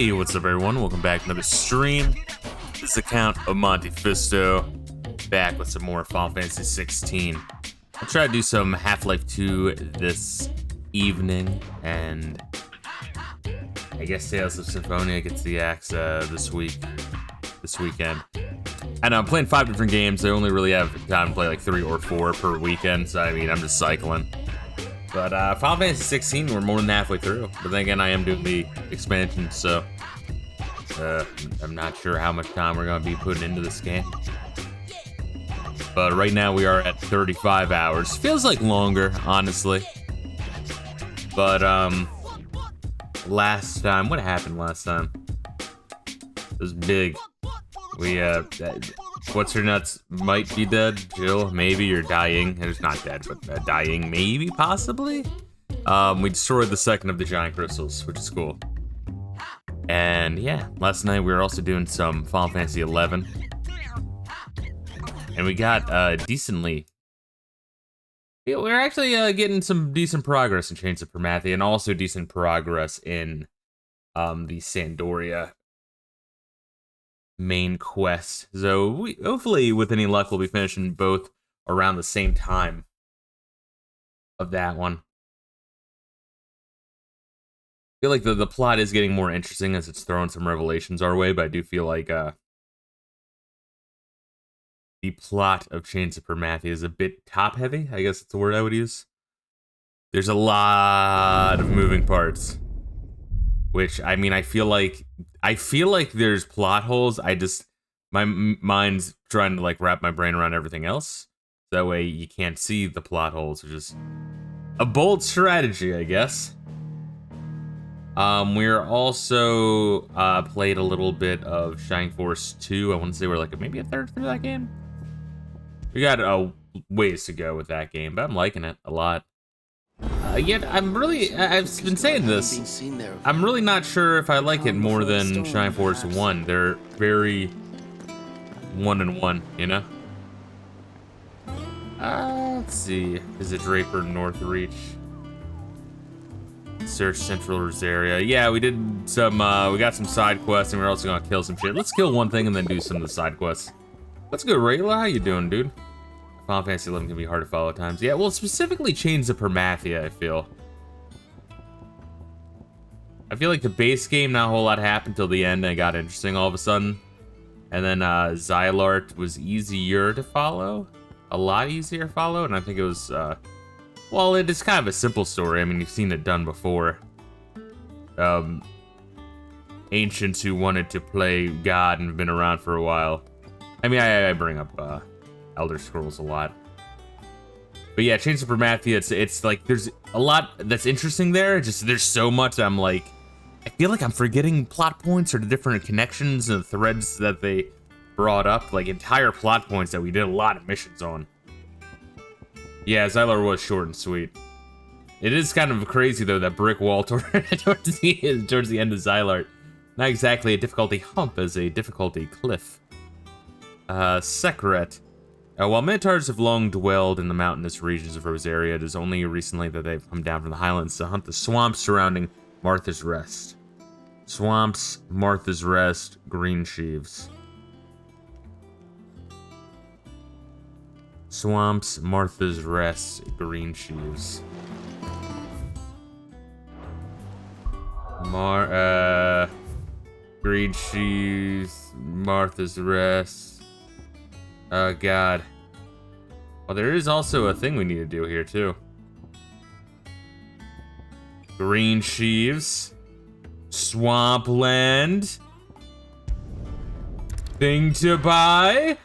Hey, what's up everyone? Welcome back to another stream. This is the account of Monte Fisto, back with some more Final Fantasy 16. I'll try to do some Half-Life 2 this evening, and I guess Tales of Symphonia gets the axe this weekend. And I'm playing 5 different games. I only really have time to play like 3 or 4 per weekend, so I mean, I'm just cycling. But Final Fantasy 16, we're more than halfway through. But then again, I am doing the expansion, so I'm not sure how much time we're gonna be putting into this game. But right now we are at 35 hours. Feels like longer, honestly. But last time, what happened last time? It was big. We what's her nuts might be dead. Jill, maybe, or dying. It's not dead, but dying, maybe, possibly. We destroyed the second of the giant crystals, which is cool. And yeah, last night we were also doing some Final Fantasy 11, and we got decently. Yeah, we're actually getting some decent progress in Chains of Permathia, and also decent progress in the Sandoria main quest. So we hopefully, with any luck, we'll be finishing both around the same time of that one. I feel like the plot is getting more interesting as it's throwing some revelations our way, but I do feel like the plot of Chains of Permathia is a bit top-heavy, I guess that's the word I would use. There's a lot of moving parts, which, I mean, I feel like there's plot holes. My mind's trying to like wrap my brain around everything else. That way you can't see the plot holes, which is a bold strategy, I guess. We're also played a little bit of Shining Force 2. I want to say we're like maybe a third through that game. We got a ways to go with that game, but I'm liking it a lot. Yet I've been saying this, I'm really not sure if I like it more than Shining Force 1. They're very one-and-one, you know? Let's see. Visit Draper Northreach. Search Central Rosaria. Yeah, we did some, we got some side quests, and we're also gonna kill some shit. Let's kill one thing and then do some of the side quests. Let's go, Rayla. How you doing, dude? Final Fantasy 11 can be hard to follow at times. Yeah, well, specifically Chains of Permathia, I feel like the base game, not a whole lot happened till the end, and it got interesting all of a sudden. And then Xylart was easier to follow. A lot easier to follow, and I think it was, well, it is kind of a simple story. I mean, you've seen it done before. Ancients who wanted to play God and have been around for a while. I mean, I bring up Elder Scrolls a lot. But yeah, Chains of Permathia, it's like there's a lot that's interesting there. Just there's so much that I'm like, I feel like I'm forgetting plot points or the different connections and threads that they brought up, like entire plot points that we did a lot of missions on. Yeah, Xylar was short and sweet. It is kind of crazy though, that brick wall towards the end of Xylar. Not exactly a difficulty hump, as a difficulty cliff. Sekret. While Minotaurs have long dwelled in the mountainous regions of Rosaria, it is only recently that they've come down from the highlands to hunt the swamps surrounding Martha's Rest. Swamps, Martha's Rest, Green Sheaves. Swamps, Martha's Rest, Green Sheaves. Green Sheaves, Martha's Rest. Oh, God. Well, there is also a thing we need to do here, too. Green Sheaves. Swampland. Thing to buy.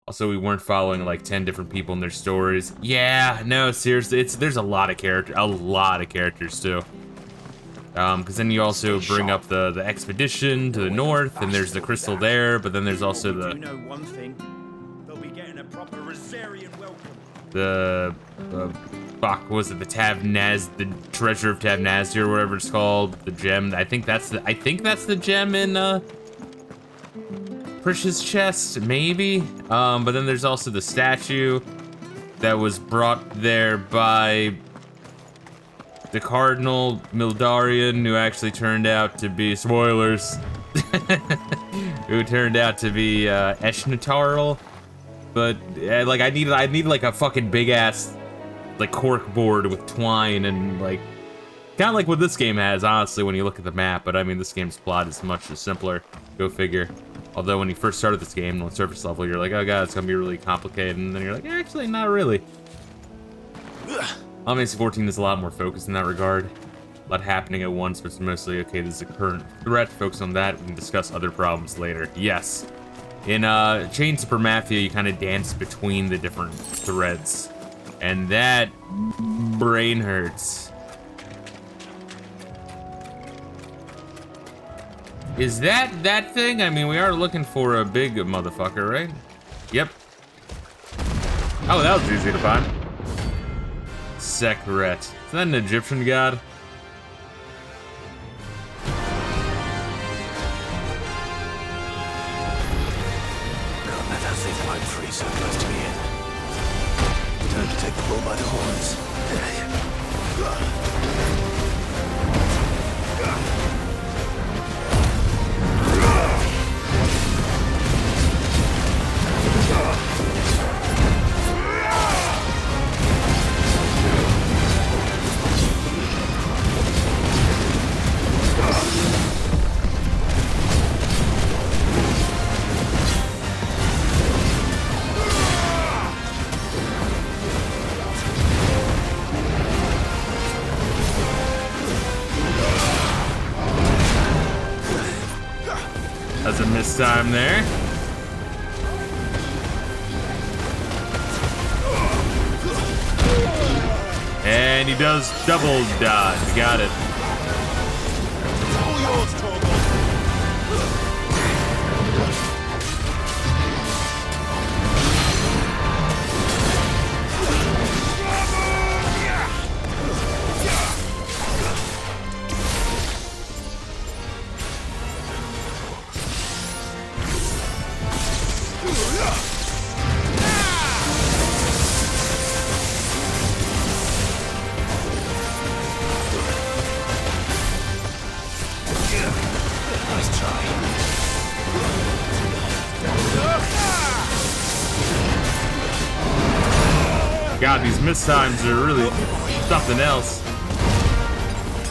Also, we weren't following like 10 different people in their stories. Yeah, no, seriously, there's a lot of characters too. Because then you also bring up the expedition to the north, and there's the crystal there, but then there's also the. You know one thing, they'll be getting a proper Rosarian welcome. The fuck, what was it? The treasure of Tavnazir, or whatever it's called. The gem. I think that's the gem in Precious chest, maybe. But then there's also the statue that was brought there by the Cardinal Mildarian, who actually turned out to be spoilers, who turned out to be Eshnatarl. But like I need like a fucking big ass like cork board with twine and like kind of like what this game has, honestly, when you look at the map. But I mean, this game's plot is much simpler. Go figure. Although when you first started this game on surface level, you're like, oh god, it's gonna be really complicated, and then you're like, actually, not really. Final Fantasy 14 is a lot more focused in that regard. A lot happening at once, but it's mostly, okay, this is a current threat, focus on that, we can discuss other problems later. Yes. In Chains of Permathia, you kind of dance between the different threads. And that brain hurts. Is that thing? I mean, we are looking for a big motherfucker, right? Yep. Oh, that was easy to find. Sekret. Is that an Egyptian god? Can't let that thing run free so close to me. Time to take the bull by the horns. That's a missed time there. And he does double dodge. Got it. All yours, Torgal. Nice try. God, these miss times are really something else.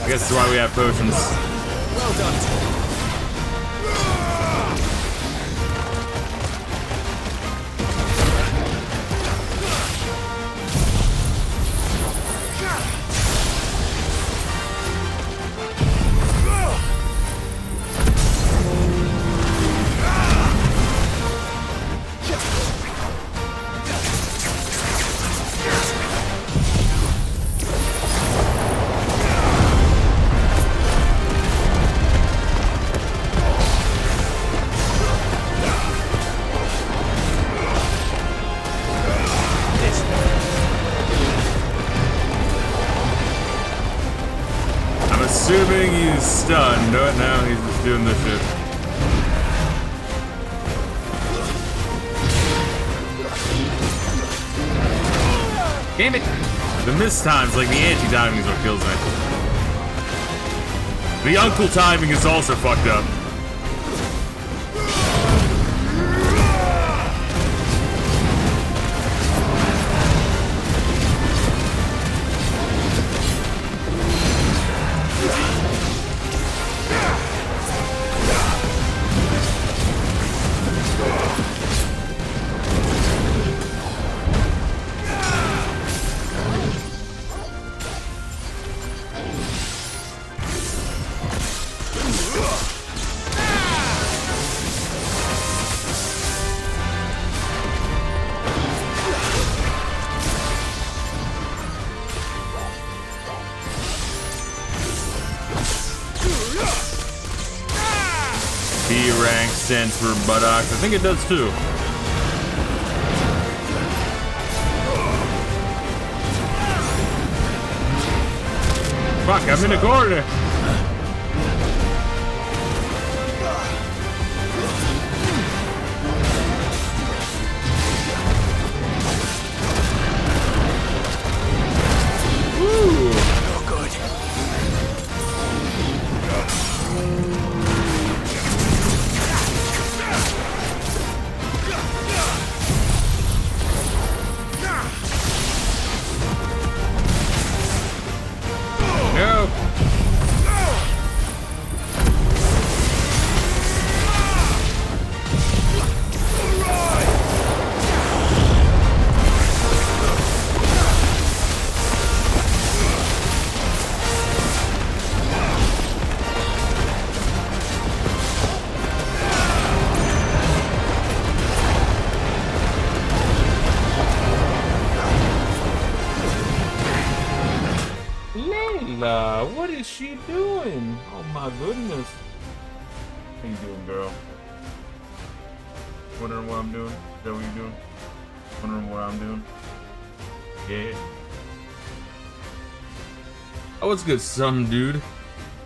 I guess that's why we have potions. Well done. Assuming he's stunned. No, now he's just doing this shit. Damn it! The miss times, like the anti-timing, is what kills me. The uncle timing is also fucked up. B rank stands for buttocks. I think it does too. Fuck, I'm in a corner. Ooh. Oh, good. she doing? Oh my goodness. How you doing, girl? Wondering what I'm doing? Is that what you're doing? Wondering what I'm doing? Yeah. Oh, what's good, some dude?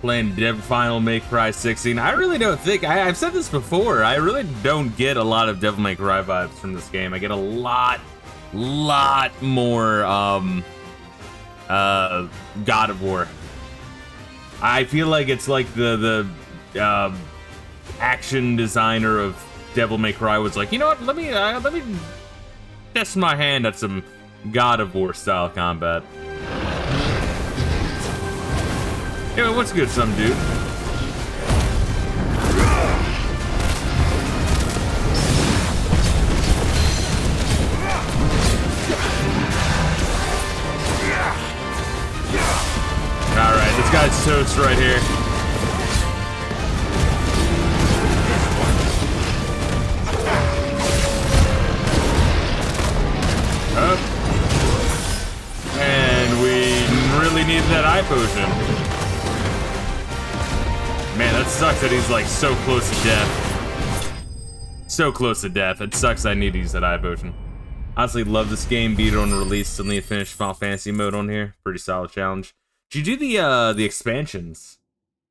Playing Devil May Cry 16. I really don't think, I've said this before, I really don't get a lot of Devil May Cry vibes from this game. I get a lot more, God of War. I feel like it's like the action designer of Devil May Cry was like, you know what, let me test my hand at some God of War style combat. Yo, what's good, some dude? Alright, this guy's toast right here. Up. And we really need that eye potion. Man, that sucks that he's like so close to death. So close to death. It sucks I need to use that eye potion. Honestly, love this game. Beat it on release. Still need to finish Final Fantasy mode on here. Pretty solid challenge. Did you do the expansions?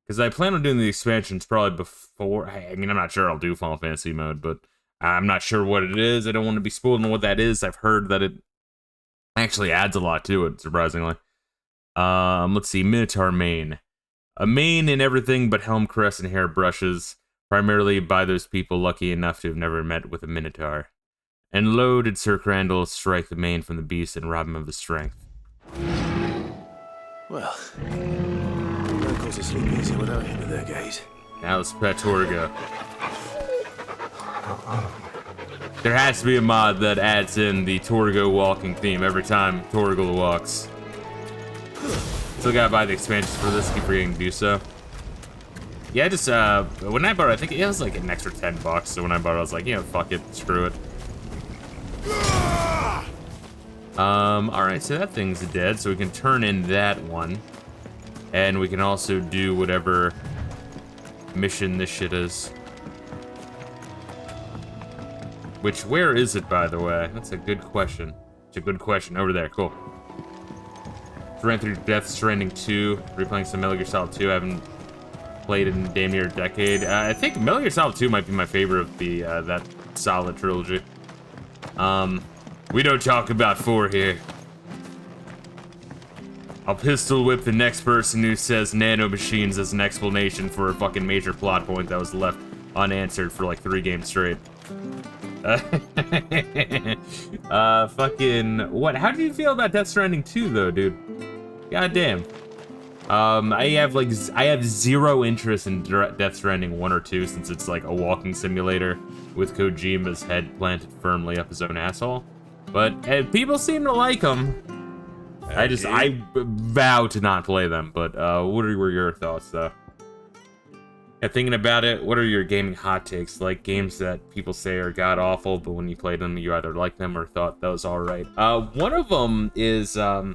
Because I plan on doing the expansions probably before. I mean, I'm not sure I'll do Final Fantasy mode, but I'm not sure what it is. I don't want to be spoiled on what that is. I've heard that it actually adds a lot to it, surprisingly. Let's see. Minotaur main. A main in everything but helm crests and hairbrushes, primarily by those people lucky enough to have never met with a Minotaur. And lo did Sir Crandall strike the main from the beast and rob him of his strength. Well, no cause to sleep easy without him in their gaze. Now let's pet Torgo. There has to be a mod that adds in the Torgo walking theme every time Torgo walks. Still gotta buy the expansions for this, keep forgetting to do so. Yeah, I just, when I bought it, I think it was like an extra $10, so when I bought it, I was like, you know, fuck it, screw it. Alright, so that thing's dead, so we can turn in that one. And we can also do whatever mission this shit is. Which, where is it, by the way? That's a good question. It's a good question. Over there, cool. Ran through Death Stranding 2, replaying some Metal Gear Solid 2. I haven't played in damn near a decade. I think Metal Gear Solid 2 might be my favorite of the that solid trilogy. We don't talk about 4 here. I'll pistol whip the next person who says nanomachines as an explanation for a fucking major plot point that was left unanswered for like 3 games straight. Fucking what? How do you feel about Death Stranding 2 though, dude? God damn. I have zero interest in Death Stranding 1 or 2 since it's like a walking simulator with Kojima's head planted firmly up his own asshole. But people seem to like them. I vow to not play them. But what were your thoughts though? Yeah, thinking about it, what are your gaming hot takes? Like games that people say are god awful, but when you played them, you either liked them or thought that was all right. One of them is Dr.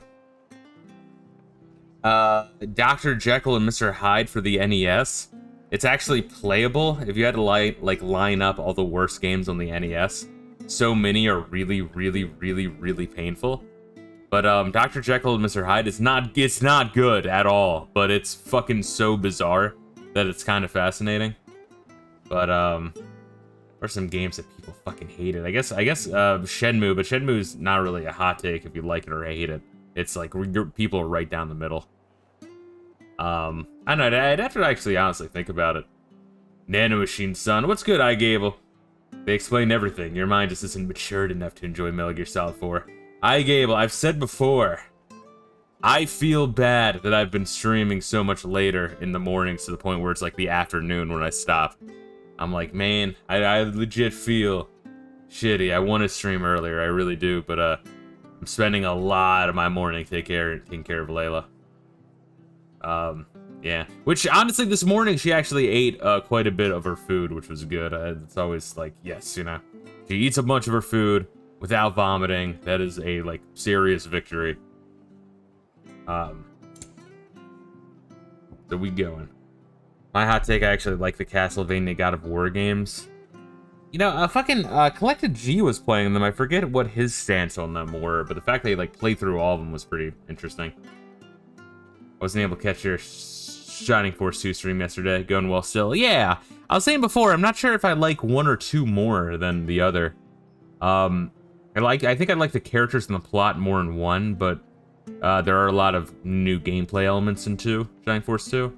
Jekyll and Mr. Hyde for the NES. It's actually playable if you had to line up all the worst games on the NES. So many are really, really, really, really painful. But Dr. Jekyll and Mr. Hyde it's not good at all, but it's fucking so bizarre that it's kind of fascinating. But what are some games that people fucking hated? I guess Shenmue, but Shenmue's not really a hot take if you like it or hate it. It's like people are right down the middle. I don't know, I'd have to actually honestly think about it. Nanomachine son, what's good, iGable? They explain everything. Your mind just isn't matured enough to enjoy Metal Gear Solid 4. iGable, I've said before, I feel bad that I've been streaming so much later in the mornings to the point where it's like the afternoon when I stop. I'm like, man, I legit feel shitty. I want to stream earlier, I really do, but I'm spending a lot of my morning taking care of Layla. Yeah. Which, honestly, this morning she actually ate quite a bit of her food, which was good. It's always like, yes, you know. She eats a bunch of her food without vomiting. That is a, like, serious victory. So we going. My hot take, I actually like the Castlevania God of War games. You know, Collected G was playing them. I forget what his stance on them were, but the fact that he like played through all of them was pretty interesting. I wasn't able to catch your Shining Force 2 stream yesterday. Going well still. Yeah, I was saying before, I'm not sure if I like one or two more than the other. I think I like the characters and the plot more in one, but there are a lot of new gameplay elements in Shining Force 2.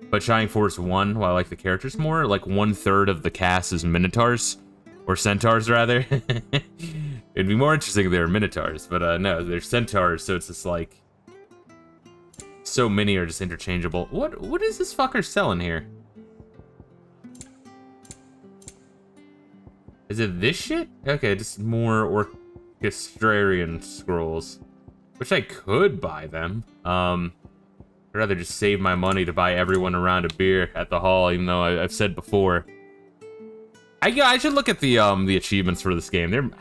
But Shining Force 1, while I like the characters more, like 1/3 of the cast is Minotaurs. Or Centaurs, rather. It'd be more interesting if they were Minotaurs, but no, they're Centaurs, so it's just like... So many are just interchangeable. What is this fucker selling here? Is it this shit? Okay, just more Orchestrarian scrolls. Wish I could buy them. I'd rather just save my money to buy everyone a round of beer at the hall, even though I've said before. I should look at the achievements for this game.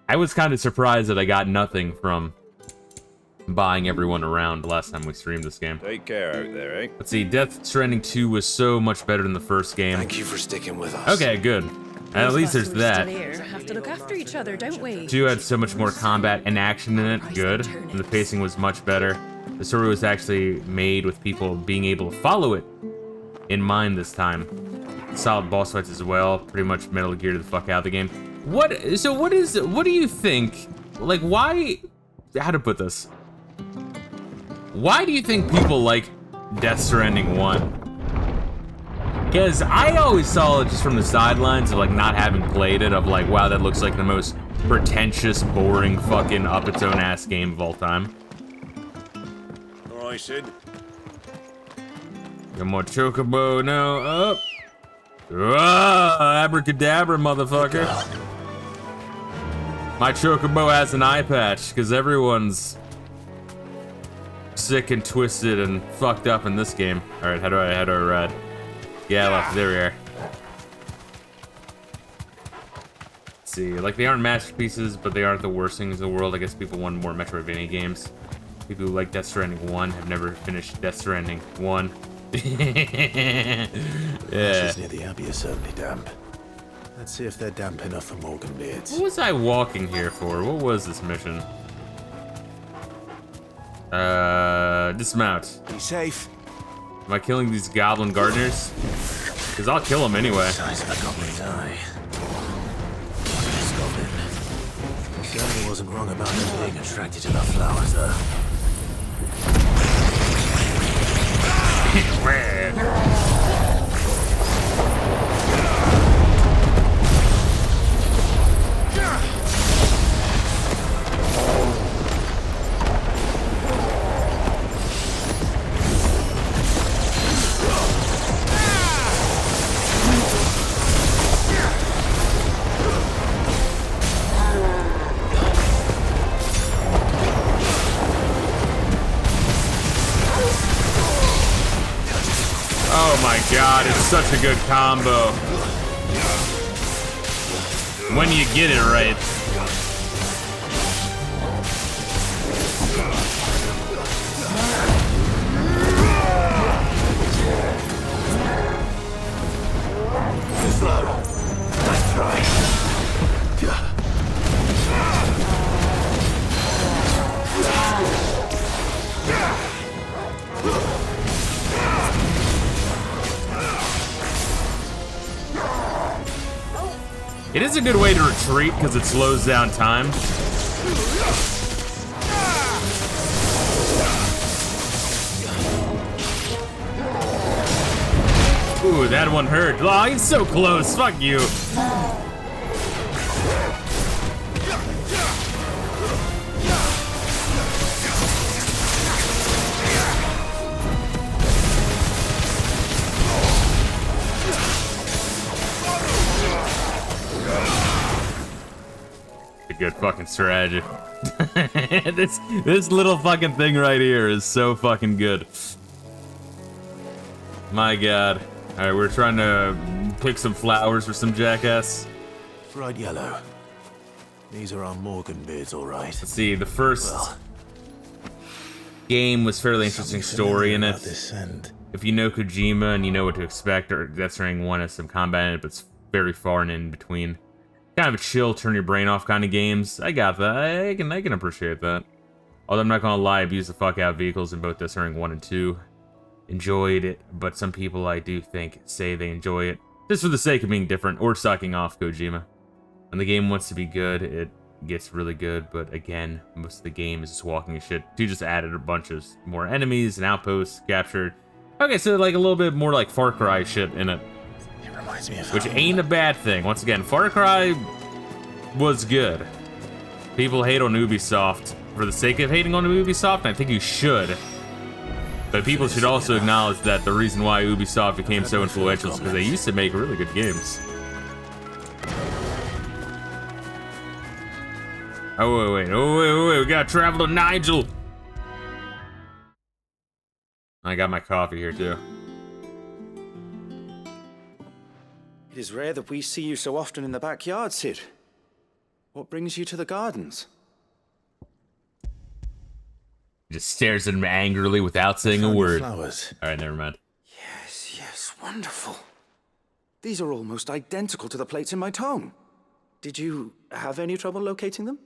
I was kind of surprised that I got nothing from buying everyone around last time we streamed this game. Take care out there, eh? Let's see, Death Stranding 2 was so much better than the first game. Thank you for sticking with us. Okay, good. At least there's that. Have to look after each other, don't we? 2 had so much more combat and action in it, good. And the pacing was much better. The story was actually made with people being able to follow it in mind this time. Solid boss fights as well. Pretty much Metal Gear the fuck out of the game. What do you think? Like, why? How to put this? Why do you think people like Death Stranding 1? Because I always saw it just from the sidelines of like not having played it, of like, wow, that looks like the most pretentious, boring, fucking up its own ass game of all time. All right, Sid. Got more chocobo now. Up. Ah, abracadabra, motherfucker. My chocobo has an eye patch because everyone's sick and twisted and fucked up in this game. All right, how do I ride? Yeah, left. There we are. Let's see, like they aren't masterpieces, but they aren't the worst things in the world. I guess people want more Metroidvania games. People who like Death Stranding 1 have never finished Death Stranding 1. Yeah. Ashes near the Abbey are certainly damp. Let's see if they're damp enough for Morgan beards. What was I walking here for? What was this mission? Dismount. Be safe. Am I killing these goblin gardeners? Because I'll kill them anyway. Size of a goblin's eye. This goblin. Certainly wasn't wrong about them being attracted to the flowers, though. Oh my god, it's such a good combo. When you get it right. Nice try. It is a good way to retreat because it slows down time. Ooh, that one hurt. Oh, he's so close. Fuck you. A good fucking strategy. this little fucking thing right here is so fucking good. My god. Alright, we're trying to pick some flowers for some jackass. Bright yellow. These are our Morgan beards, all right. Let's see, the first game was fairly interesting story in it. This scent. if you know Kojima and you know what to expect, or Death Stranding 1 has some combat in it, but it's very far and in between. Kind of a chill, turn your brain off kind of games. I got that. I can appreciate that. Although I'm not gonna lie, I abused the fuck out of vehicles in both Death Stranding 1 and 2. Enjoyed it, but some people I do think say they enjoy it just for the sake of being different or sucking off Kojima. When the game wants to be good, it gets really good, but again, most of the game is just walking shit. You just added a bunch of more enemies and outposts captured. Okay, so like a little bit more like Far Cry shit in it. It reminds me of Which ain't a bad thing. Once again, Far Cry was good. People hate on Ubisoft for the sake of hating on Ubisoft, and I think you should. But people should also acknowledge that the reason why Ubisoft became so influential is because they used to make really good games. Oh, wait, we gotta travel to Nigel! I got my coffee here, too. It is rare that we see you so often in the backyard, Sid. What brings you to the gardens? He just stares at him angrily without saying a word. Flowers. Alright, never mind. Yes, wonderful. These are almost identical to the plates in my tome. Did you have any trouble locating them?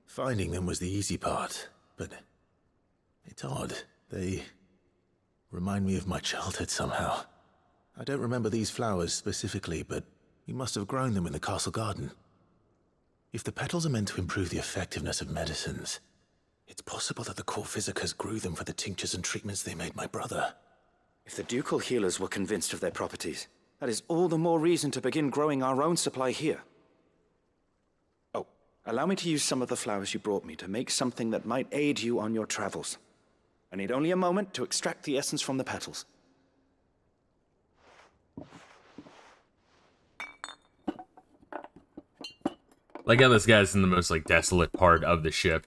Finding them was the easy part, but it's odd. They remind me of my childhood somehow. I don't remember these flowers specifically, but we must have grown them in the castle garden. If the petals are meant to improve the effectiveness of medicines, it's possible that the core physicers grew them for the tinctures and treatments they made my brother. If the ducal healers were convinced of their properties, that is all the more reason to begin growing our own supply here. Oh, allow me to use some of the flowers you brought me to make something that might aid you on your travels. I need only a moment to extract the essence from the petals. Like how this guy's in the most, like, desolate part of the ship.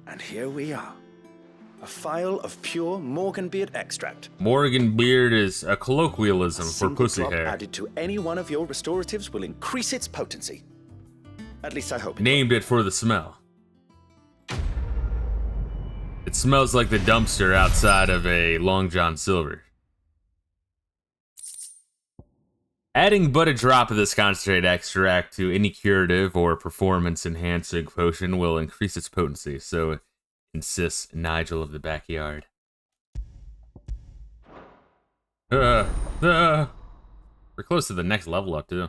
And here we are. A phial of pure Morganbeard extract. Morganbeard is a colloquialism for Single pussy drop hair. added to any one of your restoratives will increase its potency. At least I hope it Named it for the smell. It smells like the dumpster outside of a Long John Silver. Adding but a drop of this concentrate extract to any curative or performance-enhancing potion will increase its potency, so insists Nigel of the backyard. We're close to the next level up, too.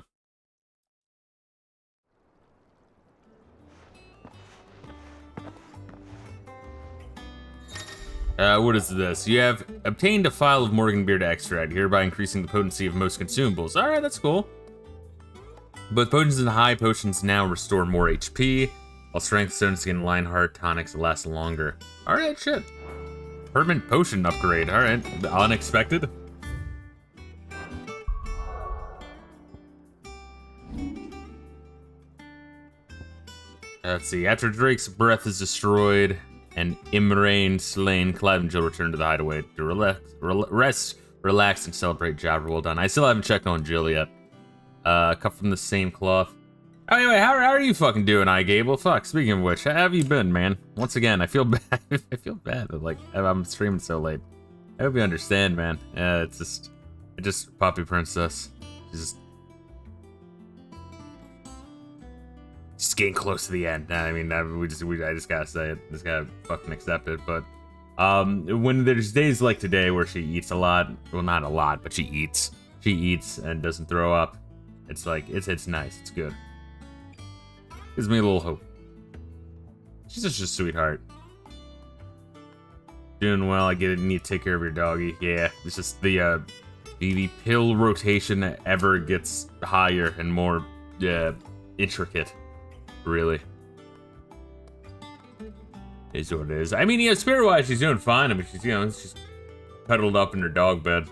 What is this? You have obtained a phial of Morganbeard extract, hereby increasing the potency of most consumables. Alright, that's cool. Both potions and high potions now restore more HP, while strength stones and Lionheart tonics last longer. Alright, shit. Permanent potion upgrade. Alright, unexpected. Let's see. After Drake's breath is destroyed and Imrain slain, Clive and Jill return to the hideaway to rest, relax, and celebrate. Job well done. I still haven't checked on Jill yet. Cut from the same cloth. Oh, anyway, how are you fucking doing, Gable? Fuck, speaking of which, how have you been, man? Once again, I feel bad. I feel bad that, like, I'm streaming so late. I hope you understand, man. It's just Poppy Princess. She's just getting close to the end. I mean, I just gotta say it. Just gotta fucking accept it. But when there's days like today where she eats a lot, well, not a lot, but she eats and doesn't throw up. It's like it's nice. It's good. Gives me a little hope. She's just a sweetheart. Doing well. I get it. You need to take care of your doggy. Yeah, it's just the pill rotation ever gets higher and more intricate. Really. Is what it is. I mean, yeah, spirit-wise, she's doing fine. I mean, she's cuddled up in her dog bed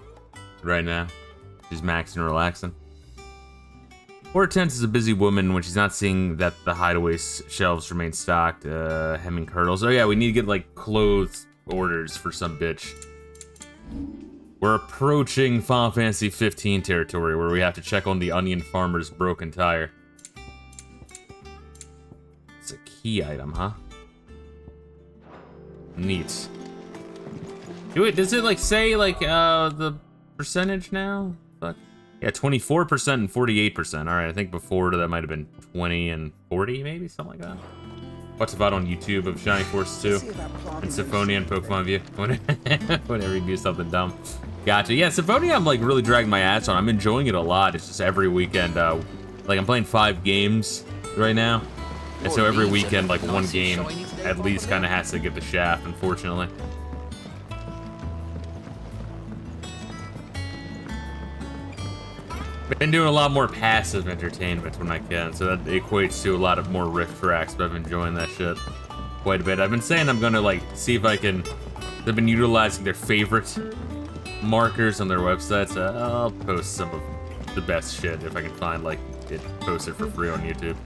right now. She's maxing and relaxing. Hortense is a busy woman when she's not seeing that the hideaway shelves remain stocked. Hemming kernels. Oh yeah, we need to get like clothes orders for some bitch. We're approaching Final Fantasy 15 territory where we have to check on the onion farmer's broken tire. key item, huh? Neat. Does it like say like the percentage now? Fuck. Yeah, 24% and 48%. All right, I think before that might have been 20 and 40, maybe something like that. Watch the VOD on YouTube of Shining Force 2 and Symphonia and Pokemon View. Whenever you do something dumb. Gotcha. Yeah, Symphonia I'm like really dragging my ass on. I'm enjoying it a lot. It's just every weekend, like I'm playing 5 games right now. And so every weekend, like one game at least kind of has to get the shaft, unfortunately. Been doing a lot more passive entertainment when I can, so that equates to a lot of more riff tracks, but I've been enjoying that shit quite a bit. I've been saying I'm gonna like see if I can. They've been utilizing their favorite markers on their websites. I'll post some of the best shit if I can find like it posted for free on YouTube.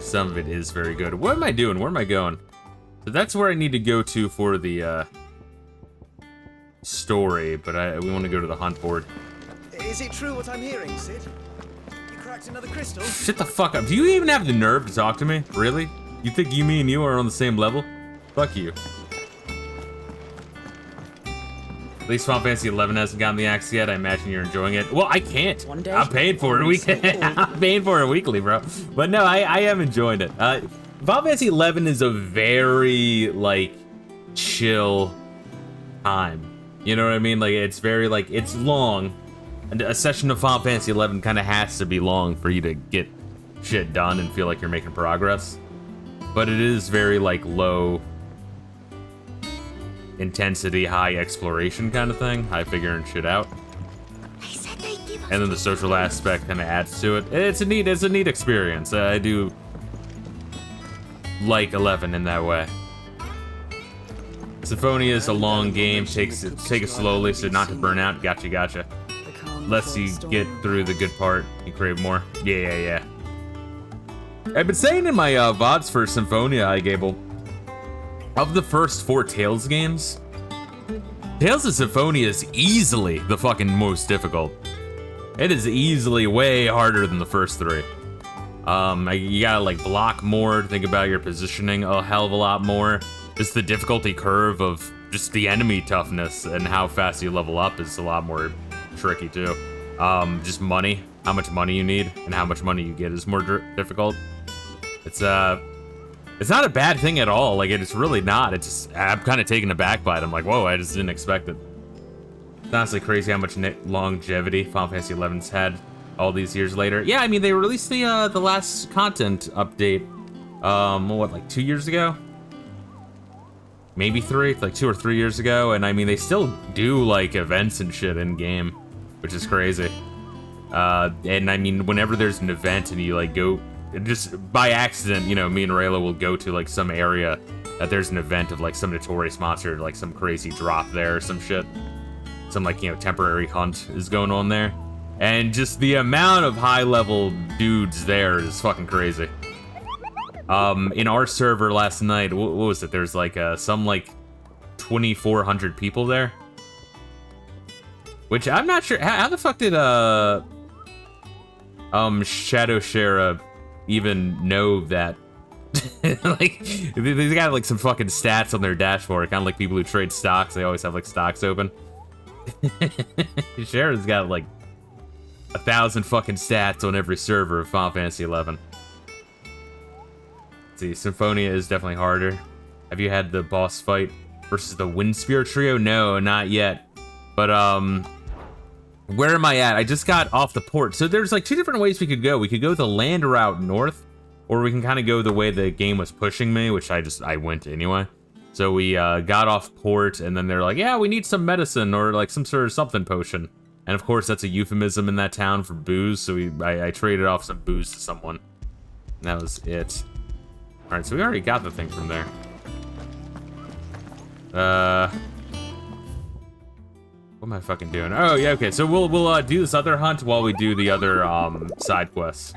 Some of it is very good. What am I doing? Where am I going? So that's where I need to go to for the story, but we want to go to the hunt board. Is it true what I'm hearing, Sid? You cracked another crystal? Shut the fuck up. Do you even have the nerve to talk to me? Really? You think me and you are on the same level? Fuck you. At least Final Fantasy 11 hasn't gotten the axe yet. I imagine you're enjoying it. Well, I can't. One day. I'm paying for it I'm paying for it weekly, bro. But no, I am enjoying it. Final Fantasy 11 is a very, like, chill time. You know what I mean? Like, it's very, like, it's long. And a session of Final Fantasy 11 kind of has to be long for you to get shit done and feel like you're making progress. But it is very, like, low intensity, high exploration kind of thing. High figuring shit out. And then the social aspect kind of adds to it. It's a neat experience. I do like 11 in that way. Symphonia is a long game. Take it slowly, so not to burn out. Gotcha. Lets you get through the good part. You crave more. Yeah. I've been saying in my VODs for Symphonia, Gable, of the first 4 Tales games, Tales of Symphonia is easily the fucking most difficult. It is easily way harder than the first 3. You gotta like block more, think about your positioning a hell of a lot more. Just the difficulty curve of just the enemy toughness and how fast you level up is a lot more tricky too. Just money, how much money you need and how much money you get is more difficult. It's not a bad thing at all. Like, it's really not. It's just, I'm kind of taken aback by it. I'm like, whoa, I just didn't expect it. It's honestly crazy how much longevity Final Fantasy XI's had all these years later. Yeah, I mean, they released the last content update, what, like 2 years ago? Maybe 3, like 2 or 3 years ago. And I mean, they still do like events and shit in game, which is crazy. And I mean, whenever there's an event and you like go, just by accident, you know, me and Rayla will go to like some area that there's an event of like some notorious monster, like some crazy drop there or some shit. Some like, you know, temporary hunt is going on there. And just the amount of high level dudes there is fucking crazy. In our server last night, what was it? There's like some like 2,400 people there. Which I'm not sure, how the fuck did Shadow Shara even know that? Like, they got like some fucking stats on their dashboard, kind of like people who trade stocks. They always have like stocks open. Shara's got like 1,000 fucking stats on every server of Final Fantasy 11. Let's see, Symphonia is definitely harder. Have you had the boss fight versus the Windspear trio? No, not yet. But where am I at? I just got off the port. So there's like 2 different ways we could go. We could go the land route north, or we can kind of go the way the game was pushing me, which I went anyway. So we got off port, and then they're like, yeah, we need some medicine or like some sort of something potion. And of course, that's a euphemism in that town for booze. So I traded off some booze to someone. And that was it. All right, so we already got the thing from there. What am I fucking doing? Oh, yeah, okay. So we'll do this other hunt while we do the other side quests.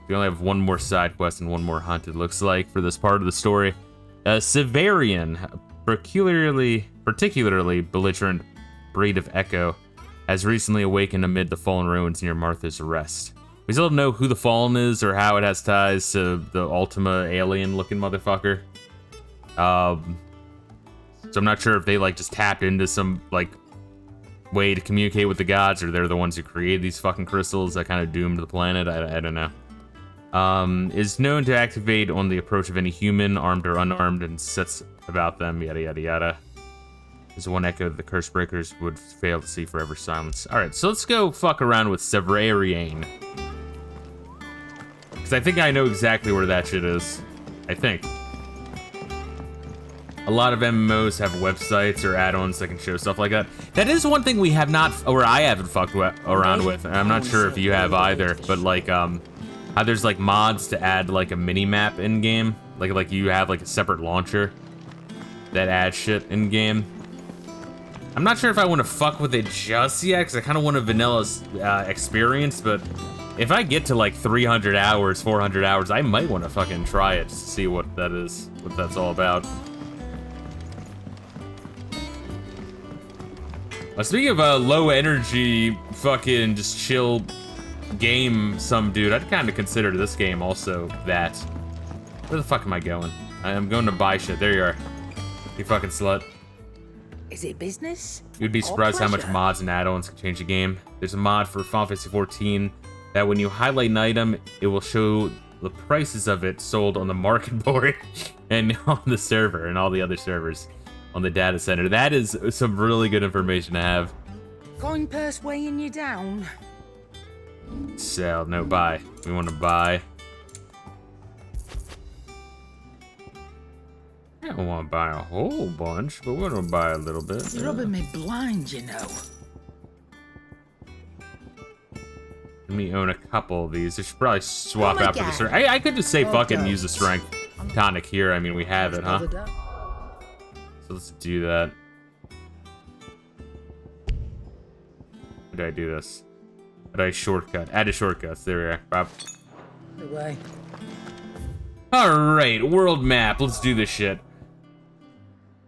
We only have 1 more side quest and 1 more hunt, it looks like, for this part of the story. Severian, particularly belligerent breed of Echo, has recently awakened amid the fallen ruins near Martha's Rest. We still don't know who the Fallen is or how it has ties to the Ultima alien-looking motherfucker. So I'm not sure if they, like, just tapped into some, like, way to communicate with the gods, or they're the ones who created these fucking crystals that kind of doomed the planet. I don't know. Is known to activate on the approach of any human, armed or unarmed, and sets about them, yada yada yada. There's one echo that the curse breakers would fail to see forever silence. Alright, so let's go fuck around with Severariane. Because I think I know exactly where that shit is. I think. A lot of MMOs have websites or add-ons that can show stuff like that. That is one thing we have not, or I haven't fucked around with. And I'm not sure if you have either, but like, how there's like mods to add like a mini-map in-game. Like you have like a separate launcher that adds shit in-game. I'm not sure if I want to fuck with it just yet, because I kind of want a vanilla experience, but if I get to like 300 hours, 400 hours, I might want to fucking try it just to see what that is, what that's all about. Speaking of low energy, fucking just chill game, some dude, I'd kind of consider this game also that. Where the fuck am I going? I'm going to buy shit. There you are. You fucking slut. Is it business? You'd be surprised how much mods and add-ons can change the game. There's a mod for Final Fantasy 14 that when you highlight an item, it will show the prices of it sold on the market board and on the server and all the other servers on the data center. That is some really good information to have. Coin purse weighing you down. Sell, no buy. We want to buy. I don't want to buy a whole bunch, but we're gonna buy a little bit. It's rubbing me blind, you know. Let me own a couple of these. I should probably swap out for the strength. I could just say fuck it and use the strength tonic here. I mean, we have it, huh? So let's do that. How do I do this? How do I shortcut? Add a shortcuts. There we are. Bob. Away. Alright, world map. Let's do this shit.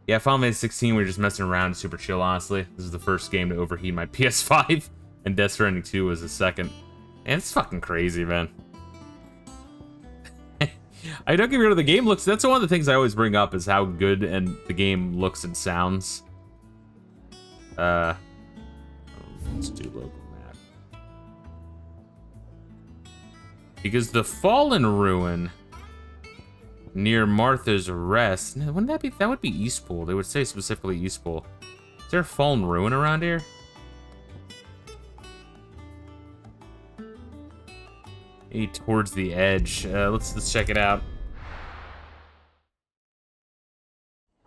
Yeah, Final Fantasy 16, we were just messing around, super chill, honestly. This is the first game to overheat my PS5, and Death Stranding 2 was the second. And it's fucking crazy, man. I don't get rid of the game looks. That's one of the things I always bring up is how good and the game looks and sounds. Let's do local map. Because the Fallen Ruin near Martha's Rest. Wouldn't that be? That would be Eastpool. They would say specifically Eastpool. Is there a Fallen Ruin around here? Maybe towards the edge. Let's check it out.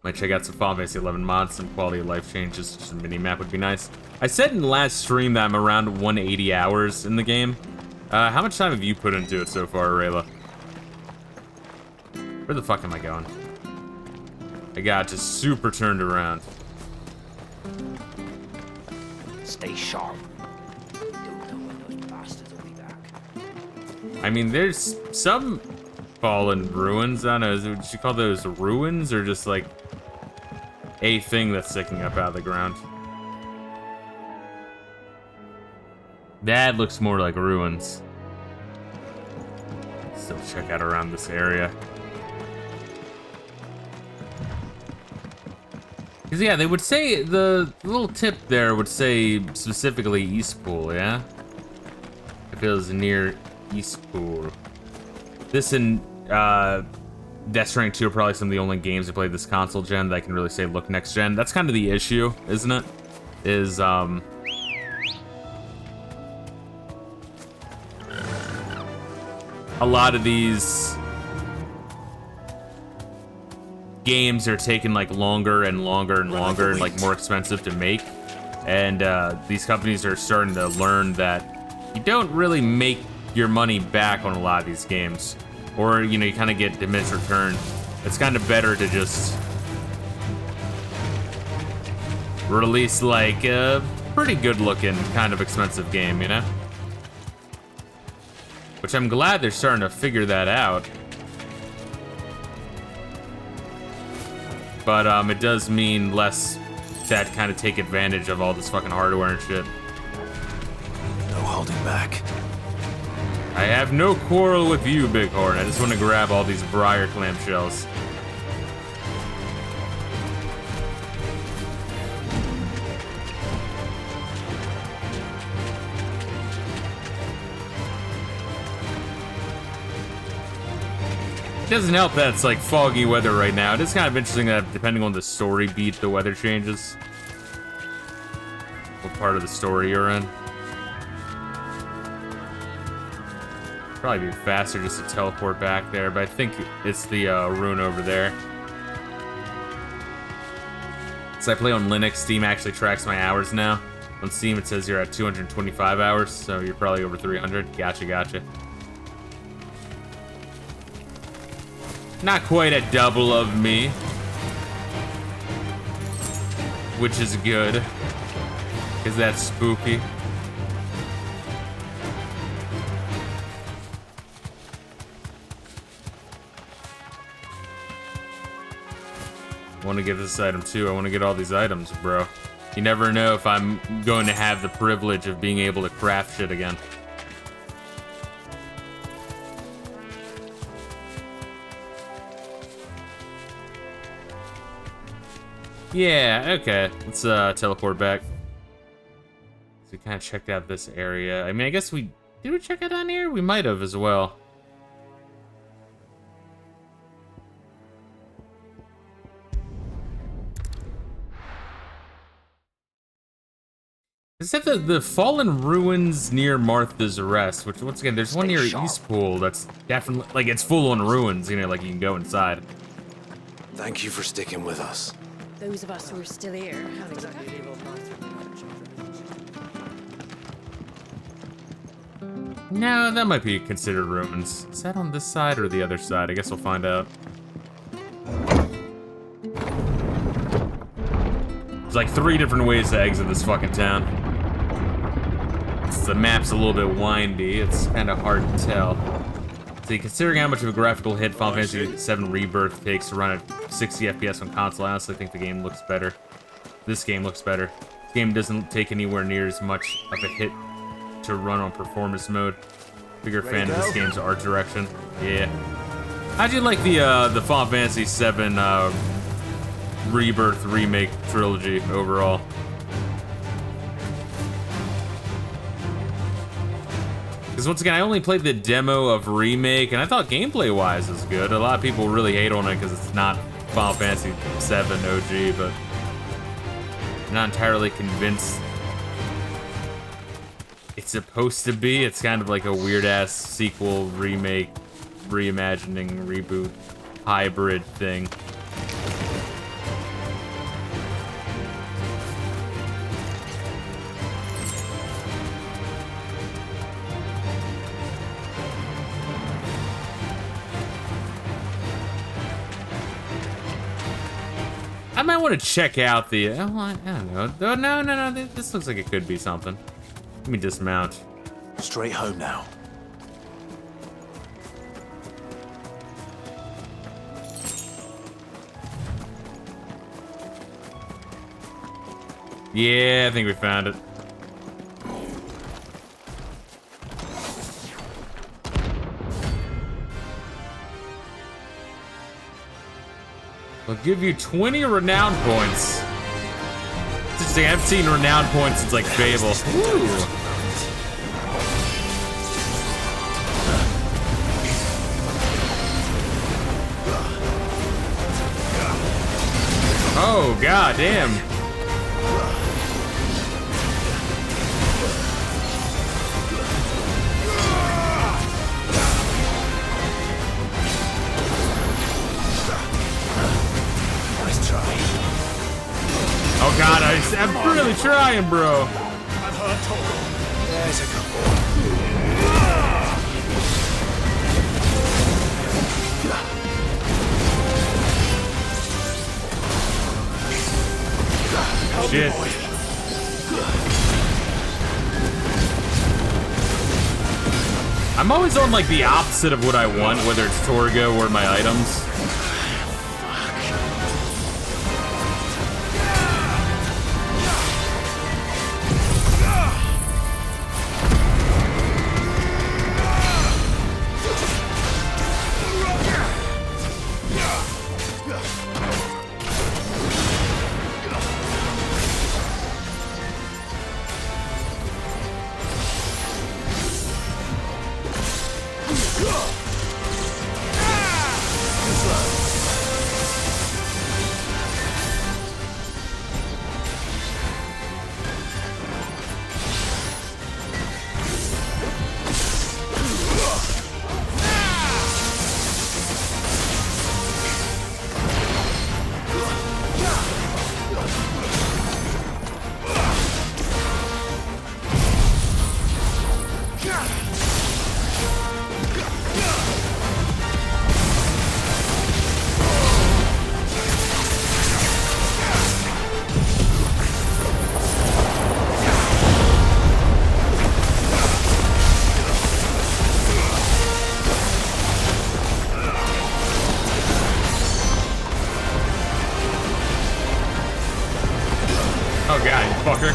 Might check out some Final Fantasy 11 mods, some quality of life changes. Just a mini map would be nice. I said in the last stream that I'm around 180 hours in the game. How much time have you put into it so far, Rayla? Where the fuck am I going? I got just super turned around. Stay sharp. Don't know when those bastards will be back. I mean, there's some fallen ruins. I don't know, would you call those ruins or just like a thing that's sticking up out of the ground? That looks more like ruins. Still check out around this area. Because, yeah, they would say, the little tip there would say specifically Eastpool, yeah? It feels near Eastpool. This and Death Stranding 2 are probably some of the only games that play this console gen that I can really say look next gen. That's kind of the issue, isn't it? Is, a lot of these games are taking like longer and longer and longer and like more expensive to make, and these companies are starting to learn that you don't really make your money back on a lot of these games, or you know, you kind of get diminished return. It's kind of better to just release like a pretty good looking kind of expensive game, you know, which I'm glad they're starting to figure that out. But it does mean less that kind of take advantage of all this fucking hardware and shit. No holding back. have no quarrel with you, Bighorn. I just want to grab all these briar clam shells. It doesn't help that it's like foggy weather right now. It is kind of interesting that depending on the story beat, the weather changes. What part of the story you're in. Probably be faster just to teleport back there, but I think it's the rune over there. So I play on Linux. Steam actually tracks my hours now. On Steam it says you're at 225 hours, so you're probably over 300. Gotcha. Not quite a double of me, which is good, because that's spooky. I want to get this item too. I want to get all these items, bro. You never know if I'm going to have the privilege of being able to craft shit again. Yeah, okay. Let's teleport back. So we kind of checked out this area. I mean, I guess did we check it down here? We might have as well. Is that the fallen ruins near Martha's Rest? Which, once again, there's one near Eastpool that's definitely, like, it's full on ruins, you know, like you can go inside. Thank you for sticking with us. Those of us who are still here having a look. No, that might be considered ruins. Is that on this side or the other side? I guess we'll find out. There's like 3 different ways to exit this fucking town. The map's a little bit windy. It's kind of hard to tell. See, considering how much of a graphical hit Final Fantasy VII Rebirth takes to run at 60 FPS on console, I honestly think the game looks better. This game looks better. This game doesn't take anywhere near as much of a hit to run on performance mode. Bigger fan of this game's art direction. Yeah. How'd you like the Final Fantasy VII Rebirth remake trilogy overall? Because once again, I only played the demo of Remake, and I thought gameplay-wise it was good. A lot of people really hate on it because it's not Final Fantasy VII OG, but I'm not entirely convinced it's supposed to be. It's kind of like a weird-ass sequel, remake, reimagining, reboot, hybrid thing. I might want to check out the, I don't know. No, this looks like it could be something. Let me dismount. Straight home now. Yeah, I think we found it. I'll give you 20 renown points. It's interesting, I haven't seen renown points since like Fable. Ooh. Oh, god damn. Oh god, I'm really trying, bro. There's a couple. Shit. I'm always on like the opposite of what I want, whether it's Torgo or my items. Oh god, you fucker.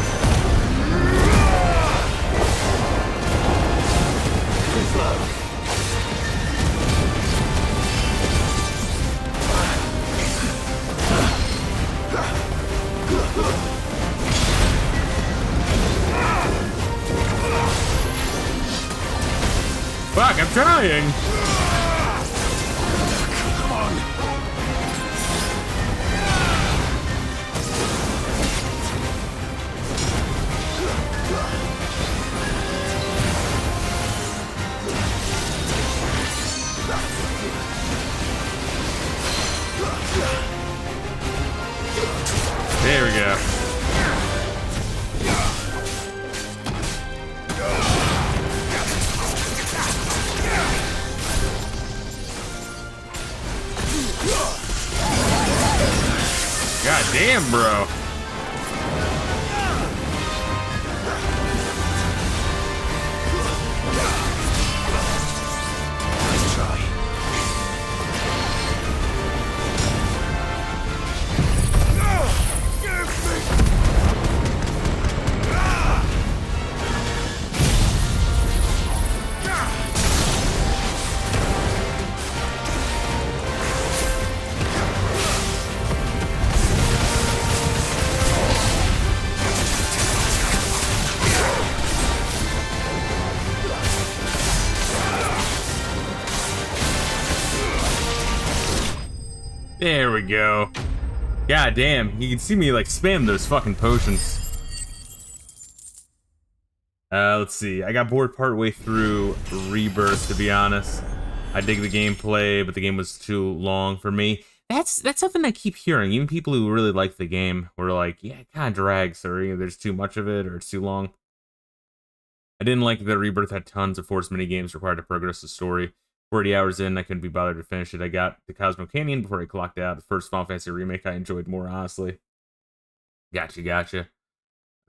Fuck, I'm trying! Come on. There we go. God damn, bro. Nice try. There we go. God damn, you can see me like spam those fucking potions. Let's see. I got bored partway through Rebirth, to be honest. I dig the gameplay, but the game was too long for me. That's something I keep hearing. Even people who really like the game were like, yeah, it kind of drags, or you know, there's too much of it, or it's too long. I didn't like that Rebirth had tons of forced minigames required to progress the story. 40 hours in, I couldn't be bothered to finish it. I got the Cosmo Canyon before I clocked out. The first Final Fantasy remake I enjoyed more, honestly. Gotcha. Let's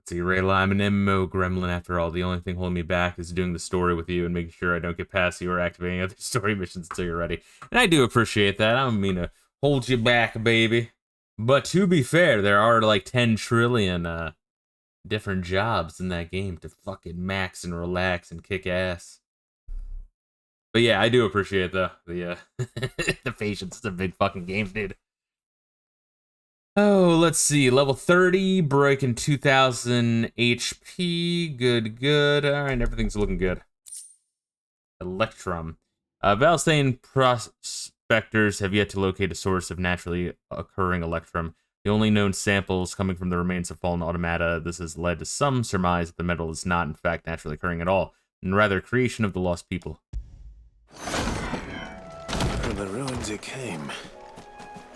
see, Rayla, I'm an MMO gremlin after all. The only thing holding me back is doing the story with you and making sure I don't get past you or activating other story missions until you're ready. And I do appreciate that. I don't mean to hold you back, baby. But to be fair, there are like 10 trillion different jobs in that game to fucking max and relax and kick ass. But yeah, I do appreciate the the patience. It's a big fucking game, dude. Oh, let's see. Level 30, breaking 2,000 HP. Good. All right, everything's looking good. Electrum. Valstain prospectors have yet to locate a source of naturally occurring electrum. The only known samples coming from the remains of fallen automata. This has led to some surmise that the metal is not, in fact, naturally occurring at all, and rather a creation of the lost people. From the ruins it came,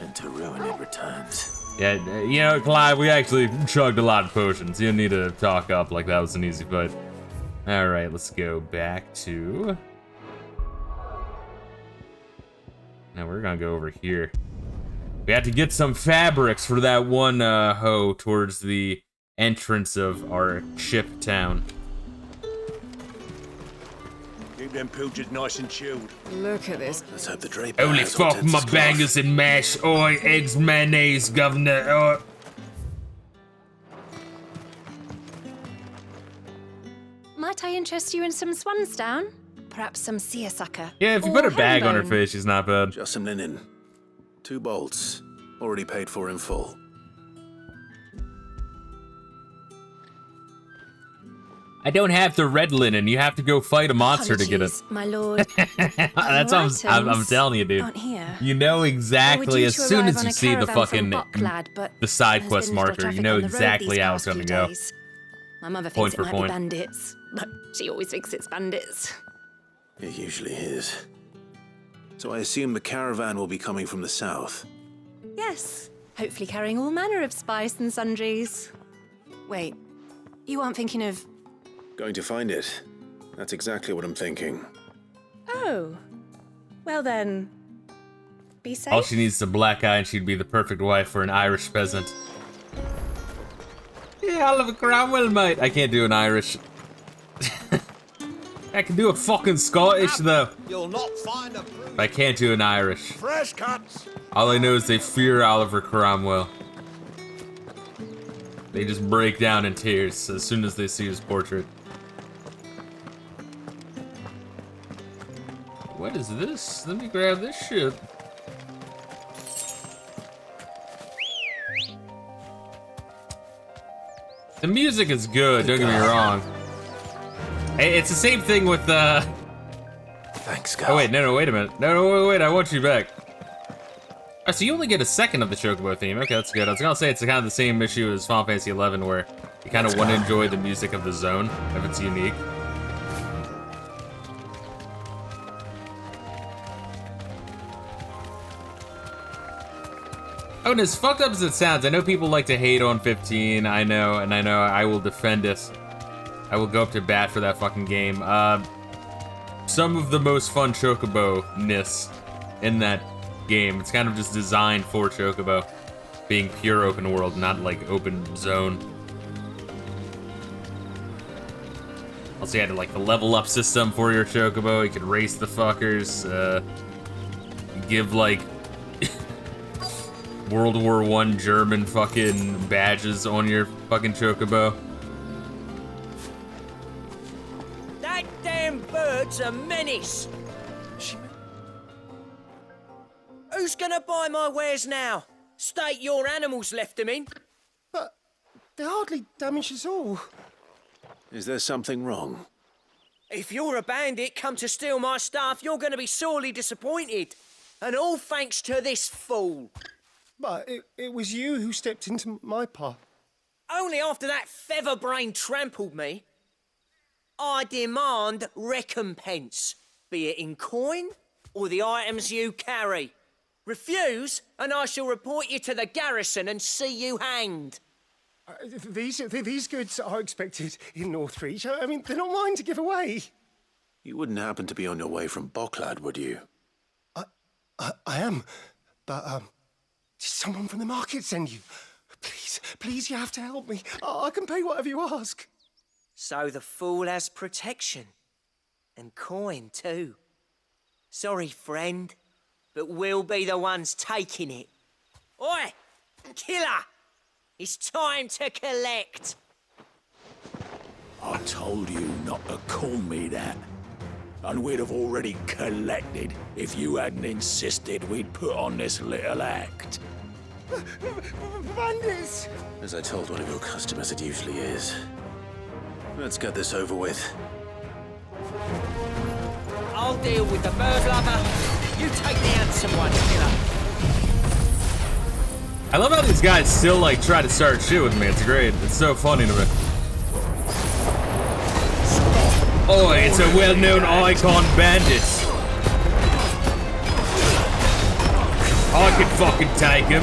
and to ruin it returns. Yeah, you know, Clive, we actually chugged a lot of potions. You don't need to talk up like that was an easy fight. Alright, let's go back to... Now we're gonna go over here. We have to get some fabrics for that one hoe towards the entrance of our ship town. Keep them pilchards nice and chilled. Look at this. Let's hope the draper Holy has fuck, Hortense's my cloth. bangers and mash. Oi, eggs, mayonnaise, governor. Oi. Might I interest you in some swansdown? Perhaps some seersucker? Yeah, if you or put a bag on her herringbone? face, she's not bad. Just some linen. 2 bolts. Already paid for in full. I don't have the red linen. You have to go fight a monster to get it. Apologies, my lord. That's what I'm telling you, dude. Aren't here. You know exactly as soon as you see the fucking the side there's quest been little marker, you traffic know on the road exactly these how it's past gonna few go. days. My mother Point thinks for it might point. be bandits, but she always thinks it's bandits. It usually is. So I assume the caravan will be coming from the south. Yes, hopefully carrying all manner of spice and sundries. Wait, you aren't thinking of... Going to find it. That's exactly what I'm thinking. Oh, well then, be safe. All she needs is a black eye and she'd be the perfect wife for an Irish peasant. Yeah, Oliver Cromwell, mate. I can't do an Irish. I can do a fucking Scottish, though. You'll not find a fruit. I can't do an Irish. Fresh cuts. All I know is they fear Oliver Cromwell. They just break down in tears as soon as they see his portrait. What is this? Let me grab this shit. The music is good, don't get me wrong. Hey, it's the same thing with Thanks, Oh wait, no, wait a minute. No, wait, I want you back. Oh, so you only get a second of the Chocobo theme. Okay, that's good. I was gonna say it's kind of the same issue as Final Fantasy XI, where you kind of want to enjoy the music of the zone if it's unique. Oh, and as fucked up as it sounds, I know people like to hate on 15. I know, and I will defend it. I will go up to bat for that fucking game. Some of the most fun Chocobo-ness in that game. It's kind of just designed for Chocobo, being pure open world, not like open zone. Also, you had like the level up system for your Chocobo. You could race the fuckers. Give like World War I German fucking badges on your fucking Chocobo. That damn bird's a menace. Who's gonna buy my wares now? State your animals left them in. But they hardly damage us all. Is there something wrong? If you're a bandit come to steal my stuff, you're gonna be sorely disappointed. And all thanks to this fool. But it was you who stepped into my path. Only after that featherbrain trampled me. I demand recompense, be it in coin or the items you carry. Refuse, and I shall report you to the garrison and see you hanged. These goods are expected in Northreach. I mean, they're not mine to give away. You wouldn't happen to be on your way from Bocklad, would you? I am, but did someone from the market send you? Please, you have to help me. I can pay whatever you ask. So the fool has protection. And coin, too. Sorry, friend, but we'll be the ones taking it. Oi! Killer! It's time to collect! I told you not to call me that. And we'd have already collected if you hadn't insisted we'd put on this little act. Bandits! As I told one of your customers, it usually is. Let's get this over with. I'll deal with the bird lover. You take the handsome one, killer. I love how these guys still like try to start shit with me. It's great. It's so funny to me. Oh, it's a well-known icon bandit. I could fucking take him.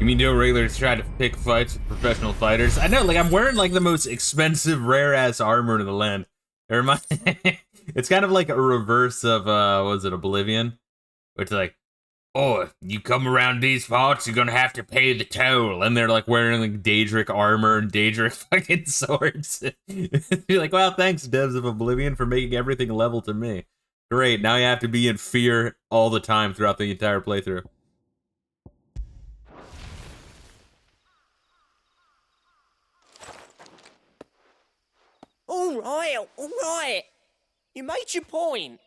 mean no regulars try to pick fights with professional fighters? I know, like, I'm wearing, like, the most expensive, rare-ass armor in the land. It reminds... It's kind of like a reverse of, was it Oblivion? Where it's like, oh, if you come around these parts, you're gonna have to pay the toll. And they're, like, wearing, like, Daedric armor and Daedric fucking swords. You're like, well, thanks, devs of Oblivion, for making everything level to me. Great, now you have to be in fear all the time throughout the entire playthrough. All right. You made your point.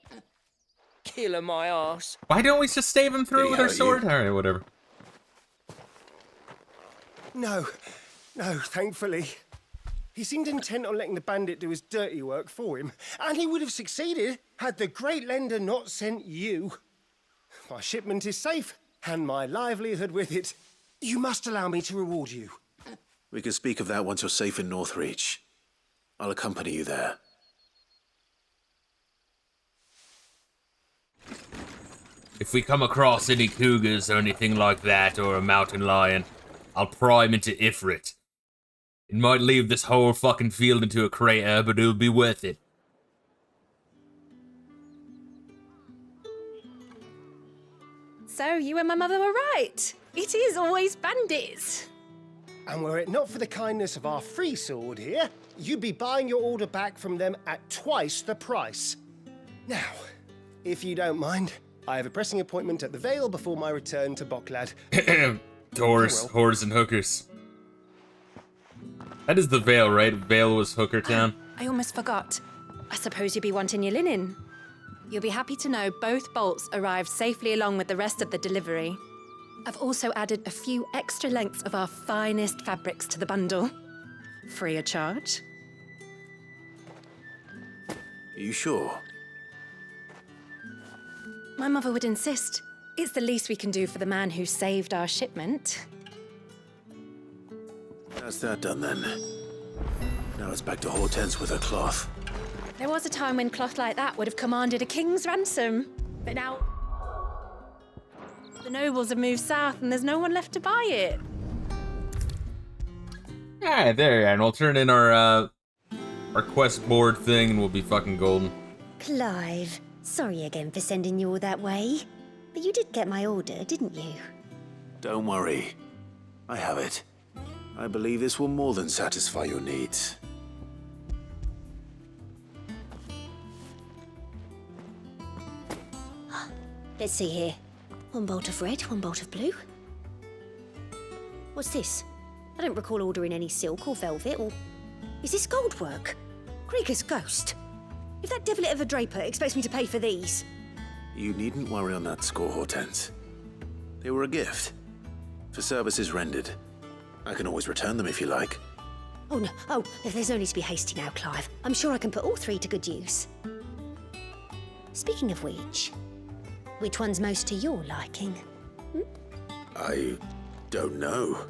Killing my ass. Why don't we just stave him through with our sword? Alright, whatever. No, thankfully. He seemed intent on letting the bandit do his dirty work for him, and he would have succeeded had the great lender not sent you. My shipment is safe, and my livelihood with it. You must allow me to reward you. We can speak of that once you're safe in Northreach. I'll accompany you there. If we come across any cougars or anything like that, or a mountain lion, I'll pry him into Ifrit. It might leave this whole fucking field into a crater, but it'll be worth it. So you and my mother were right. It is always bandits. And were it not for the kindness of our free sword here, you'd be buying your order back from them at twice the price. Now, if you don't mind, I have a pressing appointment at the Vale before my return to Boklad. Doors, whores, and hookers. That is the Vale, right? Vale was Hooker Town. I almost forgot. I suppose you'll be wanting your linen. You'll be happy to know both bolts arrived safely along with the rest of the delivery. I've also added a few extra lengths of our finest fabrics to the bundle. Free of charge. Are you sure? My mother would insist. It's the least we can do for the man who saved our shipment. That's that done then. Now it's back to Hortense with her cloth. There was a time when cloth like that would have commanded a king's ransom. But now... the nobles have moved south and there's no one left to buy it. Alright, there you are. And we'll turn in our quest board thing and we'll be fucking golden. Clive, sorry again for sending you all that way. But you did get my order, didn't you? Don't worry. I have it. I believe this will more than satisfy your needs. Let's see here. One bolt of red, one bolt of blue. What's this? I don't recall ordering any silk or velvet, or... is this gold work? Krieger's ghost. If that devil of a draper expects me to pay for these... You needn't worry on that score, Hortense. They were a gift. For services rendered. I can always return them if you like. Oh, no. Oh, there's no need to be hasty now, Clive. I'm sure I can put all three to good use. Speaking of which one's most to your liking? I don't know.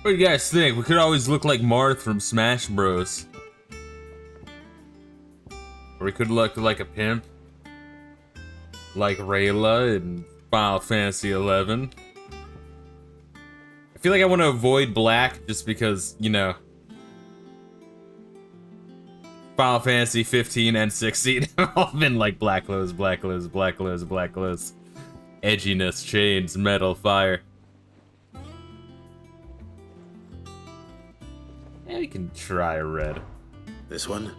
What do you guys think? We could always look like Marth from Smash Bros. Or we could look like a pimp. Like Rayla in Final Fantasy XI. I feel like I want to avoid black just because, you know, Final Fantasy 15 and 16 have all been like black clothes, black clothes, black clothes, black clothes. Edginess, chains, metal, fire. Yeah, we can try red. This one,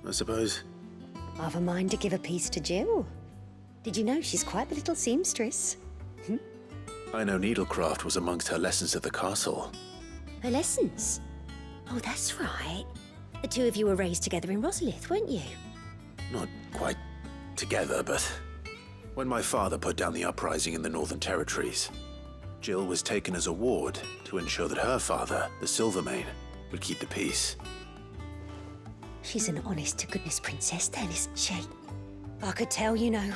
I suppose? I've a mind to give a piece to Jill. Did you know she's quite the little seamstress? I know needlecraft was amongst her lessons at the castle. Her lessons? Oh, that's right. The two of you were raised together in Rosalith, weren't you? Not quite together, but when my father put down the uprising in the Northern Territories, Jill was taken as a ward to ensure that her father, the Silvermane, would keep the peace. She's an honest-to-goodness princess then, isn't she? I could tell, you know.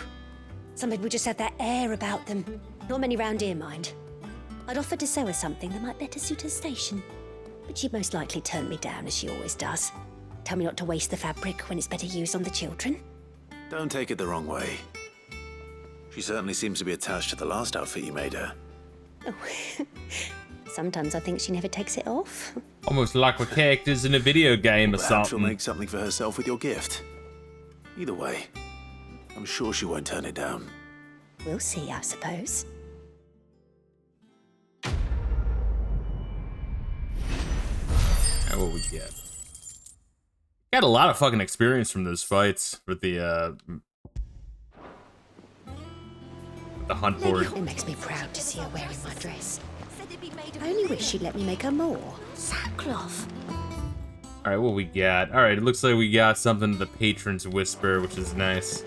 Some people just have that air about them. Not many round here, mind. I'd offer to sell her something that might better suit her station. but she'd most likely turn me down as she always does. Tell me not to waste the fabric when it's better used on the children. Don't take it the wrong way. She certainly seems to be attached to the last outfit you made her. Oh, sometimes I think she never takes it off. Almost like we're characters in a video game or Perhaps she'll something. make something for herself with your gift. Either way, I'm sure she won't turn it down. We'll see, I suppose. Now what we get? Got a lot of fucking experience from those fights with the hunt board. It makes me proud to see her wearing my dress. I only wish she'd let me make her more. Sackcloth. All right, what we got? All right, it looks like we got something to the Patron's Whisper, which is nice.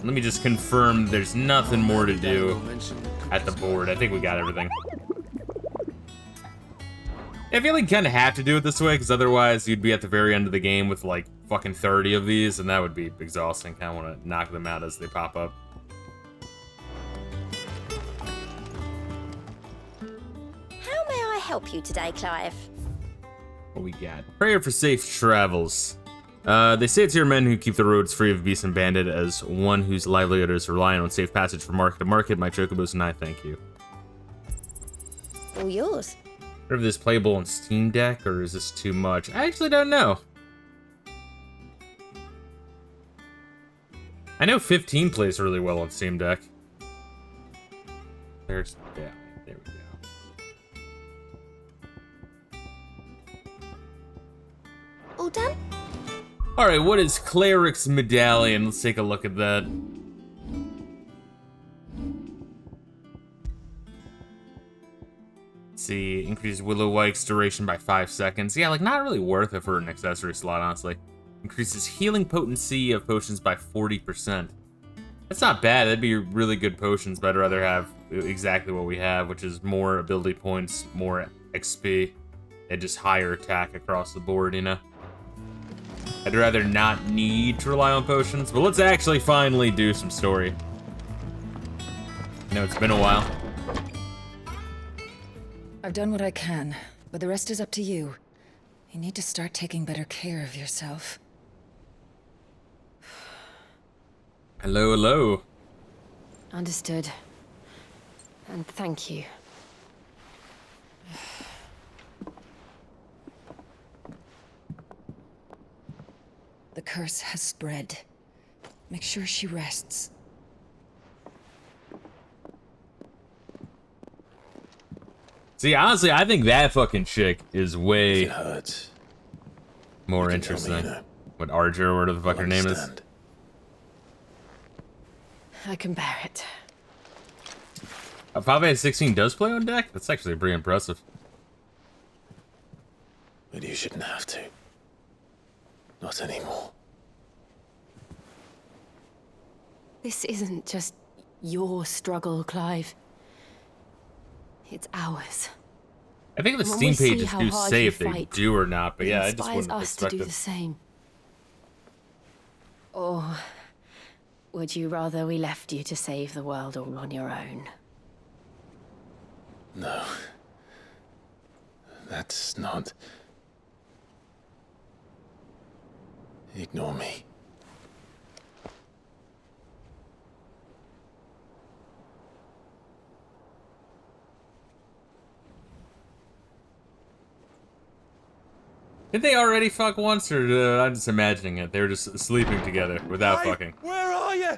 Let me just confirm there's nothing more to do at the board. I think we got everything. I feel like you kind of have to do it this way, because otherwise you'd be at the very end of the game with like fucking 30 of these, and that would be exhausting. Kind of want to knock them out as they pop up. How may I help you today, Clive? What we got? Prayer for safe travels. They say it's your men who keep the roads free of beast and bandit. As one whose livelihood is relying on safe passage from market to market, my chocobos and I thank you. All yours. Wonder if this is playable on Steam Deck, or is this too much? I actually don't know. I know 15 plays really well on Steam Deck. There's, yeah, there we go. All done? All right, what is Cleric's Medallion? Let's take a look at that. Let's see, increases Willow White's duration by 5 seconds. Yeah, like not really worth it for an accessory slot, honestly. Increases healing potency of potions by 40%. That's not bad. That'd be really good potions, but I'd rather have exactly what we have, which is more ability points, more XP, and just higher attack across the board, you know? I'd rather not need to rely on potions, but let's actually finally do some story. I know it's been a while. I've done what I can, but the rest is up to you. You need to start taking better care of yourself. Hello, hello. Understood. And thank you. The curse has spread. Make sure she rests. See, honestly, I think that fucking chick is way It hurts. more You can tell me, interesting. you know. What, Arger, or whatever the fuck her name is? Understand. I can bear it. Pave 16 does play on deck? That's actually pretty impressive. But you shouldn't have to. Not anymore. This isn't just your struggle, Clive. It's ours. I think the And when Steam we see pages how do hard say you if they fight, do or not, but it yeah, I just inspires wouldn't us to expect do it. the same. Or would you rather we left you to save the world all on your own? No. That's not... Ignore me. Did they already fuck once, or I'm just imagining it? They were just sleeping together without Hey, fucking. where are you?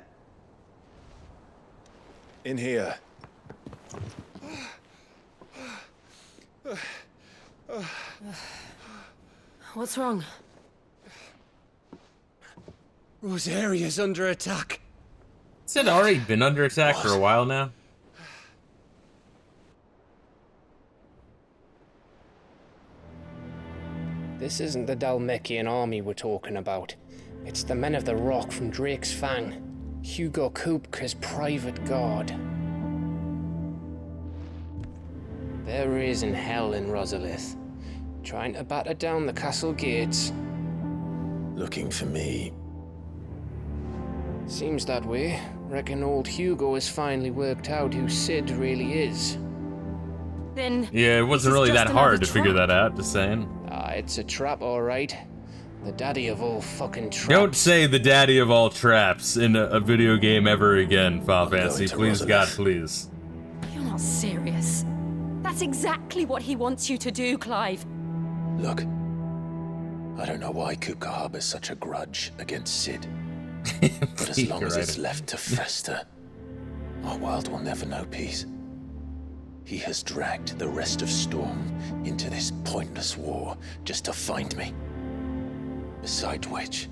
In here. What's wrong? Rosaria's under attack. Has it already been under attack for a while now? This isn't the Dalmekian army we're talking about. It's the men of the Rock from Drake's Fang. Hugo Kupka's private guard. There is in hell in Rosalith, trying to batter down the castle gates. Looking for me. Seems that way. Reckon old Hugo has finally worked out who Sid really is. Then Yeah, it wasn't really that hard to figure that out, just saying. It's a trap, all right. The daddy of all fucking traps. Don't say the daddy of all traps in a video game ever again, Final Fantasy. Please, God, please. You're not serious. That's exactly what he wants you to do, Clive. Look, I don't know why Kupka harbors such a grudge against Sid. But as long as it's left to fester, our world will never know peace. He has dragged the rest of Storm into this pointless war just to find me. Besides which,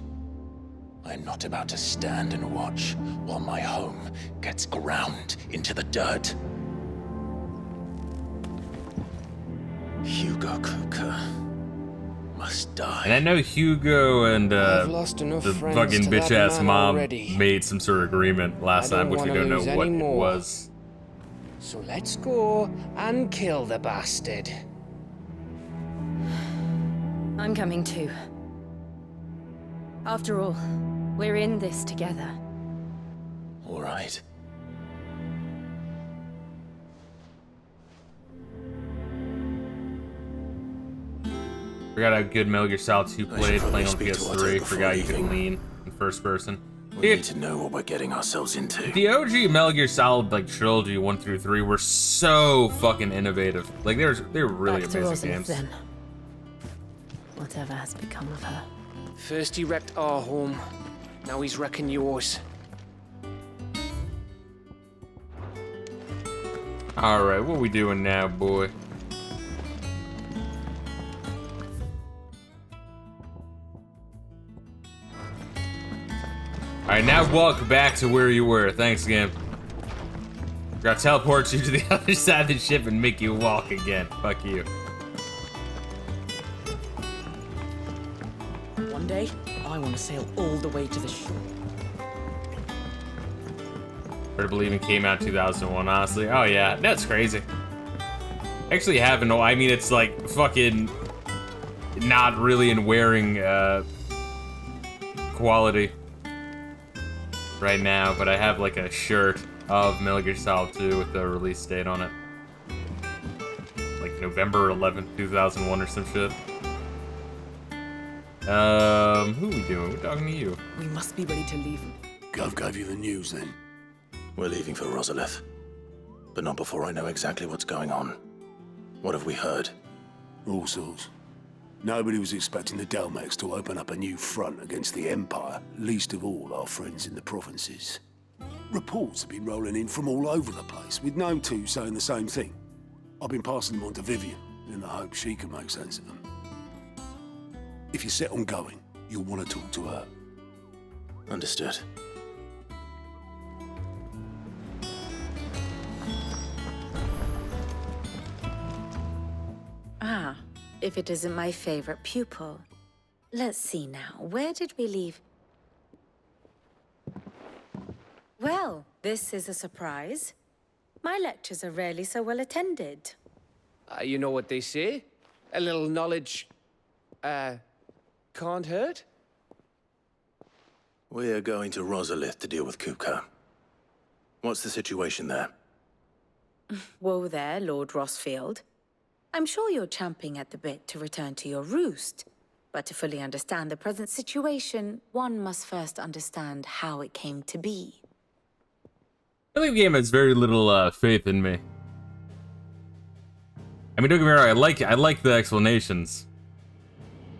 I'm not about to stand and watch while my home gets ground into the dirt. Hugo Kupka must die. And I know Hugo and I've lost enough the friends fucking to that bitch-ass man mom already. made some sort of agreement last I time, don't which we wanna don't know lose what any it more. was. So let's go and kill the bastard. I'm coming too. After all, we're in this together. All right. Forgot how good Metal Gear Solid 2 played playing on speak to Otto PS3. before Forgot you could leaving. lean in first person. We need to know what we're getting ourselves into. The OG Metal Gear Solid like trilogy 1 through 3 were so fucking innovative. Like they were really Back to amazing Rosalind, games. then. Whatever has become of her. First he wrecked our home, now he's wrecking yours. Alright, what we doing now, boy? Alright, now walk back to where you were. Thanks, game. Gotta teleport you to the other side of the ship and make you walk again. Fuck you. One day, I want to sail all the way to the shore. Hard to believe it came out 2001, honestly. Oh yeah, that's crazy. Actually haven't, I mean, it's like fucking not really in wearing quality right now, but I have like a shirt of Metal Gear Solid 2 with the release date on it. Like November 11th, 2001 or some shit. Who are we doing? We're talking to you. We must be ready to leave. Gov gave you the news then? We're leaving for Rosalith, but not before I know exactly what's going on. What have we heard? All sorts. Nobody was expecting the Delmex to open up a new front against the Empire, least of all our friends in the provinces. Reports have been rolling in from all over the place, with no two saying the same thing. I've been passing them on to Vivian, in the hope she can make sense of them. If you're set on going, you'll want to talk to her. Understood. Ah, if it isn't my favorite pupil. Let's see now, where did we leave? Well, this is a surprise. My lectures are rarely so well attended. You know what they say? A little knowledge, can't hurt? We're going to Rosalith to deal with Kupka. What's the situation there? Whoa there, Lord Rossfield. I'm sure you're champing at the bit to return to your roost. But to fully understand the present situation, one must first understand how it came to be. I think the game has very little faith in me. I mean, don't get me wrong, I like the explanations.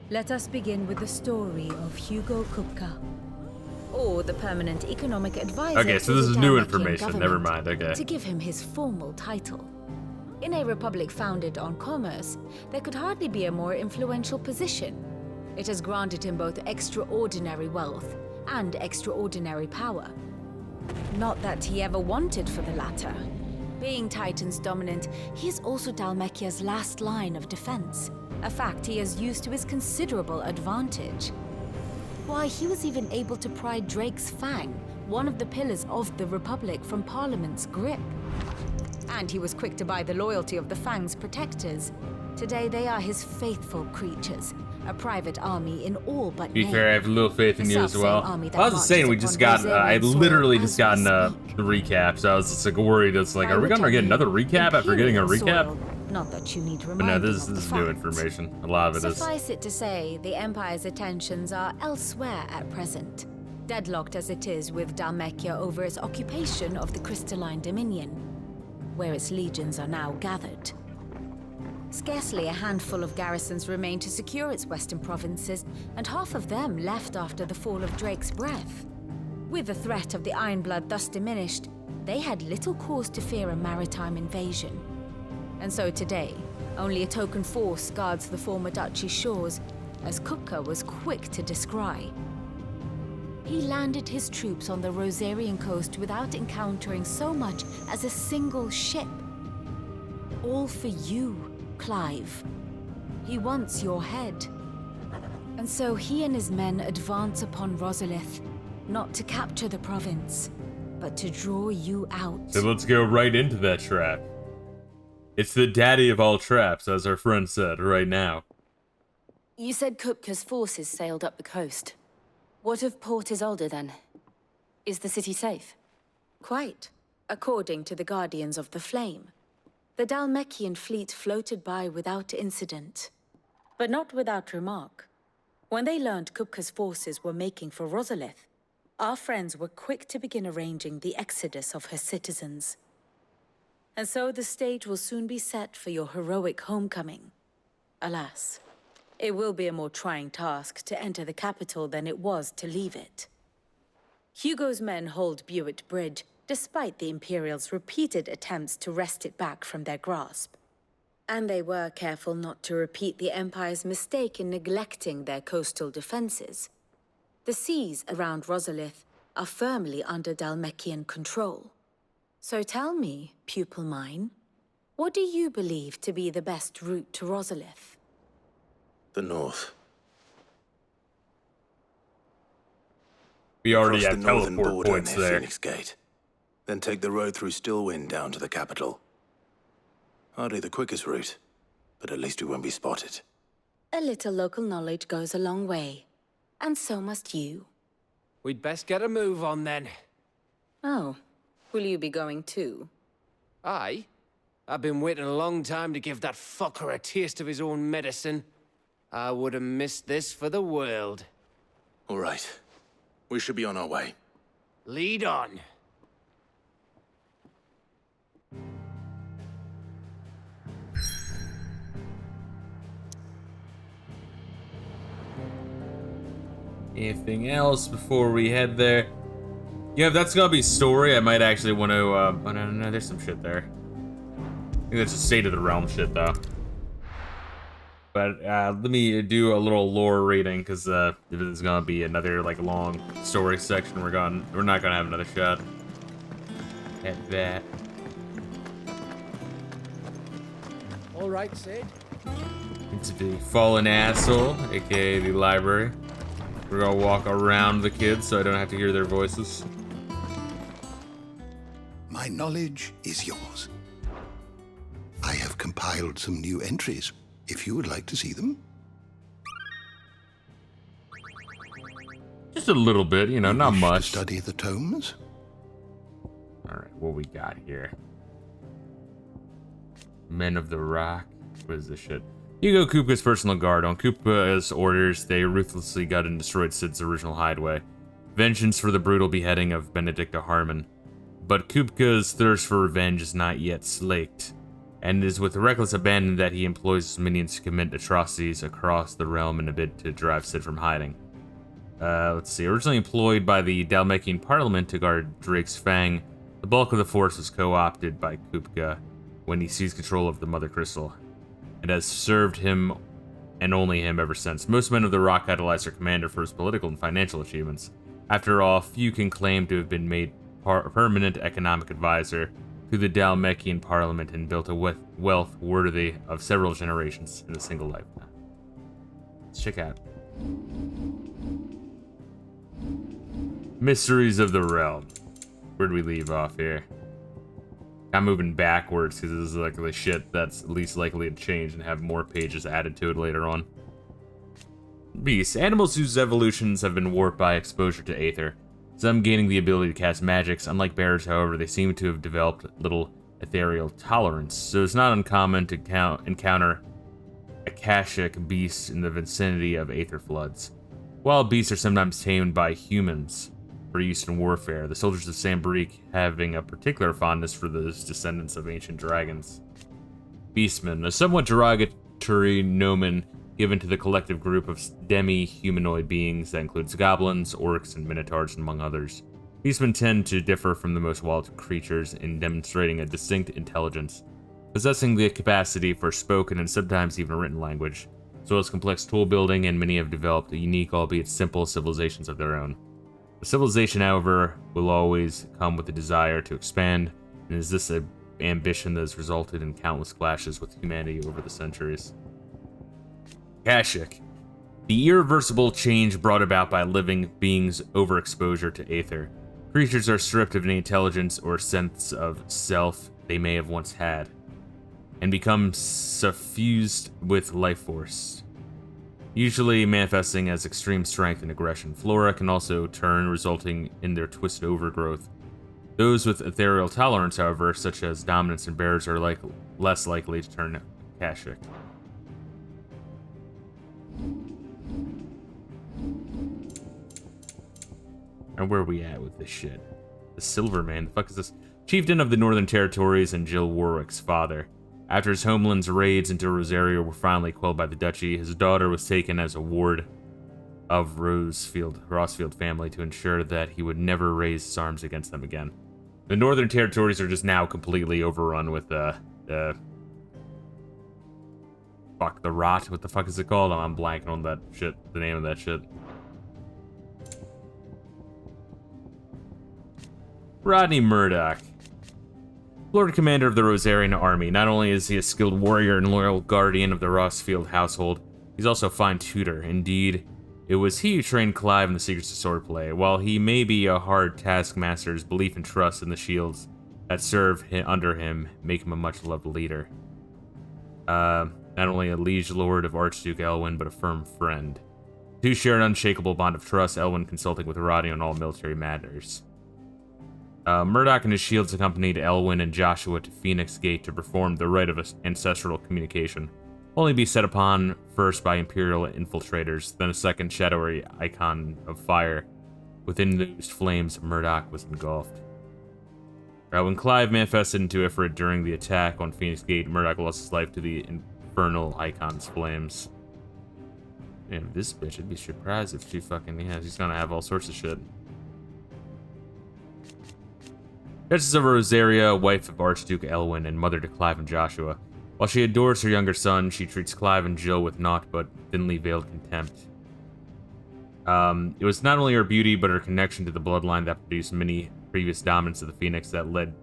Let us begin with the story of Hugo Kupka, or the permanent economic advisor. Okay, so to this the is new Dalmatian information. Never government, mind. Okay. To give him his formal title. In a republic founded on commerce, there could hardly be a more influential position. It has granted him both extraordinary wealth and extraordinary power. Not that he ever wanted for the latter. Being Titan's dominant, he is also Dalmekia's last line of defense, a fact he has used to his considerable advantage. Why, he was even able to pry Drake's Fang, one of the pillars of the Republic, from Parliament's grip. And he was quick to buy the loyalty of the Fang's protectors. Today they are his faithful creatures, a private army in all but To be name. fair, I have a little faith in The you as selfsame well. army that I was just saying, we marches just upon got, I Rosarian soil literally as just we gotten speak. the recap, so I was just like worried. It's like, I are we will gonna tell get you, another recap after getting a Imperial recap? soil, Not that you need But reminding no, of this the is new fact. information. A lot of it is. Suffice it to say, the Empire's attentions are elsewhere at present, deadlocked as it is with Dhalmekia over its occupation of the Crystalline Dominion, where its legions are now gathered. Scarcely a handful of garrisons remain to secure its western provinces, and half of them left after the fall of Drake's Breath. With the threat of the Ironblood thus diminished, they had little cause to fear a maritime invasion. And so today, only a token force guards the former duchy's shores, as Kupka was quick to descry. He landed his troops on the Rosarian coast without encountering so much as a single ship. All for you, Clive. He wants your head. And so he and his men advance upon Rosalith, not to capture the province, but to draw you out. So let's go right into that trap. It's the daddy of all traps, as our friend said, right now. You said Kupka's forces sailed up the coast. What of Port Isolde, then? Is the city safe? Quite, according to the Guardians of the Flame. The Dhalmekian fleet floated by without incident. But not without remark. When they learned Kupka's forces were making for Rosalith, our friends were quick to begin arranging the exodus of her citizens. And so the stage will soon be set for your heroic homecoming. Alas, it will be a more trying task to enter the capital than it was to leave it. Hugo's men hold Buet Bridge, despite the Imperials' repeated attempts to wrest it back from their grasp. And they were careful not to repeat the Empire's mistake in neglecting their coastal defenses. The seas around Rosalith are firmly under Dhalmekian control. So tell me, pupil mine, what do you believe to be the best route to Rosalith? The north. We already Cross have the northern teleport border points near there. Phoenix Gate. Then take the road through Stillwind down to the capital. Hardly the quickest route, but at least we won't be spotted. A little local knowledge goes a long way. And so must you. We'd best get a move on then. Oh, will you be going too? Aye. I've been waiting a long time to give that fucker a taste of his own medicine. I would have missed this for the world. All right. We should be on our way. Lead on. Anything else before we head there? Yeah, if that's gonna be story, I might actually want to, oh no, there's some shit there. I think that's a State of the Realm shit, though. But, let me do a little lore reading, because, if it's gonna be another, like, long story section, we're not gonna have another shot at that. All right, Sid. It's the Fallen Asshole, aka the library. We're gonna walk around the kids so I don't have to hear their voices. My knowledge is yours. I have compiled some new entries, if you would like to see them. Just a little bit, you know, not Wish much. to study the tomes? Alright, what we got here? Men of the Rock. What is this shit? Hugo Kupka's personal guard. On Kupka's orders, they ruthlessly gutted and destroyed Sid's original hideaway. Vengeance for the brutal beheading of Benedicta Harmon. But Kupka's thirst for revenge is not yet slaked, and it is with reckless abandon that he employs his minions to commit atrocities across the realm in a bid to drive Sid from hiding. Let's see. Originally employed by the Dhalmekian Parliament to guard Drake's Fang, the bulk of the force was co-opted by Kupka when he seized control of the Mother Crystal. It has served him and only him ever since. Most men of the Rock idolize their commander for his political and financial achievements. After all, few can claim to have been made permanent economic advisor to the Dhalmekian Parliament and built a wealth worthy of several generations in a single lifetime. Let's check out Mysteries of the Realm. Where do we leave off here? I'm moving backwards because this is like the shit that's least likely to change and have more pages added to it later on. Beasts. Animals whose evolutions have been warped by exposure to aether. Some gaining the ability to cast magics. Unlike bears, however, they seem to have developed little ethereal tolerance, so it's not uncommon to encounter Akashic beasts in the vicinity of aether floods. Wild beasts are sometimes tamed by humans for use in warfare, the soldiers of Sambrique having a particular fondness for those descendants of ancient dragons. Beastmen, a somewhat derogatory nomen given to the collective group of demi-humanoid beings that includes goblins, orcs, and minotaurs, among others. Beastmen tend to differ from the most wild creatures in demonstrating a distinct intelligence, possessing the capacity for spoken and sometimes even written language, as well as complex tool building, and many have developed unique, albeit simple, civilizations of their own. The civilization, however, will always come with a desire to expand, and is this an ambition that has resulted in countless clashes with humanity over the centuries. Akashic, the irreversible change brought about by living beings' overexposure to aether. Creatures are stripped of any intelligence or sense of self they may have once had, and become suffused with life force, usually manifesting as extreme strength and aggression. Flora can also turn, resulting in their twisted overgrowth. Those with ethereal tolerance, however, such as dominance and bears, are less likely to turn Akashic. And where are we at with this shit? The Silverman, the fuck is this? Chieftain of the Northern Territories and Jill Warwick's father. After his homeland's raids into Rosaria were finally quelled by the Duchy, his daughter was taken as a ward of Rossfield family to ensure that he would never raise his arms against them again. The Northern Territories are just now completely overrun with the rot. What the fuck is it called? I'm blanking on that shit. The name of that shit. Rodney Murdoch. Lord Commander of the Rosarian Army. Not only is he a skilled warrior and loyal guardian of the Rossfield household, he's also a fine tutor. Indeed, it was he who trained Clive in the secrets of swordplay. While he may be a hard taskmaster, his belief and trust in the shields that serve under him make him a much-loved leader. Not only a liege lord of Archduke Elwyn, but a firm friend. The two share an unshakable bond of trust, Elwyn consulting with Rodney on all military matters. Murdoch and his shields accompanied Elwyn and Joshua to Phoenix Gate to perform the rite of ancestral communication, only be set upon first by Imperial infiltrators, then a second shadowy icon of fire. Within those flames, Murdoch was engulfed. When Clive manifested into Ifrit during the attack on Phoenix Gate, Murdoch lost his life to the infernal icon's flames. Man, this bitch, I'd be surprised if she fucking, yeah, she's gonna have all sorts of shit. Duchess of Rosaria, wife of Archduke Elwyn, and mother to Clive and Joshua. While she adores her younger son, she treats Clive and Jill with naught but thinly veiled contempt. It was not only her beauty, but her connection to the bloodline that produced many previous dominants of the Phoenix that led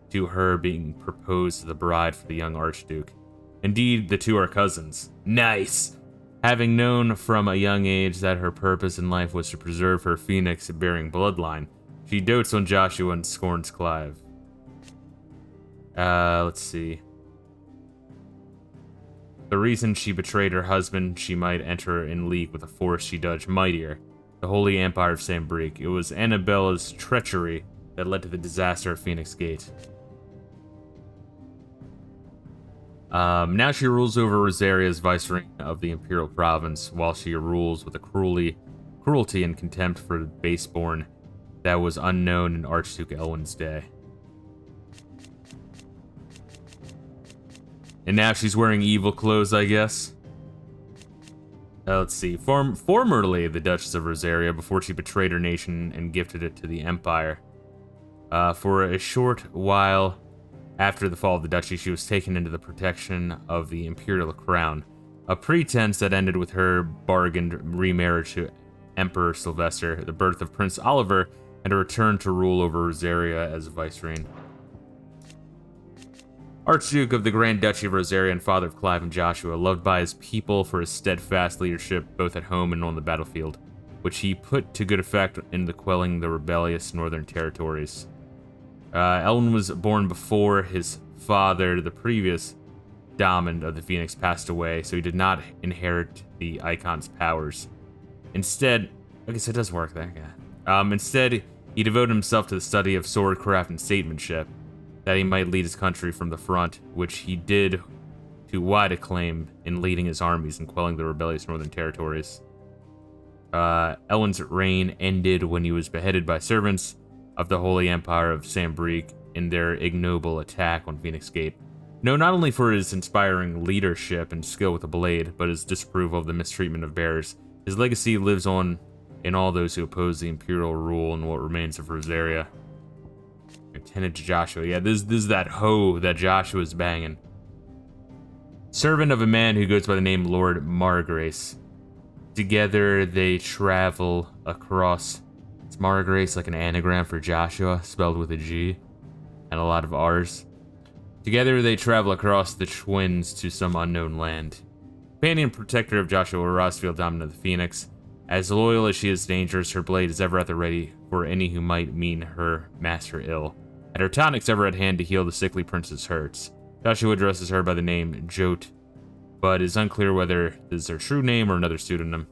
to her being proposed to the bride for the young Archduke. Indeed, the two are cousins. Nice! Having known from a young age that her purpose in life was to preserve her Phoenix-bearing bloodline, she dotes on Joshua and scorns Clive. Let's see. The reason she betrayed her husband, she might enter in league with a force she judged mightier, the Holy Empire of Sambrique. It was Annabella's treachery that led to the disaster of Phoenix Gate. Now she rules over Rosaria's viceroy of the Imperial Province, while she rules with a cruelty and contempt for the baseborn that was unknown in Archduke Elwyn's day. And now she's wearing evil clothes, I guess. Let's see. Formerly the Duchess of Rosaria, before she betrayed her nation and gifted it to the Empire. For a short while after the fall of the Duchy, she was taken into the protection of the Imperial Crown, a pretense that ended with her bargained remarriage to Emperor Sylvester, the birth of Prince Oliver, and a return to rule over Rosaria as viceroy. Archduke of the Grand Duchy of Rosaria and father of Clive and Joshua, loved by his people for his steadfast leadership both at home and on the battlefield, which he put to good effect in the quelling the rebellious Northern Territories. Elwyn was born before his father, the previous dominant of the Phoenix, passed away, so he did not inherit the Icon's powers. Instead, I guess it does work there, yeah. Instead, he devoted himself to the study of swordcraft and statesmanship. that he might lead his country from the front, which he did to wide acclaim in leading his armies and quelling the rebellious northern territories. Elwin's reign ended when he was beheaded by servants of the Holy Empire of Sambrique in their ignoble attack on Phoenix Gate. Known not only for his inspiring leadership and skill with the blade, but his disapproval of the mistreatment of bearers, his legacy lives on in all those who oppose the imperial rule in what remains of Rosaria. Lieutenant Joshua. Yeah, this is that hoe that Joshua's banging. Servant of a man who goes by the name Lord Margrace. Together they travel across... Is Margrace like an anagram for Joshua, spelled with a G? And a lot of R's? Together they travel across the twins to some unknown land. Companion and protector of Joshua Rosfield, Dominant of the Phoenix. As loyal as she is dangerous, her blade is ever at the ready for any who might mean her master ill. And her tonics ever at hand to heal the sickly prince's hurts. Joshua addresses her by the name Jote, but it's unclear whether this is her true name or another pseudonym.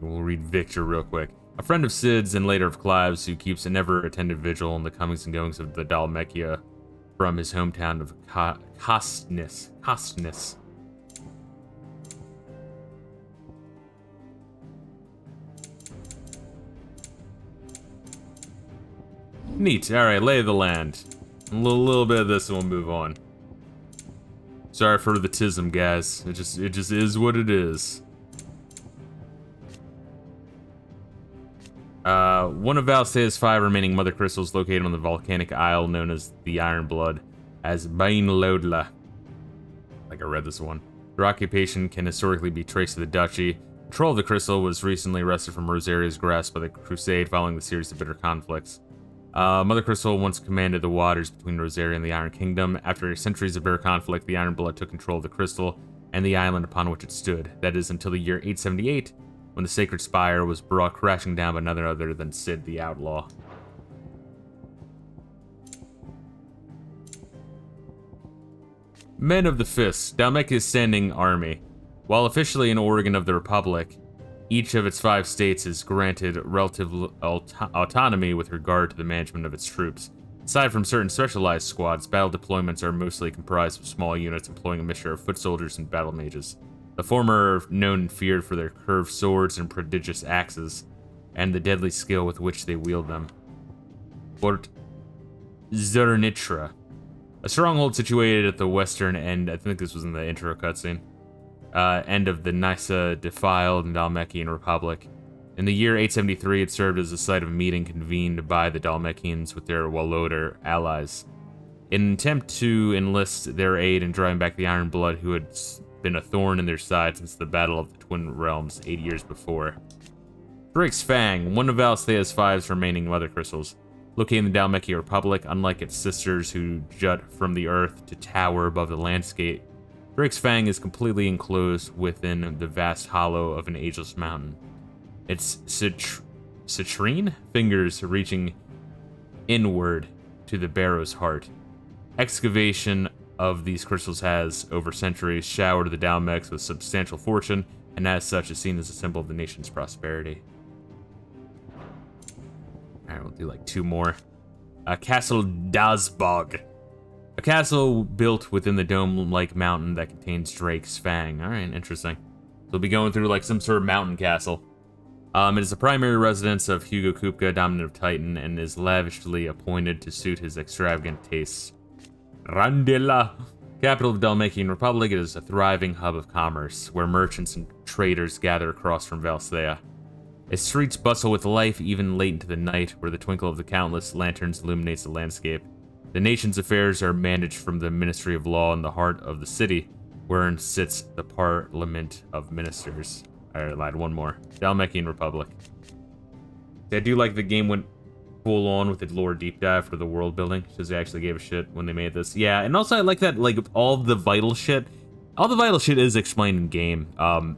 We'll read Victor real quick. A friend of Sid's and later of Clive's, who keeps an ever-attentive vigil on the comings and goings of the Dhalmekia from his hometown of Kostnis. Neat. Alright, lay of the land. A little bit of this and we'll move on. Sorry for the tism, guys. It just is what it is. One of Valstea's 5 remaining mother crystals located on the volcanic isle known as the Iron Blood, as Bain Lodla. Like I read this one. Their occupation can historically be traced to the duchy. Control of the crystal was recently wrested from Rosaria's grasp by the Crusade following the series of bitter conflicts. Mother Crystal once commanded the waters between Rosaria and the Iron Kingdom. After centuries of bitter conflict, the Iron Blood took control of the crystal and the island upon which it stood. That is, until the year 878, when the Sacred Spire was brought crashing down by none other than Sid the Outlaw. Men of the Fist, Dhalmekia's standing army. While officially an organ of the Republic, each of its 5 states is granted relative autonomy with regard to the management of its troops. Aside from certain specialized squads, battle deployments are mostly comprised of small units employing a mixture of foot soldiers and battle mages. The former are known and feared for their curved swords and prodigious axes, and the deadly skill with which they wield them. Fort Zernitra, a stronghold situated at the western end, I think this was in the intro cutscene, end of the Nysa defiled and Dhalmekian Republic. In the year 873, it served as a site of a meeting convened by the Dhalmekians with their Walloder allies. In an attempt to enlist their aid in driving back the Iron Blood, who had been a thorn in their side since the Battle of the Twin Realms 8 years before. Drake's Fang, one of Valstea's 5's remaining mother crystals. Located in the Dhalmekian Republic, unlike its sisters who jut from the earth to tower above the landscape, Drake's Fang is completely enclosed within the vast hollow of an ageless mountain. Its citrine fingers reaching inward to the barrow's heart. Excavation of these crystals has, over centuries, showered the Dhalmekians with substantial fortune, and as such is seen as a symbol of the nation's prosperity. Alright, we'll do like 2 more. Castle Dazbog. A castle built within the dome-like mountain that contains Drake's Fang. Alright, interesting. So we'll be going through like some sort of mountain castle. It is the primary residence of Hugo Kupka, Dominant of Titan, and is lavishly appointed to suit his extravagant tastes. Randilla. Capital of the Dhalmekian Republic, it is a thriving hub of commerce, where merchants and traders gather across from Valstea. Its streets bustle with life even late into the night, where the twinkle of the countless lanterns illuminates the landscape. The nation's affairs are managed from the Ministry of Law in the heart of the city, wherein sits the Parliament of Ministers. Alright, I lied, 1 more. Dhalmekian Republic. I do like the game went full on with the lore deep dive for the world building, because they actually gave a shit when they made this. Yeah, and also I like that, like, all the vital shit is explained in game,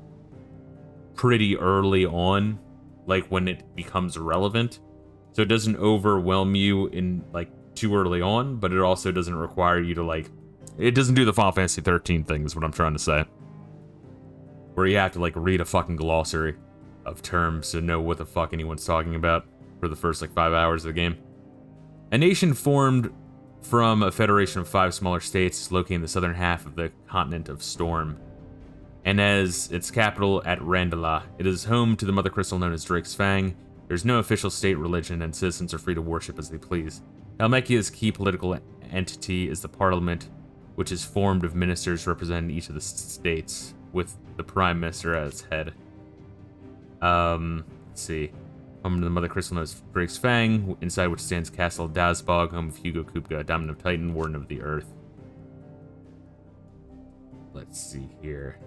pretty early on, like, when it becomes relevant. So it doesn't overwhelm you in, like, too early on, but it also doesn't require you to, like, it doesn't do the Final Fantasy 13 thing, is what I'm trying to say. Where you have to, like, read a fucking glossary of terms to know what the fuck anyone's talking about for the first, like, 5 hours of the game. A nation formed from a federation of 5 smaller states located in the southern half of the continent of Storm, and as its capital at Randala. It is home to the mother crystal known as Drake's Fang. There's no official state religion, and citizens are free to worship as they please. Dhalmekia's key political entity is the Parliament, which is formed of ministers representing each of the states, with the Prime Minister as head. Let's see. Home to the mother crystal known as Drake's Fang, inside which stands Castle Dazbog, home of Hugo Kupka, Dominant of Titan, Warden of the Earth. Let's see here.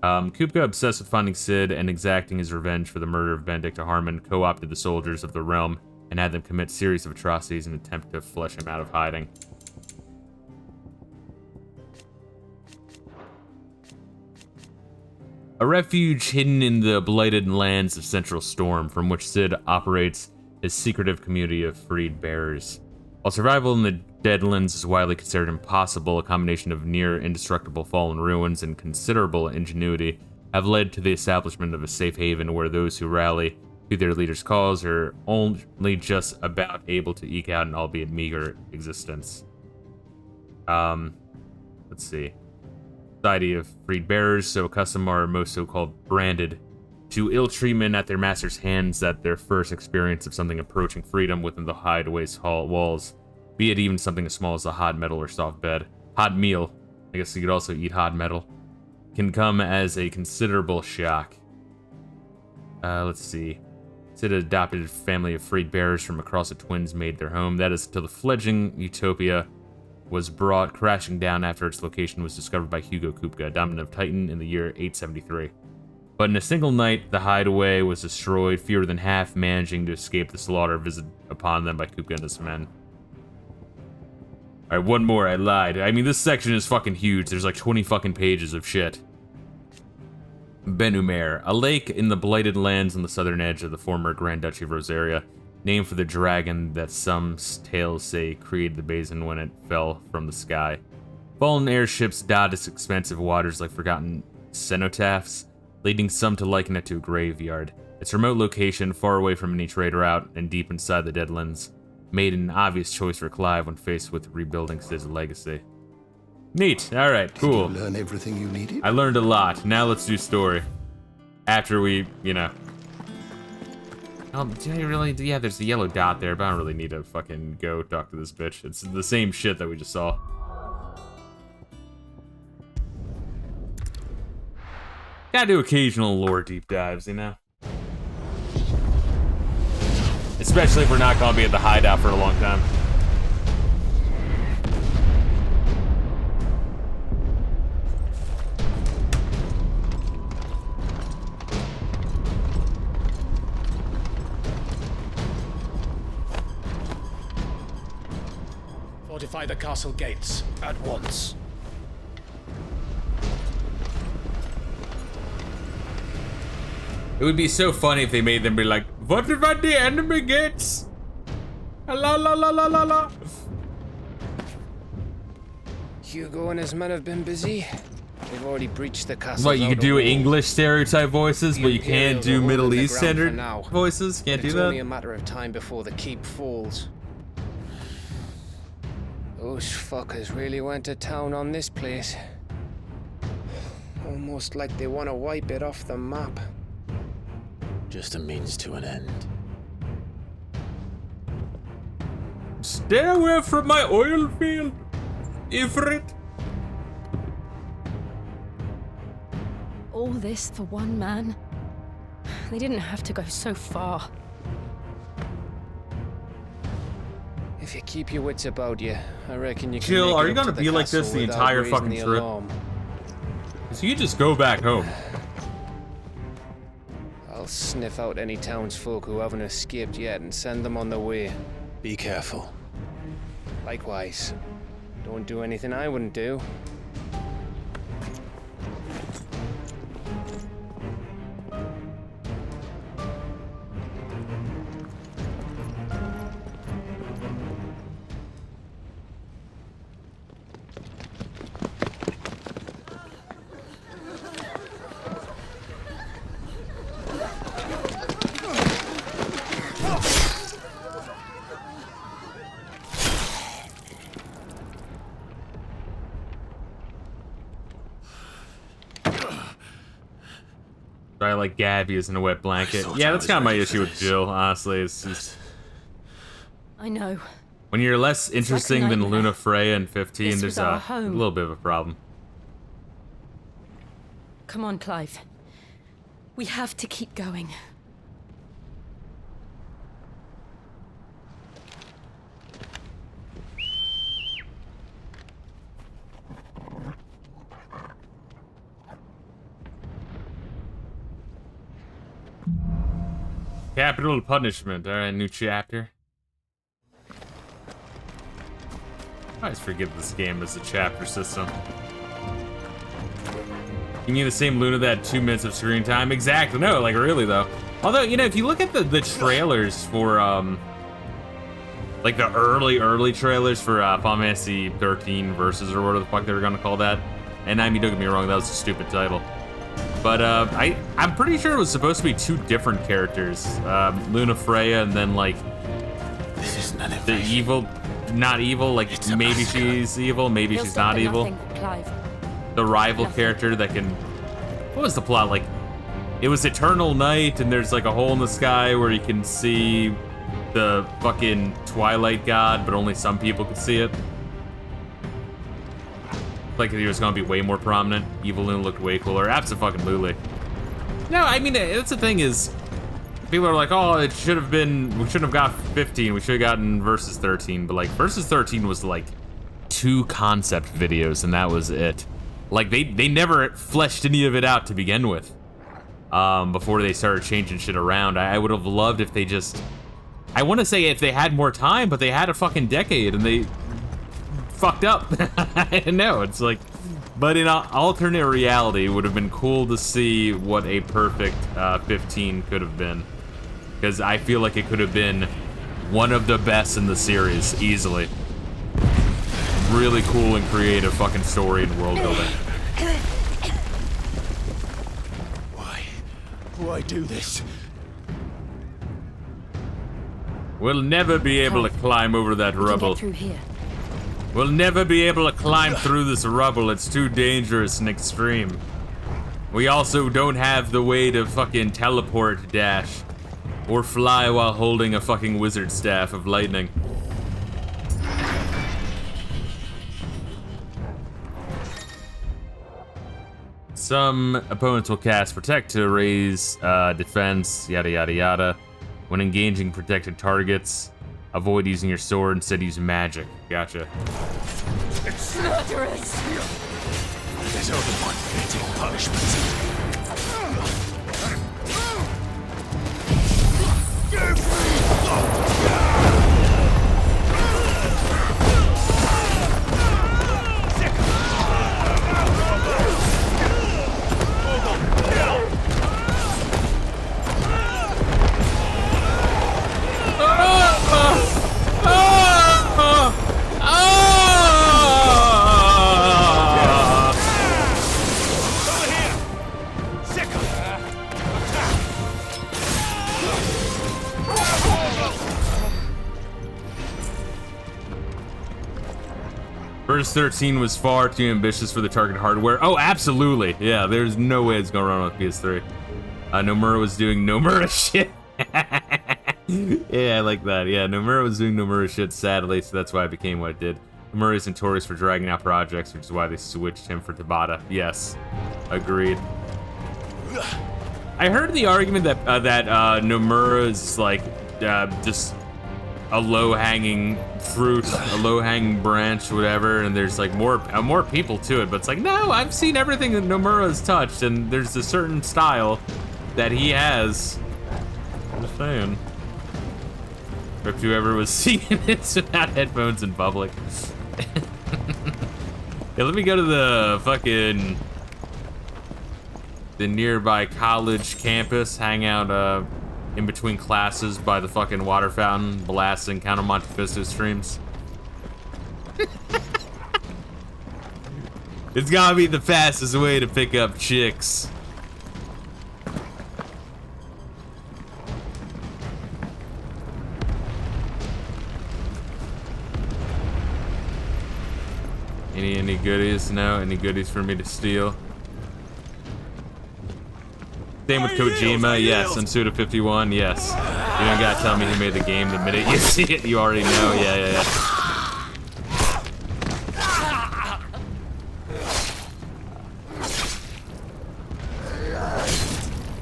Kupka, obsessed with finding Sid and exacting his revenge for the murder of Benedicta Harmon, co-opted the soldiers of the realm and had them commit series of atrocities in an attempt to flush him out of hiding. A refuge hidden in the blighted lands of Central Storm, from which Sid operates his secretive community of freed bearers. While survival in the Deadlands is widely considered impossible, a combination of near indestructible fallen ruins and considerable ingenuity have led to the establishment of a safe haven where those who rally to their leader's cause are only just about able to eke out an albeit meager existence. Let's see. Society of freed bearers, so accustomed are most so-called branded to ill treatment at their master's hands that their first experience of something approaching freedom within the hideaway's walls, be it even something as small as a hot metal or soft bed, hot meal, I guess you could also eat hot metal, can come as a considerable shock. Let's see. Sid adopted a family of freed bearers from across the Twins made their home. That is until the fledgling utopia was brought crashing down after its location was discovered by Hugo Kupka, Dominant of Titan, in the year 873. But in a single night, the hideaway was destroyed, fewer than half managing to escape the slaughter visited upon them by Kupka and his men. Alright, one more, I lied. I mean, this section is fucking huge. There's like 20 fucking pages of shit. Benumer, a lake in the blighted lands on the southern edge of the former Grand Duchy of Rosaria, named for the dragon that some tales say created the basin when it fell from the sky. Fallen airships dot its expansive waters like forgotten cenotaphs, leading some to liken it to a graveyard. Its remote location, far away from any trade route and deep inside the Deadlands, made an obvious choice for Clive when faced with rebuilding Sid's legacy. Neat. All right, cool. Did you learn everything you needed? I learned a lot. Now let's do story. After we, you know. Oh, do I really? Yeah, there's the yellow dot there, but I don't really need to fucking go talk to this bitch. It's the same shit that we just saw. Gotta do occasional lore deep dives, you know? Especially if we're not gonna be at the hideout for a long time. Fortify the castle gates at once. It would be so funny if they made them be like, what about the enemy gates? La la la la la la. Hugo and his men have been busy. They've already breached the castle. What, you could do English stereotype voices, but you can't do Middle East standard voices? Can't do that? It's only a matter of time before the keep falls. Those fuckers really went to town on this place. Almost like they want to wipe it off the map. Just a means to an end. Stay away from my oil field, Ifrit. All this for one man? They didn't have to go so far. If you keep your wits about you, I reckon you can. Jill, make are it you up gonna to be the like this castle the without entire raising fucking the trip? alarm. So you just go back home. I'll sniff out any townsfolk who haven't escaped yet and send them on their way. Be careful. Likewise. Don't do anything I wouldn't do. I like Gabby is in a wet blanket. Yeah, that's kind of my issue with Jill, honestly. It's just... I know. When you're less interesting than nightmare. Luna Freya in 15, This there's was our a home. little bit of a problem. Come on, Clive. We have to keep going. Capital punishment. Alright, new chapter. I always forget this game is a chapter system. You mean the same Luna that had 2 minutes of screen time? Exactly. No, like really though. Although, you know, if you look at the trailers for like the early trailers for Final Fantasy 13 Versus or whatever the fuck they were gonna call that. And I mean, don't get me wrong, that was a stupid title. But I'm pretty sure it was supposed to be 2 different characters. Luna Freya and then like This is none of the evil, not evil, like maybe she's evil, maybe He'll she's stop not at evil. nothing, Clive. The rival character that can... What was the plot? Like, it was eternal night and there's like a hole in the sky where you can see the fucking Twilight God, but only some people could see it. Like he was gonna be way more prominent. Evil Luna looked way cooler. Abso-fucking-lutely. No, I mean, that's the thing is, people are like, oh, it should have been, we shouldn't have got 15, we should have gotten Versus 13, but like, Versus 13 was like 2 concept videos and that was it. Like, they never fleshed any of it out to begin with, before they started changing shit around. I would have loved if they just, I want to say if they had more time, but they had a fucking decade and they fucked up. I know, it's like, but in an alternate reality, it would have been cool to see what a perfect 15 could have been. Because I feel like it could have been one of the best in the series, easily. Really cool and creative fucking story and world building. Why do this? We'll never be able to climb over that rubble. Get through here. We'll never be able to climb through this rubble. It's too dangerous and extreme. We also don't have the way to fucking teleport dash or fly while holding a fucking wizard staff of lightning. Some opponents will cast Protect to raise defense, yada yada yada. When engaging protected targets, avoid using your sword, instead use magic. Gotcha. Murderers! There's only one fitting punishment. Versus 13 was far too ambitious for the target hardware. Oh, absolutely. Yeah, there's no way it's gonna run on PS3. Nomura was doing Nomura shit. Yeah, I like that. Yeah, Nomura was doing Nomura shit, sadly, so that's why it became what it did. Nomura is notorious for dragging out projects, which is why they switched him for Tabata. Yes, agreed. I heard the argument that Nomura is like just a low-hanging fruit, a low-hanging branch, whatever, and there's like more people to it, but it's like, no, I've seen everything that Nomura's touched, and there's a certain style that he has. I'm just saying. If whoever was seeing this without headphones in public. Yeah, let me go to the fucking the nearby college campus, hang out in between classes by the fucking water fountain, blasting Count of Monte Fisto streams. It's gotta be the fastest way to pick up chicks. Any goodies? No? Any goodies for me to steal? Same with Kojima, yes. And Suda51, yes. You don't gotta tell me who made the game. The minute you see it, you already know. Yeah.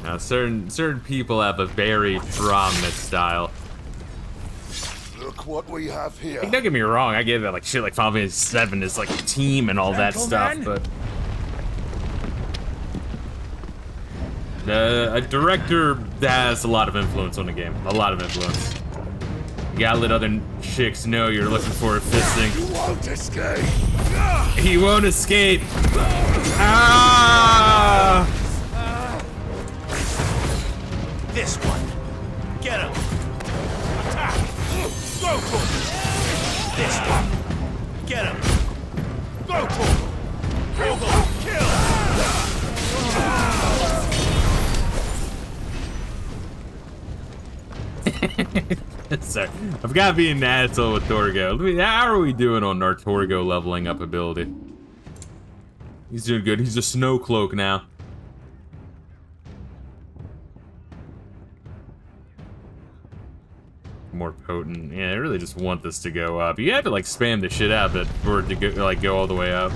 Now, certain people have a very prominent style. Look what we have here. Like, don't get me wrong, I get that like shit like Final Fantasy VII is like a team and all that stuff, but a director has a lot of influence on the game. A lot of influence. You gotta let other chicks know you're looking for a fisting. You won't escape. He won't escape. Ah! This one. Get him. Attack. Go for it. This one. Get him. Go for it. Google. Kill. Sorry, I've got to be an asshole with Torgo. How are we doing on our Torgo leveling up ability? He's doing good. He's a snow cloak now. More potent. Yeah, I really just want this to go up. You have to like spam the shit out of it for it to go, like go all the way up.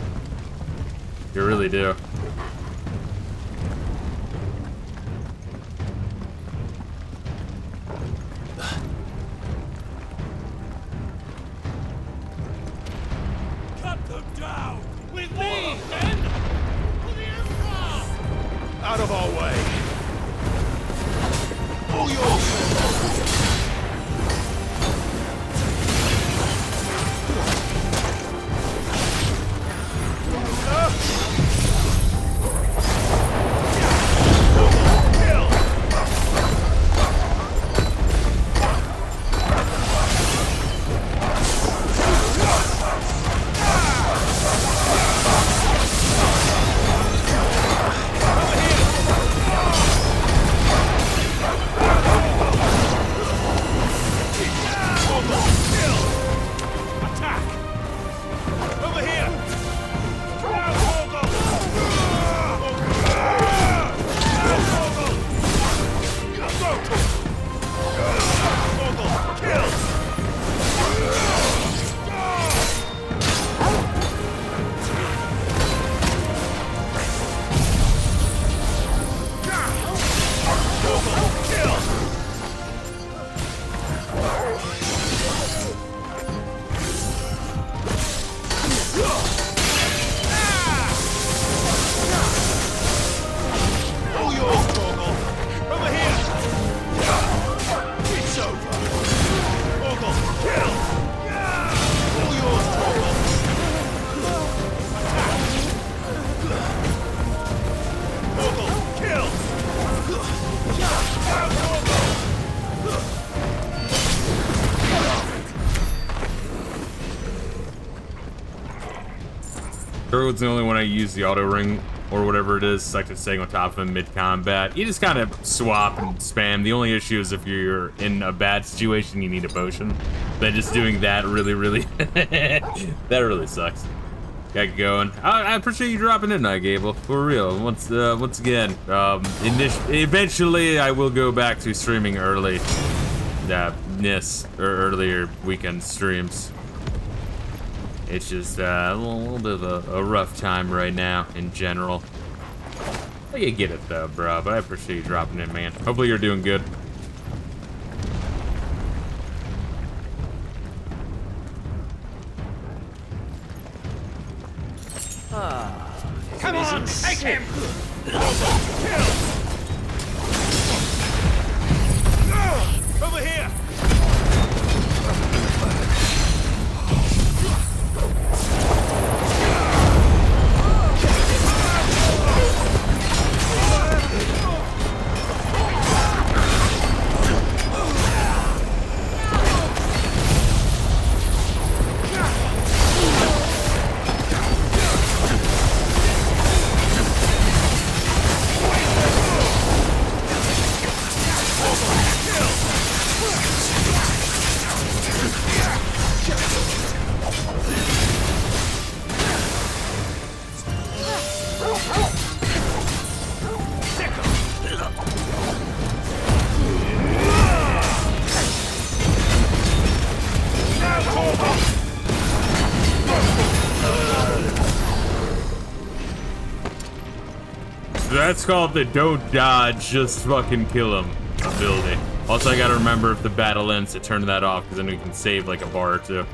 You really do. Cut them down. With me, then. For the Emperor. Out of our way. All yours. Turtle's the only one I use the auto ring or whatever it is, like to stay on top of him mid-combat. You just kind of swap and spam. The only issue is if you're in a bad situation, you need a potion. But just doing that really, that really sucks. Got going. I appreciate you dropping in, Gable. For real. Once again, eventually I will go back to streaming early. Earlier weekend streams. It's just a little bit of a rough time right now in general. Well, you get it though, bro. But I appreciate you dropping in, man. Hopefully you're doing good. Come on, take him! Over here! That's called the don't dodge, just fucking kill him ability. Also, I gotta remember if the battle ends to turn that off, because then we can save like a bar or two.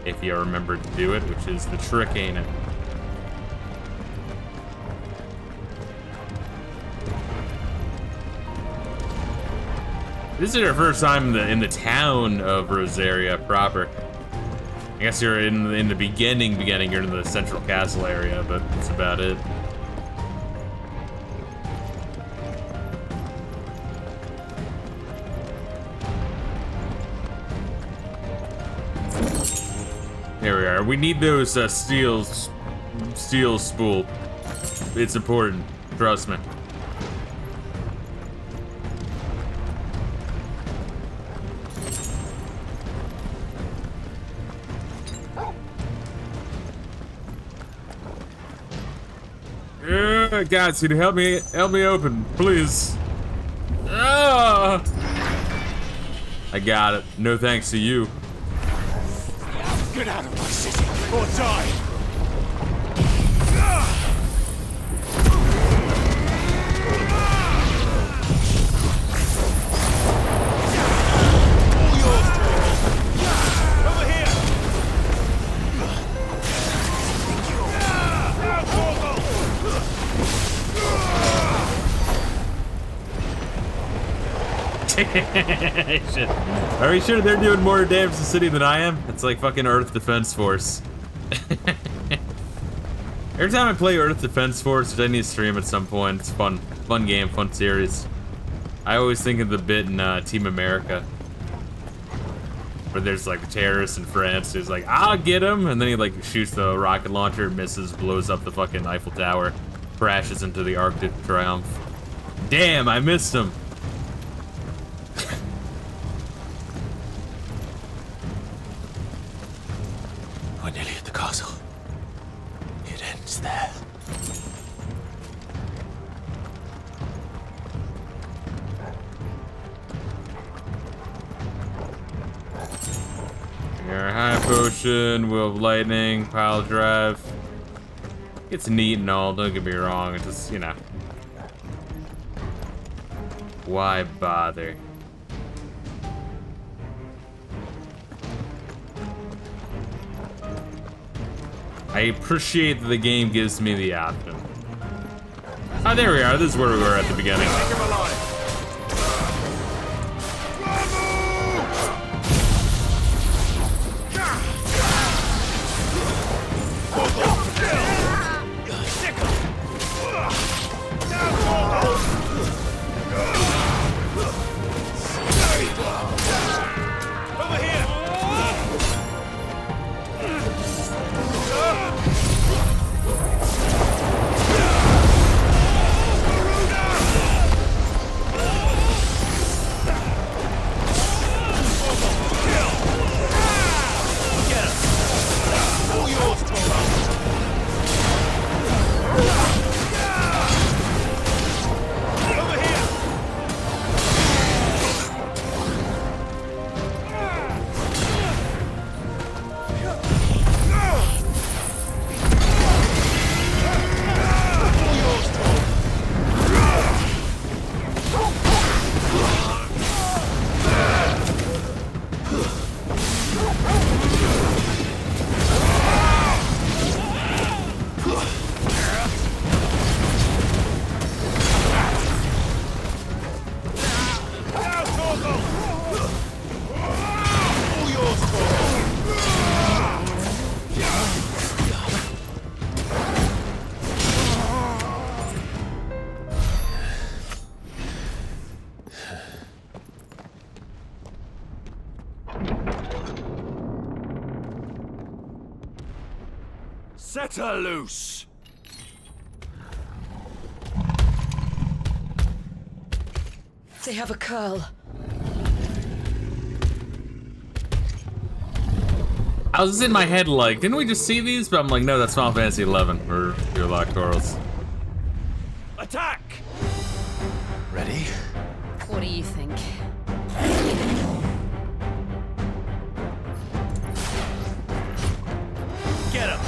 If you remember to do it, which is the trick, ain't it? This is our first time in the town of Rosaria proper. I guess you're in the beginning, you're in the central castle area, but that's about it. There we are. We need those steel spool. It's important. Trust me. Guys, can you help me open, please? Ah! I got it. No thanks to you. Get out of my city or die! Shit. Are we sure they're doing more damage to the city than I am? It's like fucking Earth Defense Force. Every time I play Earth Defense Force, which I need to stream at some point, it's fun. Fun game, fun series. I always think of the bit in Team America, where there's like the terrorists in France who's like, I'll get him, and then he like shoots the rocket launcher, misses, blows up the fucking Eiffel Tower, crashes into the Arc de Triomphe. Damn, I missed him. We're nearly at the castle. It ends there. Here, high potion, will of lightning, pile drive. It's neat and all, don't get me wrong, it's just, you know. Why bother? I appreciate that the game gives me the option. Oh, there we are. This is where we were at the beginning. Set her loose! They have a curl. I was in my head like, didn't we just see these? But I'm like, no, that's Final Fantasy 11 or your locked corals. Attack! Ready? What do you think? Get him!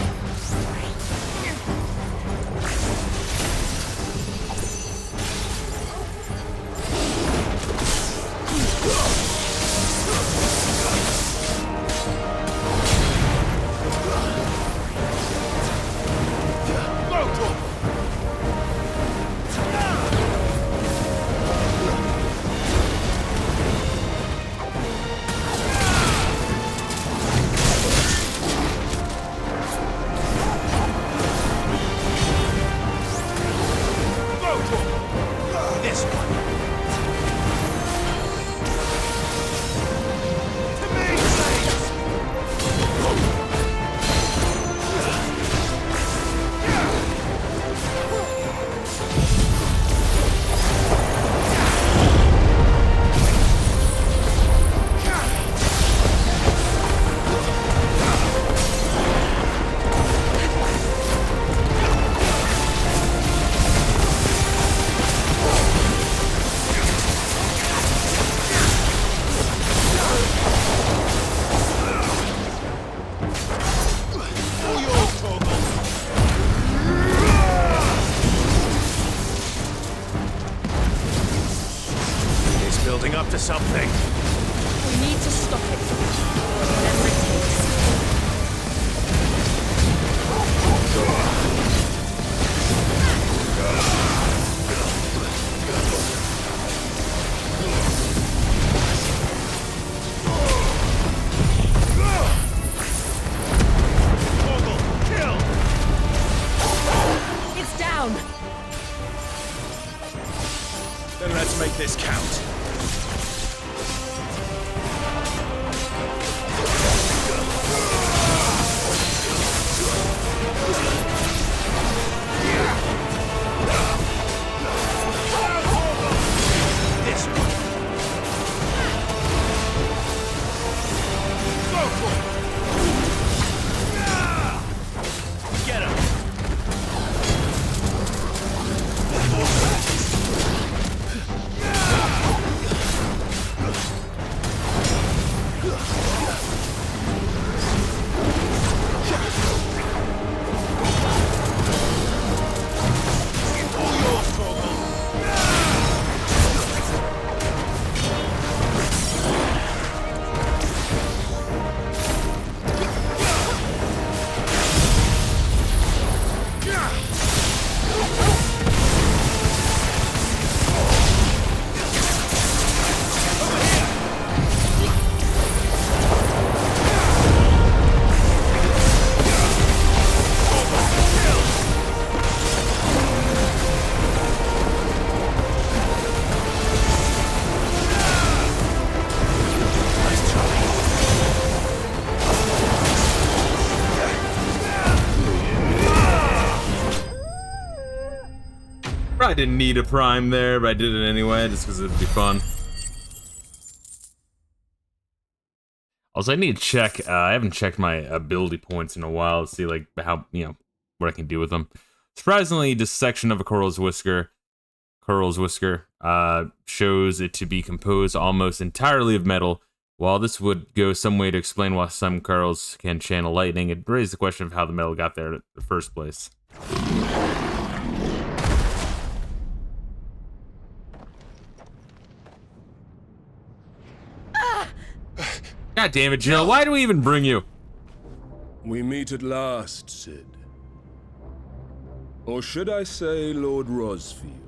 It's building up to something. We need to stop it. Whatever it takes. It's down. Then let's make this count. This one. Go for it. Get him. I didn't need a prime there, but I did it anyway, just because it'd be fun. Also, I need to check. I haven't checked my ability points in a while to see like how what I can do with them. Surprisingly, this section of a Coral's Whisker, shows it to be composed almost entirely of metal. While this would go some way to explain why some Corals can channel lightning, it raised the question of how the metal got there in the first place. God damn it, Jill, why do we even bring you? We meet at last, Sid. Or should I say Lord Rosfield?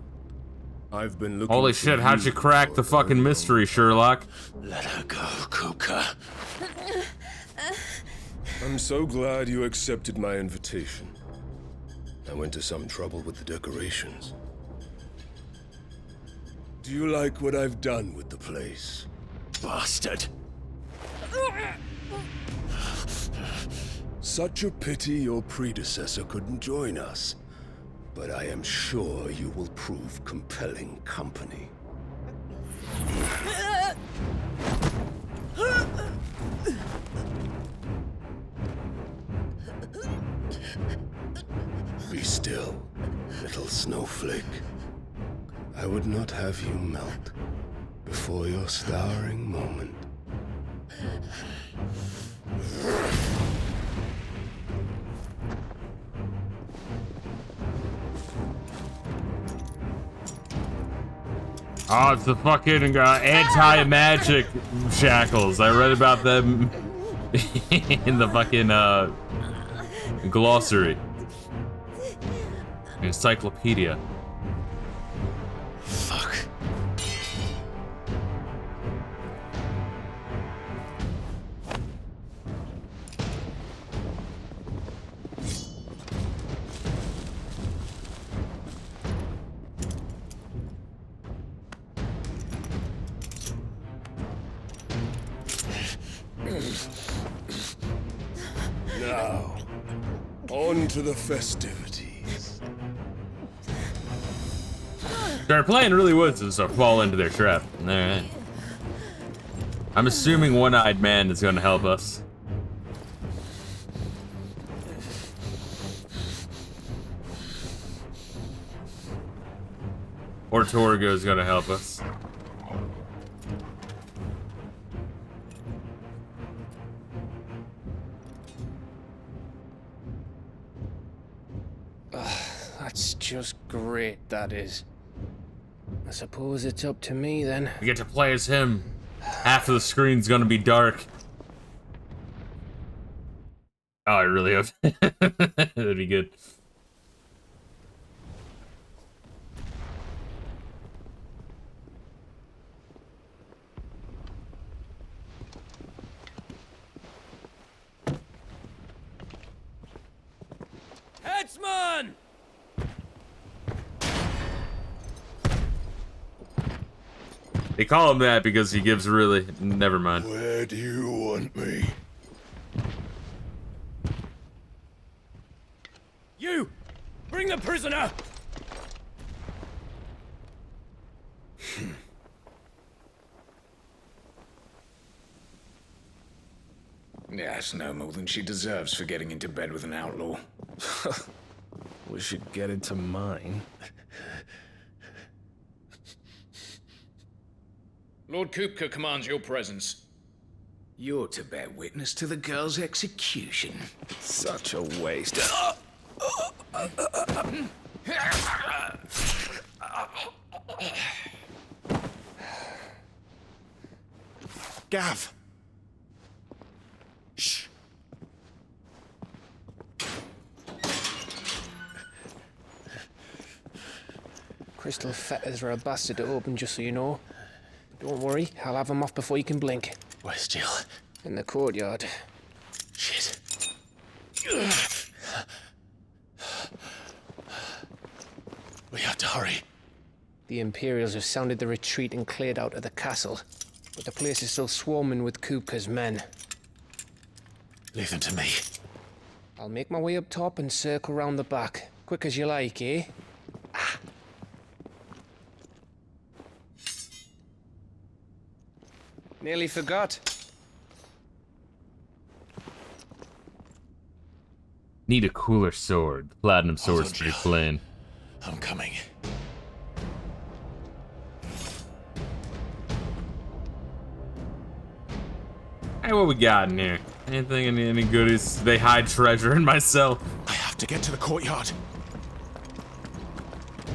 I've been looking. Holy shit, how'd you crack the fucking mystery, Sherlock? Let her go, Kuka. I'm so glad you accepted my invitation. I went to some trouble with the decorations. Do you like what I've done with the place? Bastard. Such a pity your predecessor couldn't join us. But I am sure you will prove compelling company. Be still, little snowflake. I would not have you melt before your starring moment. Oh, it's the fucking anti-magic shackles. I read about them in the fucking glossary. Encyclopedia. Fuck. Now, on to the festivities. Our plan really was to fall into their trap. Alright. I'm assuming one-eyed man is going to help us. Or Torgo is going to help us. That's just great, that is. I suppose it's up to me then. We get to play as him. Half of the screen's gonna be dark. Oh, I really hope that'd be good. Headsman! They call him that because he gives really... Never mind. Where do you want me? You! Bring the prisoner! That's no more than she deserves for getting into bed with an outlaw. We should get into mine. Lord Kupka commands your presence. You're to bear witness to the girl's execution. Such a waste. Gav! Shh. Crystal fetters are a bastard to open, just so you know. Don't worry, I'll have them off before you can blink. Where's Jill? In the courtyard. Shit. We have to hurry. The Imperials have sounded the retreat and cleared out of the castle. But the place is still swarming with Kupka's men. Leave them to me. I'll make my way up top and circle round the back. Quick as you like, eh? Nearly forgot. Need a cooler sword. The platinum sword's pretty plain. I'm coming. Hey, what we got in here? Anything, any goodies? They hide treasure in my cell. I have to get to the courtyard.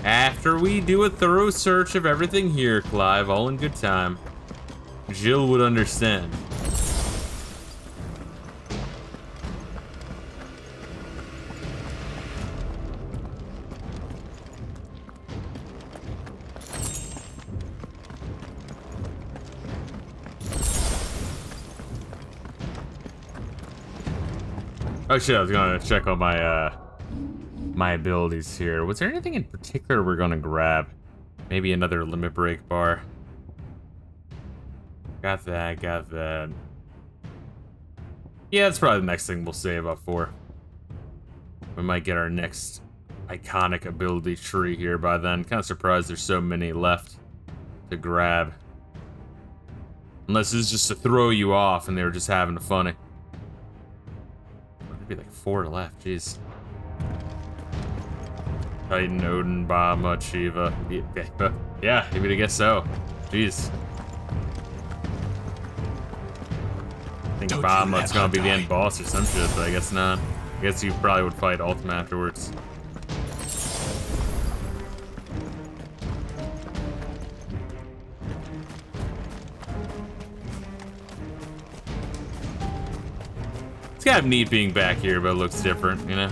After we do a thorough search of everything here, Clive, all in good time. Jill would understand. Oh shit, I was gonna check on my my abilities here. Was there anything in particular we're gonna grab? Maybe another limit break bar. Got that, got that. Yeah, that's probably the next thing we'll save up for. We might get our next iconic ability tree here by then. Kind of surprised there's so many left to grab. Unless this is just to throw you off and they were just having funny. There'd be like 4 left, jeez. Titan, Odin, Bama, Shiva. Yeah, maybe to guess so. Jeez. I think Bahamut's gonna be the end boss or some shit, but I guess not. I guess you probably would fight Ultima afterwards. It's kind of neat being back here, but it looks different, you know?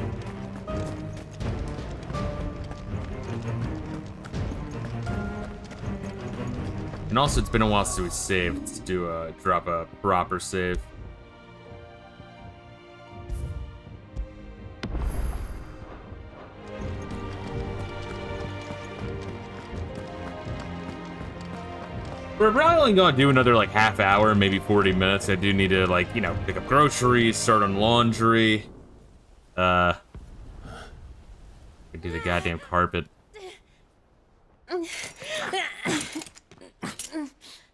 And also, it's been a while since we saved. Let's do drop a proper save. We're probably only gonna do another like half hour, maybe 40 minutes. I do need to like, you know, pick up groceries, start on laundry. I do the goddamn carpet.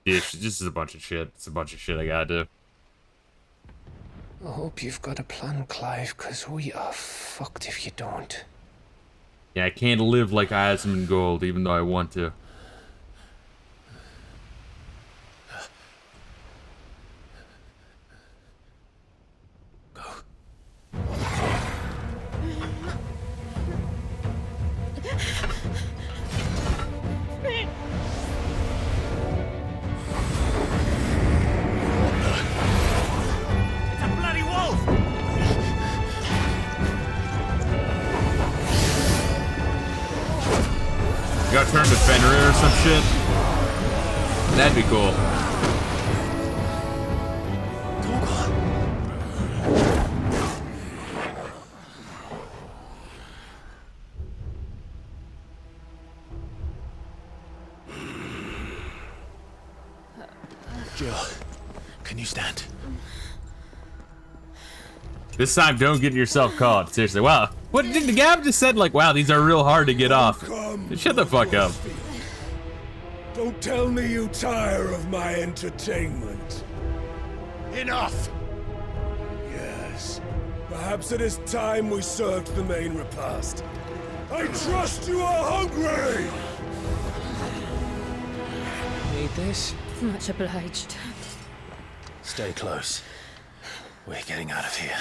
This is a bunch of shit. It's a bunch of shit I gotta do. I hope you've got a plan, Clive, because we are fucked if you don't. Yeah, I can't live like I have some in gold, even though I want to. turn to Fenrir or some shit? That'd be cool. Jill, can you stand? This time, don't get yourself caught. Seriously, wow. What did the guy just said? Like, wow, these are real hard to get off. Shut the fuck up. Don't tell me you tire of my entertainment. Enough! Yes. Perhaps it is time we served the main repast. I trust you are hungry! Need this? Much obliged. Stay close. We're getting out of here.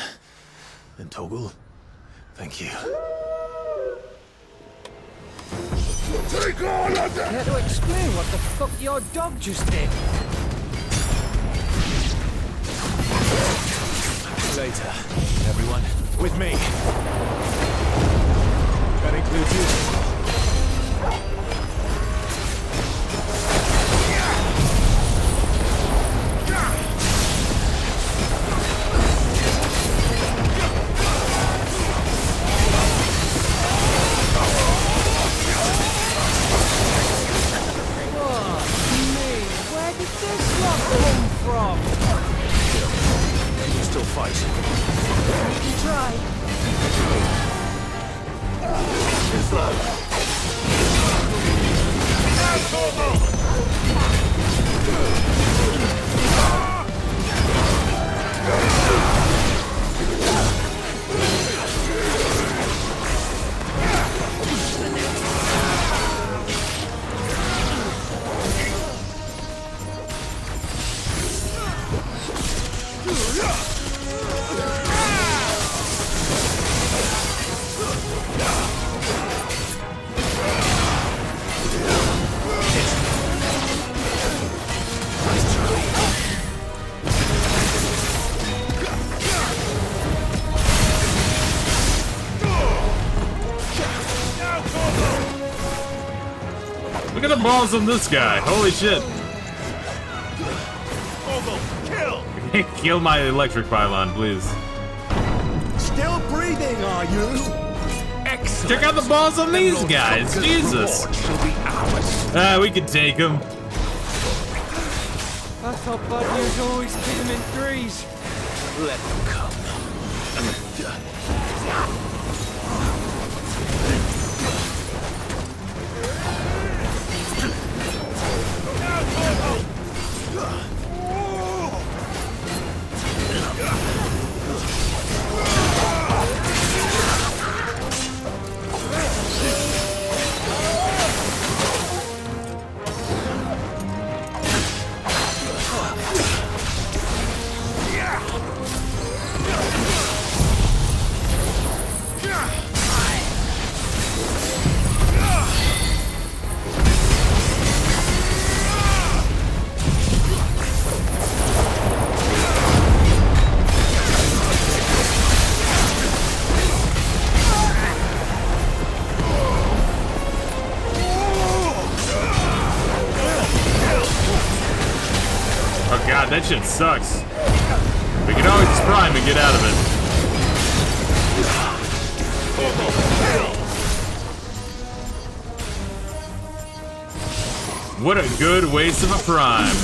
And Toggle, thank you. Take all of them! Care to explain what the fuck your dog just did? Later, everyone. With me. That includes you. Where did this lot come from? Can you still fight? We can try. Too slow. Look at the balls on this guy. Holy shit. Kill my electric pylon, please. Still breathing, are you? Excellent. Check out the balls on these guys. Jesus. We can take them. I thought bad news always came in threes. Let them come. God, that shit sucks. We can always just prime and get out of it. What a good waste of a prime.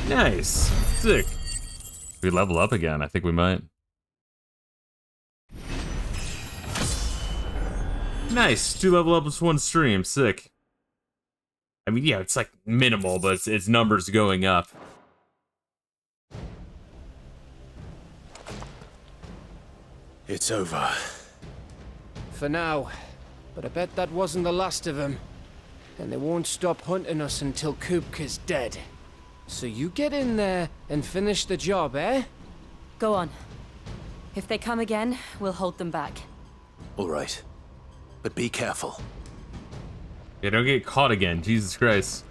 Nice. Sick. We level up again. I think we might. Nice. 2 level ups, 1 stream. Sick. I mean, yeah, it's like minimal, but it's numbers going up. It's over. For now. But I bet that wasn't the last of them. And they won't stop hunting us until Kupka's dead. So you get in there and finish the job, eh? Go on. If they come again, we'll hold them back. All right. But be careful. Yeah, don't get caught again. Jesus Christ.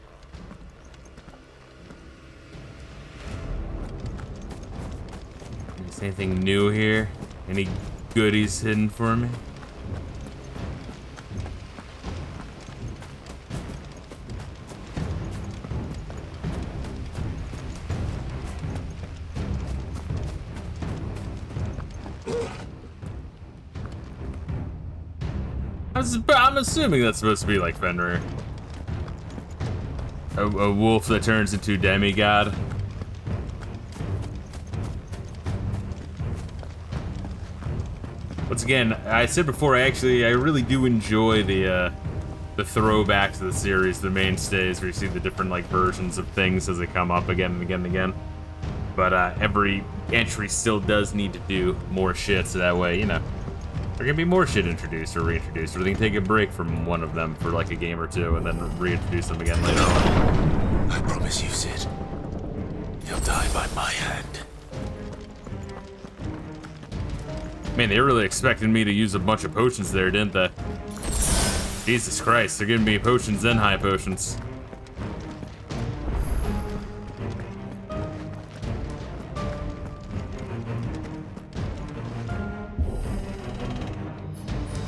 Is anything new here? Any goodies hidden for me? I'm assuming that's supposed to be like Fenrir. A wolf that turns into demigod. Once again, I said before, I really do enjoy the throwback to the series, the mainstays, where you see the different like versions of things as they come up again and again and again. But every entry still does need to do more shit, so that way, you know, there can be more shit introduced or reintroduced, or they can take a break from one of them for like a game or two and then reintroduce them again later on. I promise you, Sid. He'll die by my hand. Man, they were really expecting me to use a bunch of potions there, didn't they? Jesus Christ, they're giving me potions and high potions.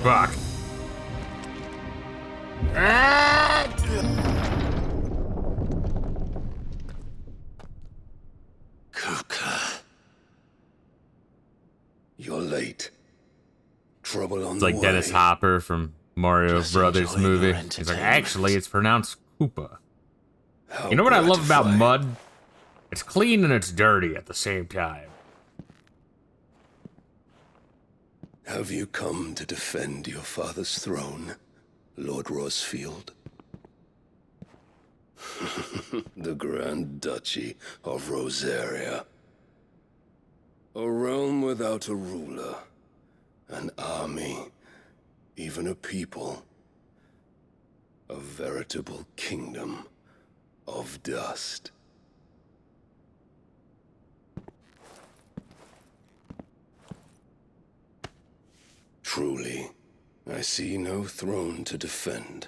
Fuck. Kupka. You're late. Trouble on It's the like way. Dennis Hopper from Mario Brothers movie. He's like, actually, it's pronounced Koopa. You know what I love about mud? It's clean and it's dirty at the same time. Have you come to defend your father's throne, Lord Rosfield? The Grand Duchy of Rosaria. A realm without a ruler, an army, even a people. A veritable kingdom of dust. Truly, I see no throne to defend.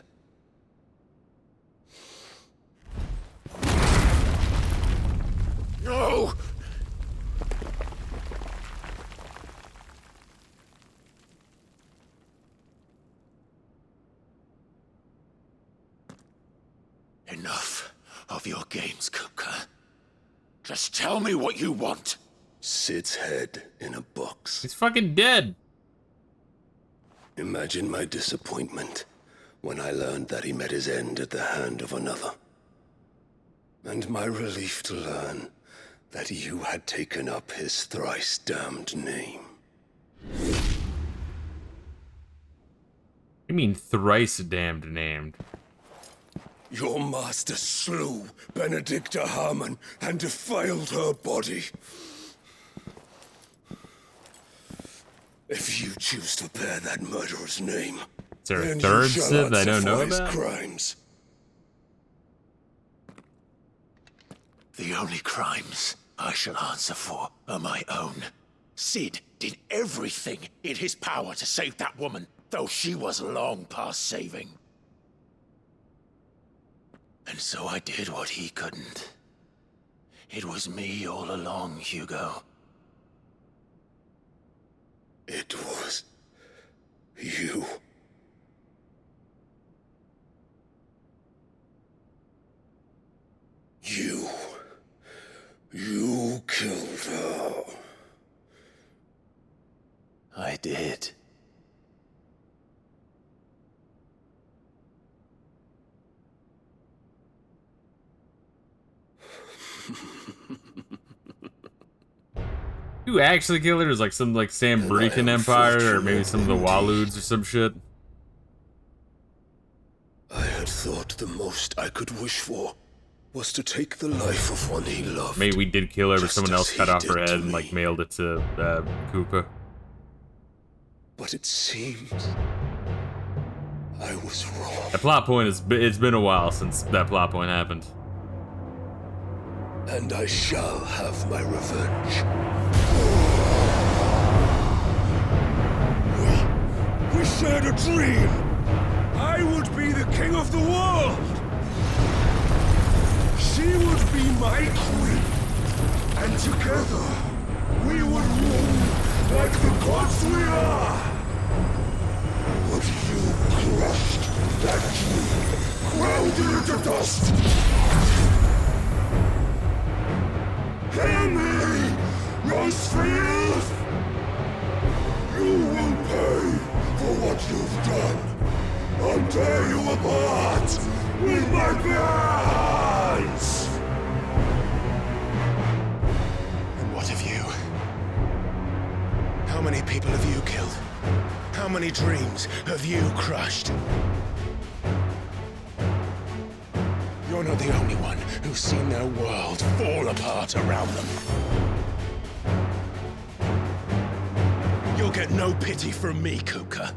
No! Enough of your games, Kupka. Just tell me what you want. Sid's head in a box. He's fucking dead. Imagine my disappointment when I learned that he met his end at the hand of another. And my relief to learn that you had taken up his thrice damned name. You mean thrice damned named? Your master slew Benedicta Harmon and defiled her body. If you choose to bear that murderer's name, is there a then third you shall Sid I don't know answer for his about? crimes. The only crimes I shall answer for are my own. Sid did everything in his power to save that woman, though she was long past saving. And so I did what he couldn't. It was me all along, Hugo. It was you. You killed her. I did. Who actually killed her? Is like some like Sambrican Empire or maybe some of the Waludes or some shit. I had thought the most I could wish for was to take the life of one he loved. Maybe we did kill her, but Just someone as else he cut off her did head to and like me. mailed it to Koopa. But it seems I was wrong. The plot point is, it's been a while since that plot point happened. And I shall have my revenge. We shared a dream. I would be the king of the world. She would be my queen. And together, we would rule like the gods we are. But you crushed that dream, ground it into dust. Hear me, Rosefield! You will pay for what you've done. I'll tear you apart with my bare hands! And what of you? How many people have you killed? How many dreams have you crushed? You're not the only one who's seen their world fall apart around them. You'll get no pity from me, Kupka.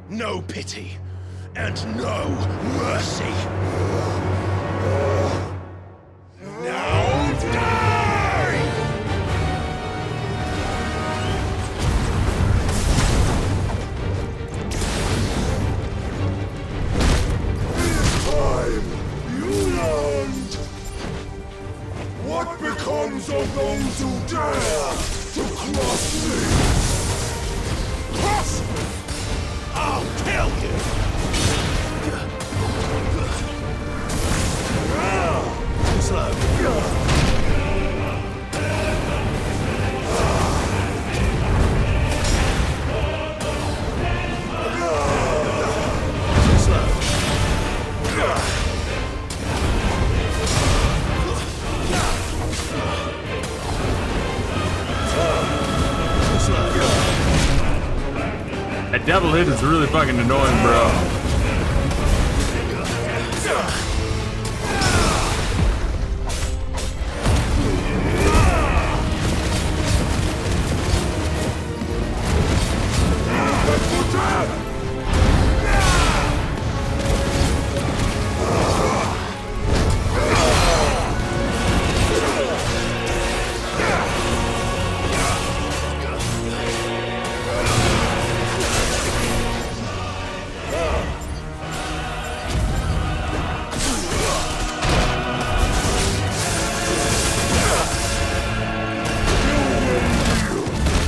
No pity. And no mercy. Now die! This time, you learned! What becomes of those who dare to cross me? Cross! I'll kill you! Too slow. Too slow. That double hit is really fucking annoying, bro.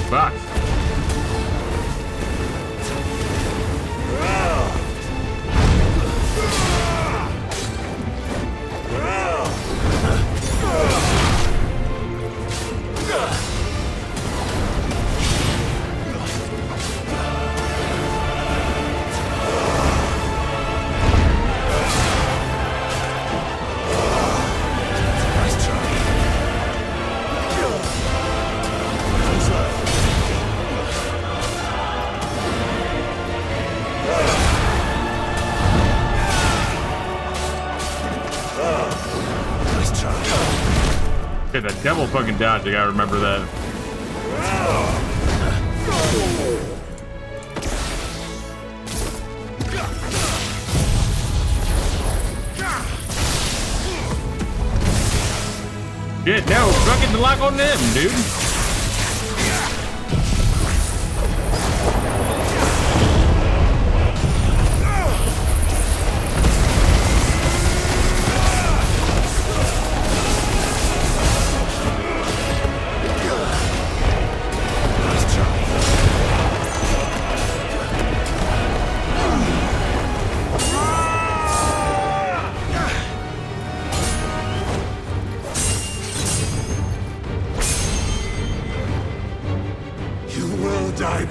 Fuck. Okay, that double fucking dodge, I gotta remember that. Shit, no, fucking lock on them, dude.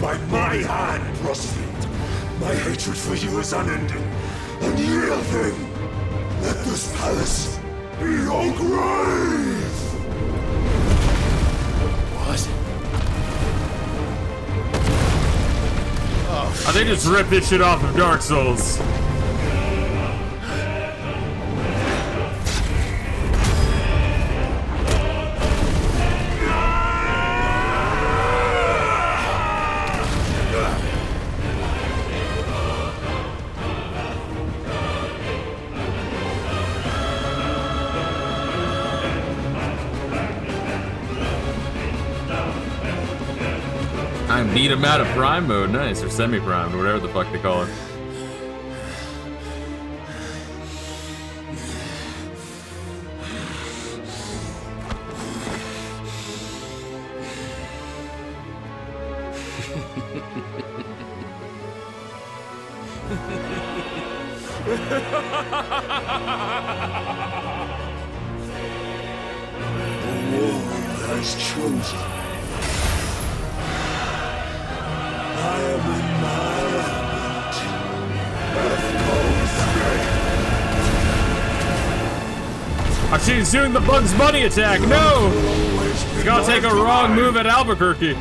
By my hand, Rosefield. My hatred for you is unending, unyielding. Let this palace be your grave! What? I think just rip this shit off of Dark Souls. I beat him out of prime mode, nice, or semi-primed, whatever the fuck they call it. The war has chosen. I am in my element. Oh shit, he's doing the Bugs Bunny attack, no! He's gonna take a wrong move at Albuquerque.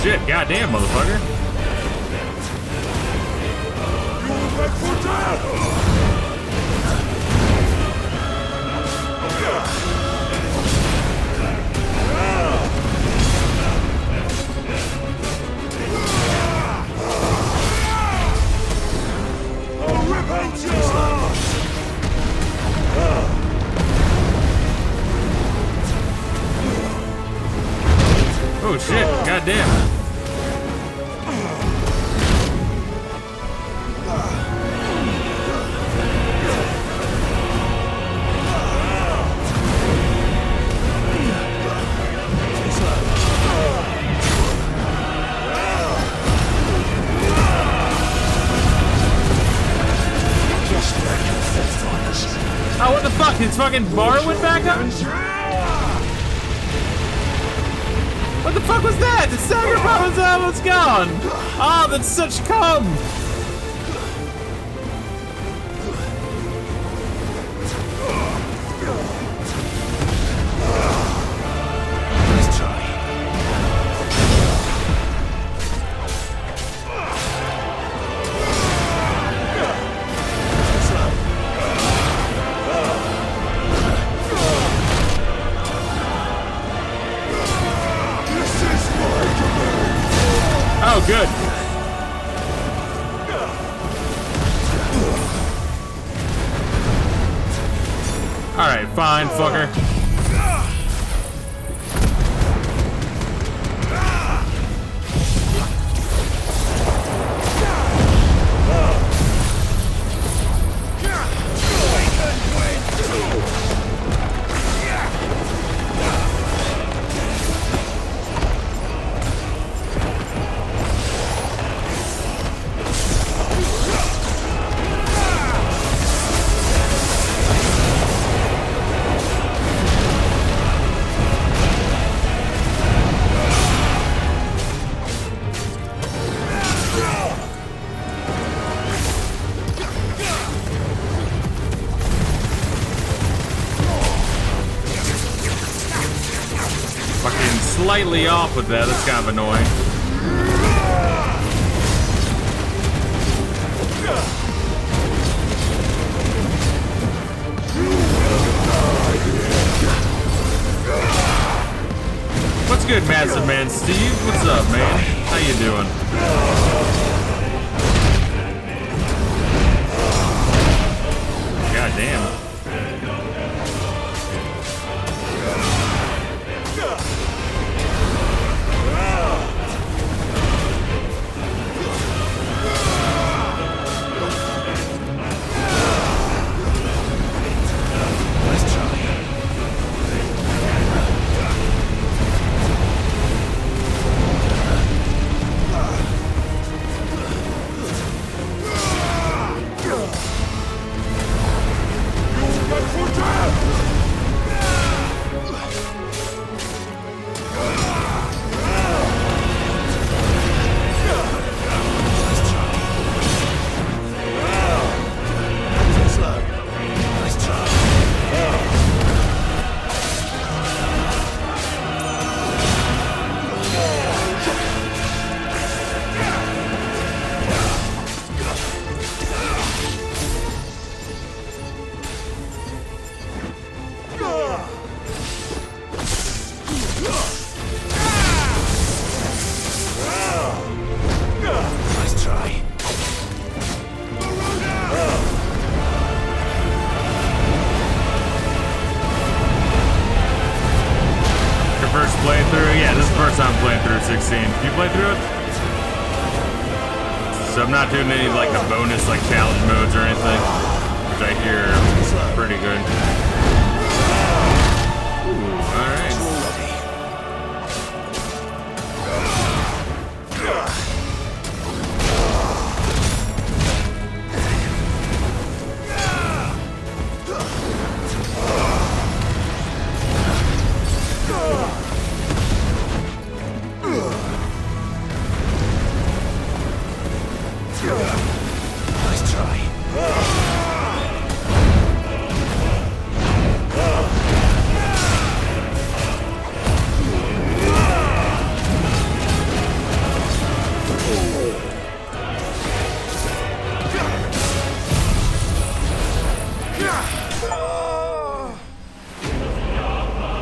Shit, goddamn, motherfucker. Oh shit, goddamn. Oh, what the fuck? His fucking bar went back up? What the fuck was that? The Sagar bar was almost gone! Oh, that's such cum! Let's try. Oh, good. Alright, fine, fucker. slightly off with that. That's kind of annoying. What's good, Massive Man Steve? What's up, man? How you doing? God damn. I'm playing through 16. You play through it? So I'm not doing any like the bonus like challenge modes or anything, which I hear are pretty good. Ooh, all right.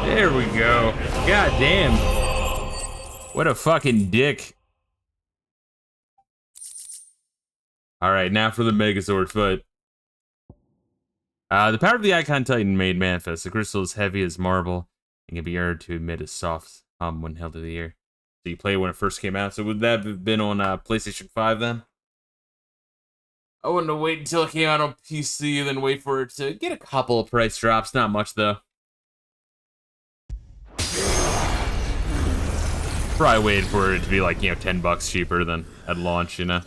There we go. God damn. What a fucking dick. Alright, now for the Megazord fight. The power of the Icon Titan made manifest. The crystal is heavy as marble and can be heard to emit a soft hum when held in the air. So you played when it first came out. So would that have been on PlayStation 5 then? I wouldn't have waited until it came out on PC and then wait for it to get a couple of price drops. Not much though. Probably waited for it to be like, you know, $10 cheaper than at launch, you know?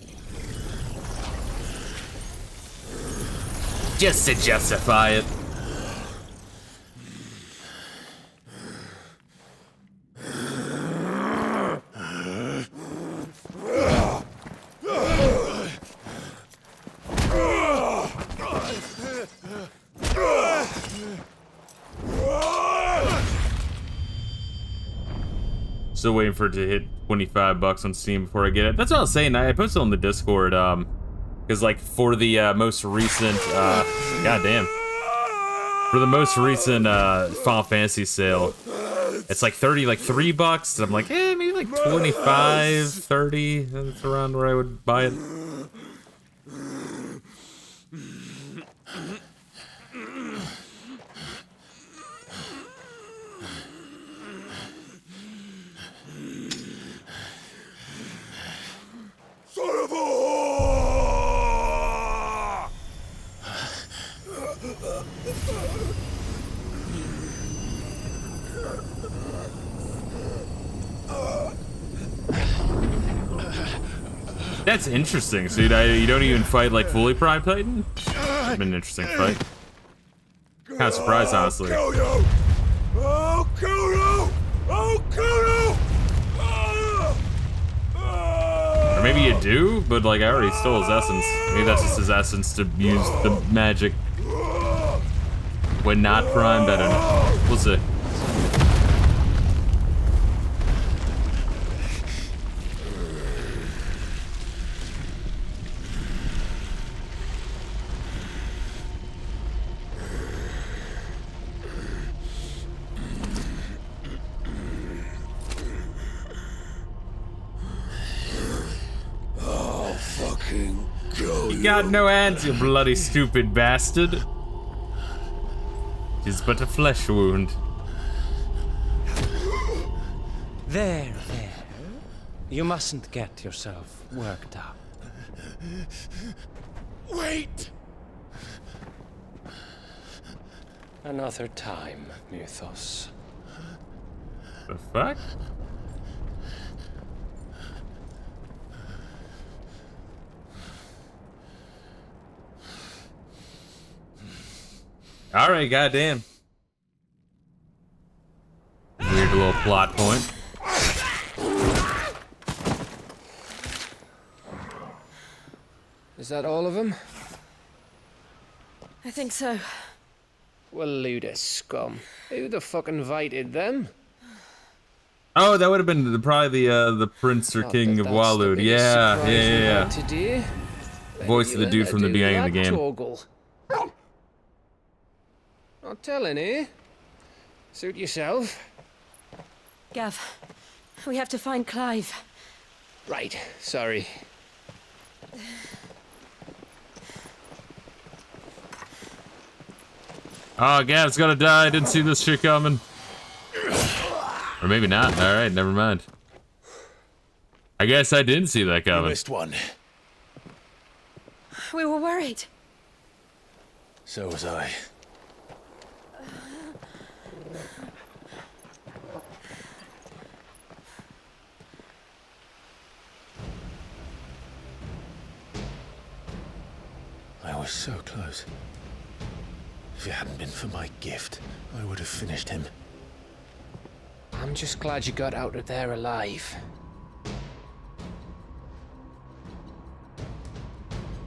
Just to justify it. Still waiting for it to hit $25 on Steam before I get it. That's what I was saying. I posted on the Discord, because like for the most recent, goddamn, for the most recent Final Fantasy sale, it's like $3. And I'm like, maybe like 25, 30. That's around where I would buy it. That's interesting. So you don't even fight like fully Prime Titan? It's been an interesting fight. Kind of surprised, honestly. Oh, Kudo! Oh, Kudo! Or maybe you do, but like I already stole his essence. Maybe that's just his essence to use the magic when not primed. I don't know. We'll see. You've got no hands, you bloody stupid bastard. Tis but a flesh wound. There. You mustn't get yourself worked up. Wait! Another time, Mythos. The fuck? Alright, goddamn. Weird little plot point. Is that all of them? I think so. Well, load of scum. Who the fuck invited them? Oh, that would have been probably the prince or king of Walud. Yeah. Today. Voice of the dude from the beginning of the game. Toggle. Not telling, eh? Suit yourself. Gav, we have to find Clive. Right, sorry. Oh, Gav's gonna die. I didn't see this shit coming. Or maybe not. Alright, never mind. I guess I didn't see that coming. You missed one. We were worried. So was I. I was so close. If it hadn't been for my gift, I would have finished him. I'm just glad you got out of there alive.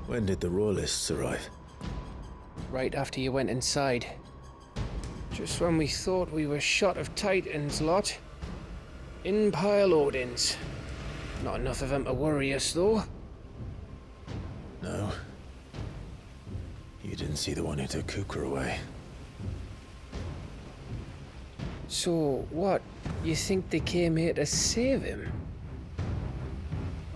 When did the Royalists arrive? Right after you went inside. Just when we thought we were shot of Titans, lot. In pile Odins. Not enough of them to worry us, though. No. You didn't see the one who took Kukra away. So, what? You think they came here to save him?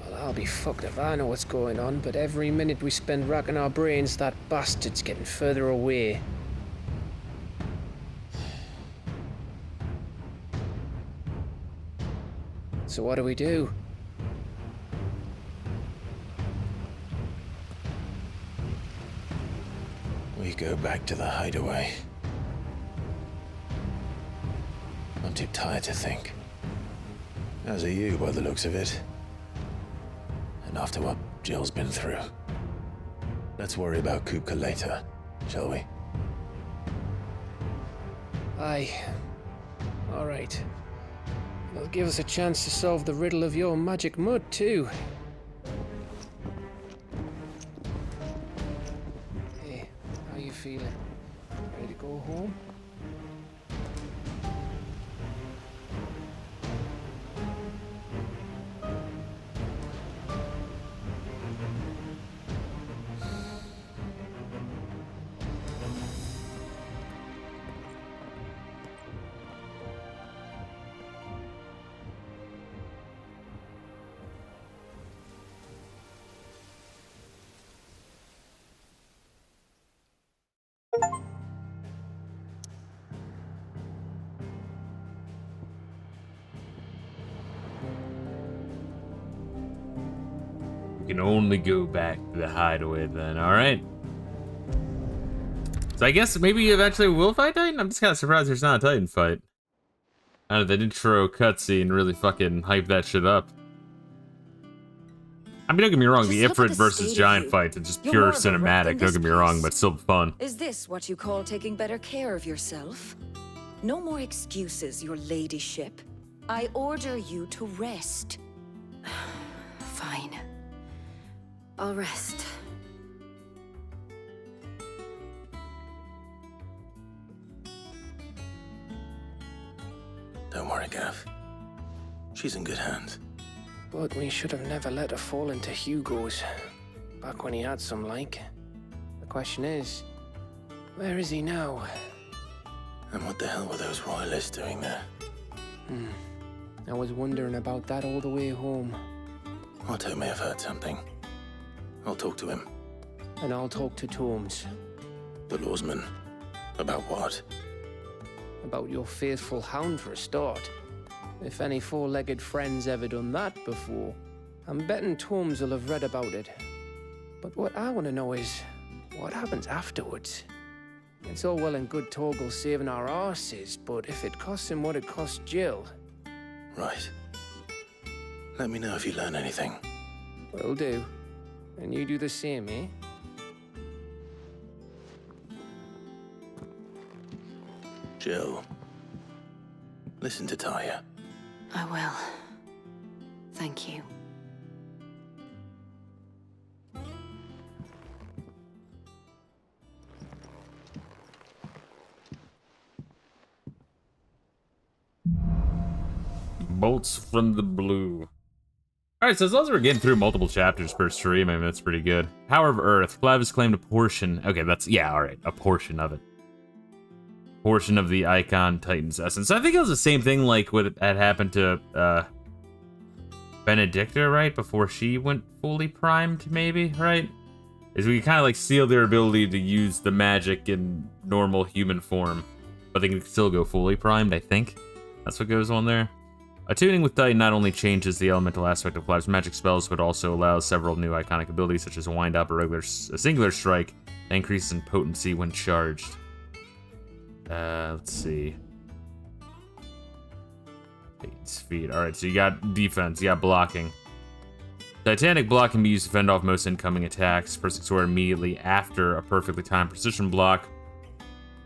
Well, I'll be fucked if I know what's going on, but every minute we spend racking our brains, that bastard's getting further away. So what do we do? We go back to the hideaway. I'm too tired to think. As are you, by the looks of it. And after what Jill's been through. Let's worry about Kupka later, shall we? Aye. All right. That'll give us a chance to solve the riddle of your magic mud, too. Hey, how you feeling? Ready to go home? We can only go back to the hideaway then, alright. So I guess maybe eventually we'll fight Titan? I'm just kind of surprised there's not a Titan fight. I don't know, that intro cutscene really fucking hyped that shit up. I mean, don't get me wrong, the Ifrit versus Giant fight is just pure cinematic, don't get me wrong, but still fun. Is this what you call taking better care of yourself? No more excuses, your ladyship. I order you to rest. Fine. I'll rest. Don't worry, Gav. She's in good hands. But we should have never let her fall into Hugo's. Back when he had some like. The question is, where is he now? And what the hell were those royalists doing there? I was wondering about that all the way home. Monte may have heard something. I'll talk to him. and I'll talk to Torms. The lawsman? About what? About your faithful hound for a start. If any four-legged friend's ever done that before, I'm betting Torms will have read about it. But what I want to know is, what happens afterwards? It's all well and good Torgal saving our arses, but if it costs him what it cost Jill... Right. Let me know if you learn anything. Will do. And you do the same, eh? Jill, listen to Taya. I will. Thank you. Bolts from the blue. Alright, so as long as we're getting through multiple chapters per stream, I mean, that's pretty good. Power of Earth. Clav has claimed a portion. Okay, that's, yeah, alright. A portion of it. Portion of the Icon Titan's essence. I think it was the same thing like what had happened to Benedicta, right? Before she went fully primed, maybe, right? Is we kind of like seal their ability to use the magic in normal human form, but they can still go fully primed, I think. That's what goes on there. Attuning with Titan not only changes the elemental aspect of Clav's magic spells, but also allows several new iconic abilities such as Wind Up, a singular strike, that increases in potency when charged. Let's see. Titan's feet. Alright, so you got defense, you got blocking. Titanic block can be used to fend off most incoming attacks. Pressing sword immediately after a perfectly timed precision block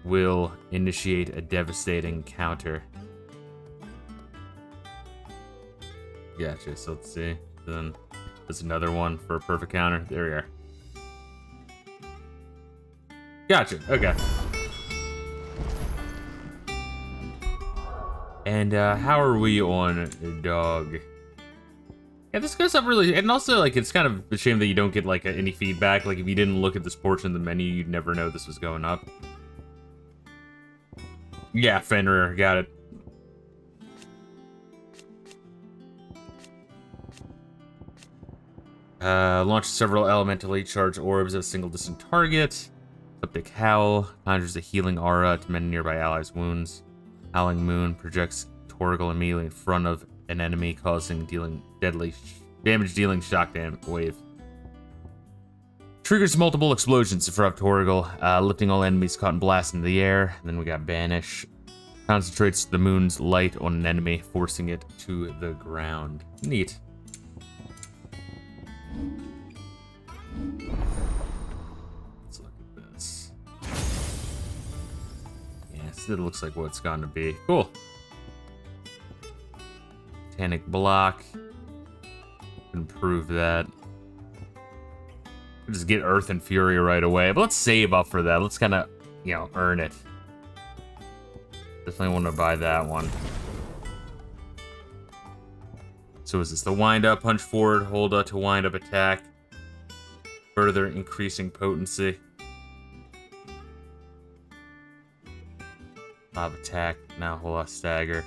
will initiate a devastating counter. Gotcha, so let's see. Then there's another one for a perfect counter. There we are. Gotcha, okay. And how are we on dog? Yeah, this goes up really, and also like it's kind of a shame that you don't get like any feedback. Like if you didn't look at this portion of the menu, you'd never know this was going up. Yeah, Fenrir, got it. Launch several elementally charged orbs at a single distant target. Ecliptic Howl conjures a healing aura to mend nearby allies' wounds. Howling Moon projects Torgal immediately in front of an enemy, causing damage-dealing shock wave. Triggers multiple explosions in front of Torgal, lifting all enemies caught in blast into the air. And then we got Banish. Concentrates the moon's light on an enemy, forcing it to the ground. Neat. Let's look at this. Yes, it looks like what it's going to be. Cool. Titanic block. Improve that. Just get Earth and Fury right away. But let's save up for that. Let's kind of, you know, earn it. Definitely want to buy that one. So is this the wind up, punch forward, hold up to wind up attack? Further increasing potency. Lob attack, now hold off stagger.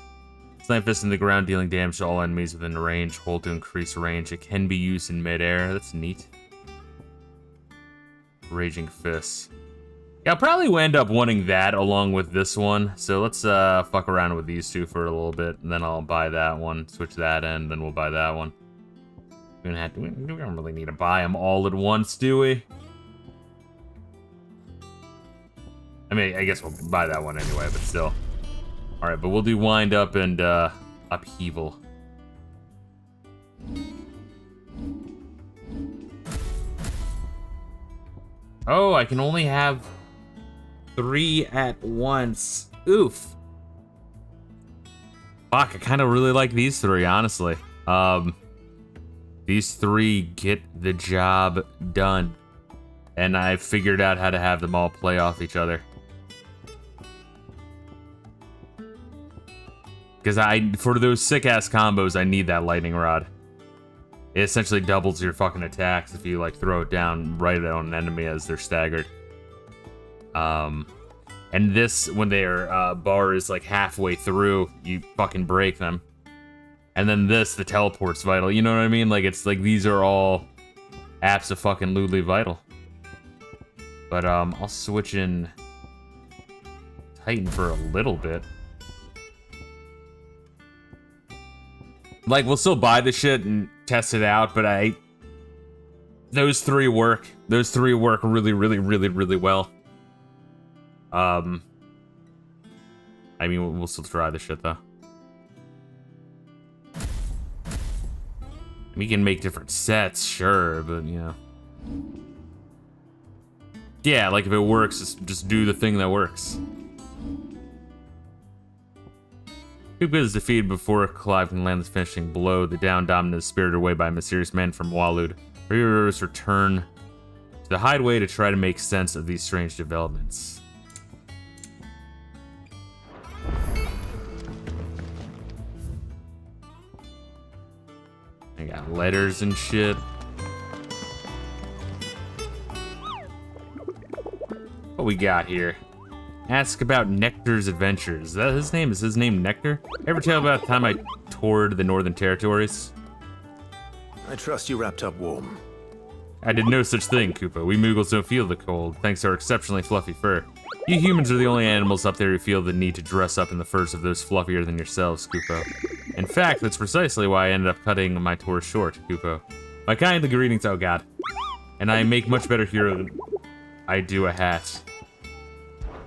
Slam fist in the ground, dealing damage to all enemies within the range. Hold to increase range. It can be used in midair. That's neat. Raging Fists. Yeah, I'll probably end up wanting that along with this one. So let's fuck around with these two for a little bit, and then I'll buy that one, switch that in, then we'll buy that one. We don't really need to buy them all at once, do we? I mean, I guess we'll buy that one anyway, but still. Alright, but we'll do Wind Up and Upheaval. Oh, I can only have 3 at once. Oof. Fuck, I kind of really like these 3, honestly. These 3 get the job done. And I figured out how to have them all play off each other. Because for those sick-ass combos, I need that lightning rod. It essentially doubles your fucking attacks if you, like, throw it down right on an enemy as they're staggered. And this, when their bar is, like, halfway through, you fucking break them. And then this, the teleport's vital. You know what I mean? Like, it's like these are all abso-fucking-lutely vital. But I'll switch in Titan for a little bit. Like, we'll still buy the shit and test it out, but those three work. Those three work really, really, really, really well. I mean, we'll still try the shit, though. We can make different sets, sure, but, you know. Yeah, like, if it works, just do the thing that works. Kuka is defeated before Clive can land the finishing blow. The down dominant is spirited away by mysterious men from Walud. Heroes return to the hideaway to try to make sense of these strange developments. I got letters and shit. What we got here? Ask about Nectar's adventures. Is that his name? Is his name Nectar? Ever tell about the time I toured the Northern Territories? I trust you wrapped up warm. I did no such thing, Koopa. We Moogles don't feel the cold, thanks to our exceptionally fluffy fur. You humans are the only animals up there who feel the need to dress up in the furs of those fluffier than yourselves, Koopa. In fact, that's precisely why I ended up cutting my tour short, Koopa. My kindly greetings, oh god. And I make much better hero than I do a hat.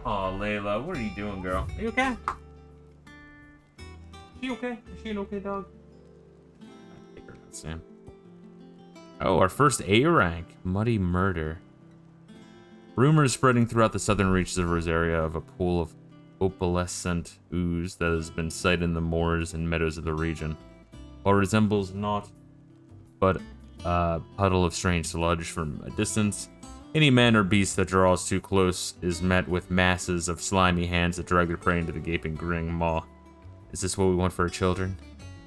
Aw, Layla, what are you doing, girl? Are you okay? Is she okay? Is she an okay dog? I think her that's Sam. Oh, our first A rank, Muddy Murder. Rumors spreading throughout the southern reaches of Rosaria of a pool of opalescent ooze that has been sighted in the moors and meadows of the region. While it resembles naught but a puddle of strange sludge from a distance, any man or beast that draws too close is met with masses of slimy hands that drag their prey into the gaping grinning maw. Is this what we want for our children?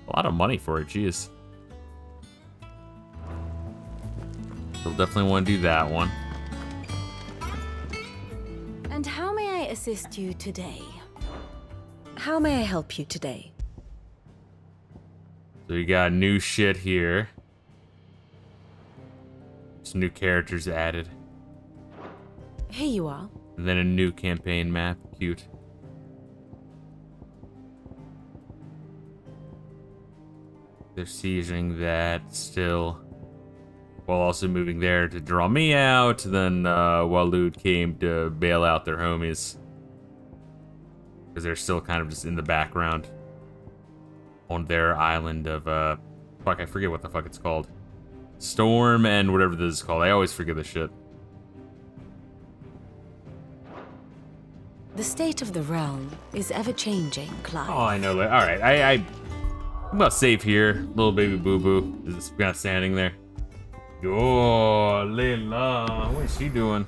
A lot of money for it, jeez. We'll definitely want to do that one. And how may I assist you today? How may I help you today? So you got new shit here. Some new characters added. Here you are. And then a new campaign map. Cute. They're sieging that still. While also moving there to draw me out. Then Walud came to bail out their homies. Because they're still kind of just in the background. On their island of, fuck, I forget what the fuck it's called. Storm and whatever this is called. I always forget this shit. The state of the realm is ever-changing, Clive. Oh, I know that. Alright, I'm about safe here. Little baby boo-boo is just kind of standing there. Oh, Layla. What is she doing?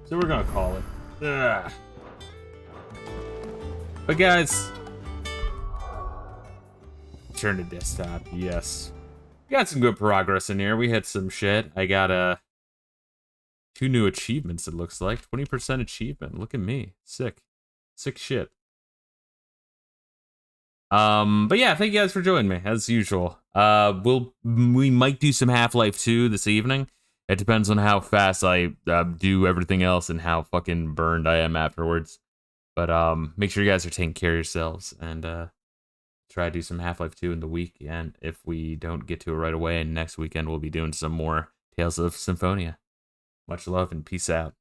So we're gonna call it. Ugh. But guys, turn to desktop. Yes, we got some good progress in here. We hit some shit. I got 2 new achievements. It looks like 20% achievement. Look at me, sick shit. But yeah, thank you guys for joining me as usual. We might do some Half-Life 2 this evening. It depends on how fast I do everything else and how fucking burned I am afterwards. But make sure you guys are taking care of yourselves and try to do some Half-Life 2 in the week. And if we don't get to it right away, and next weekend we'll be doing some more Tales of Symphonia. Much love and peace out.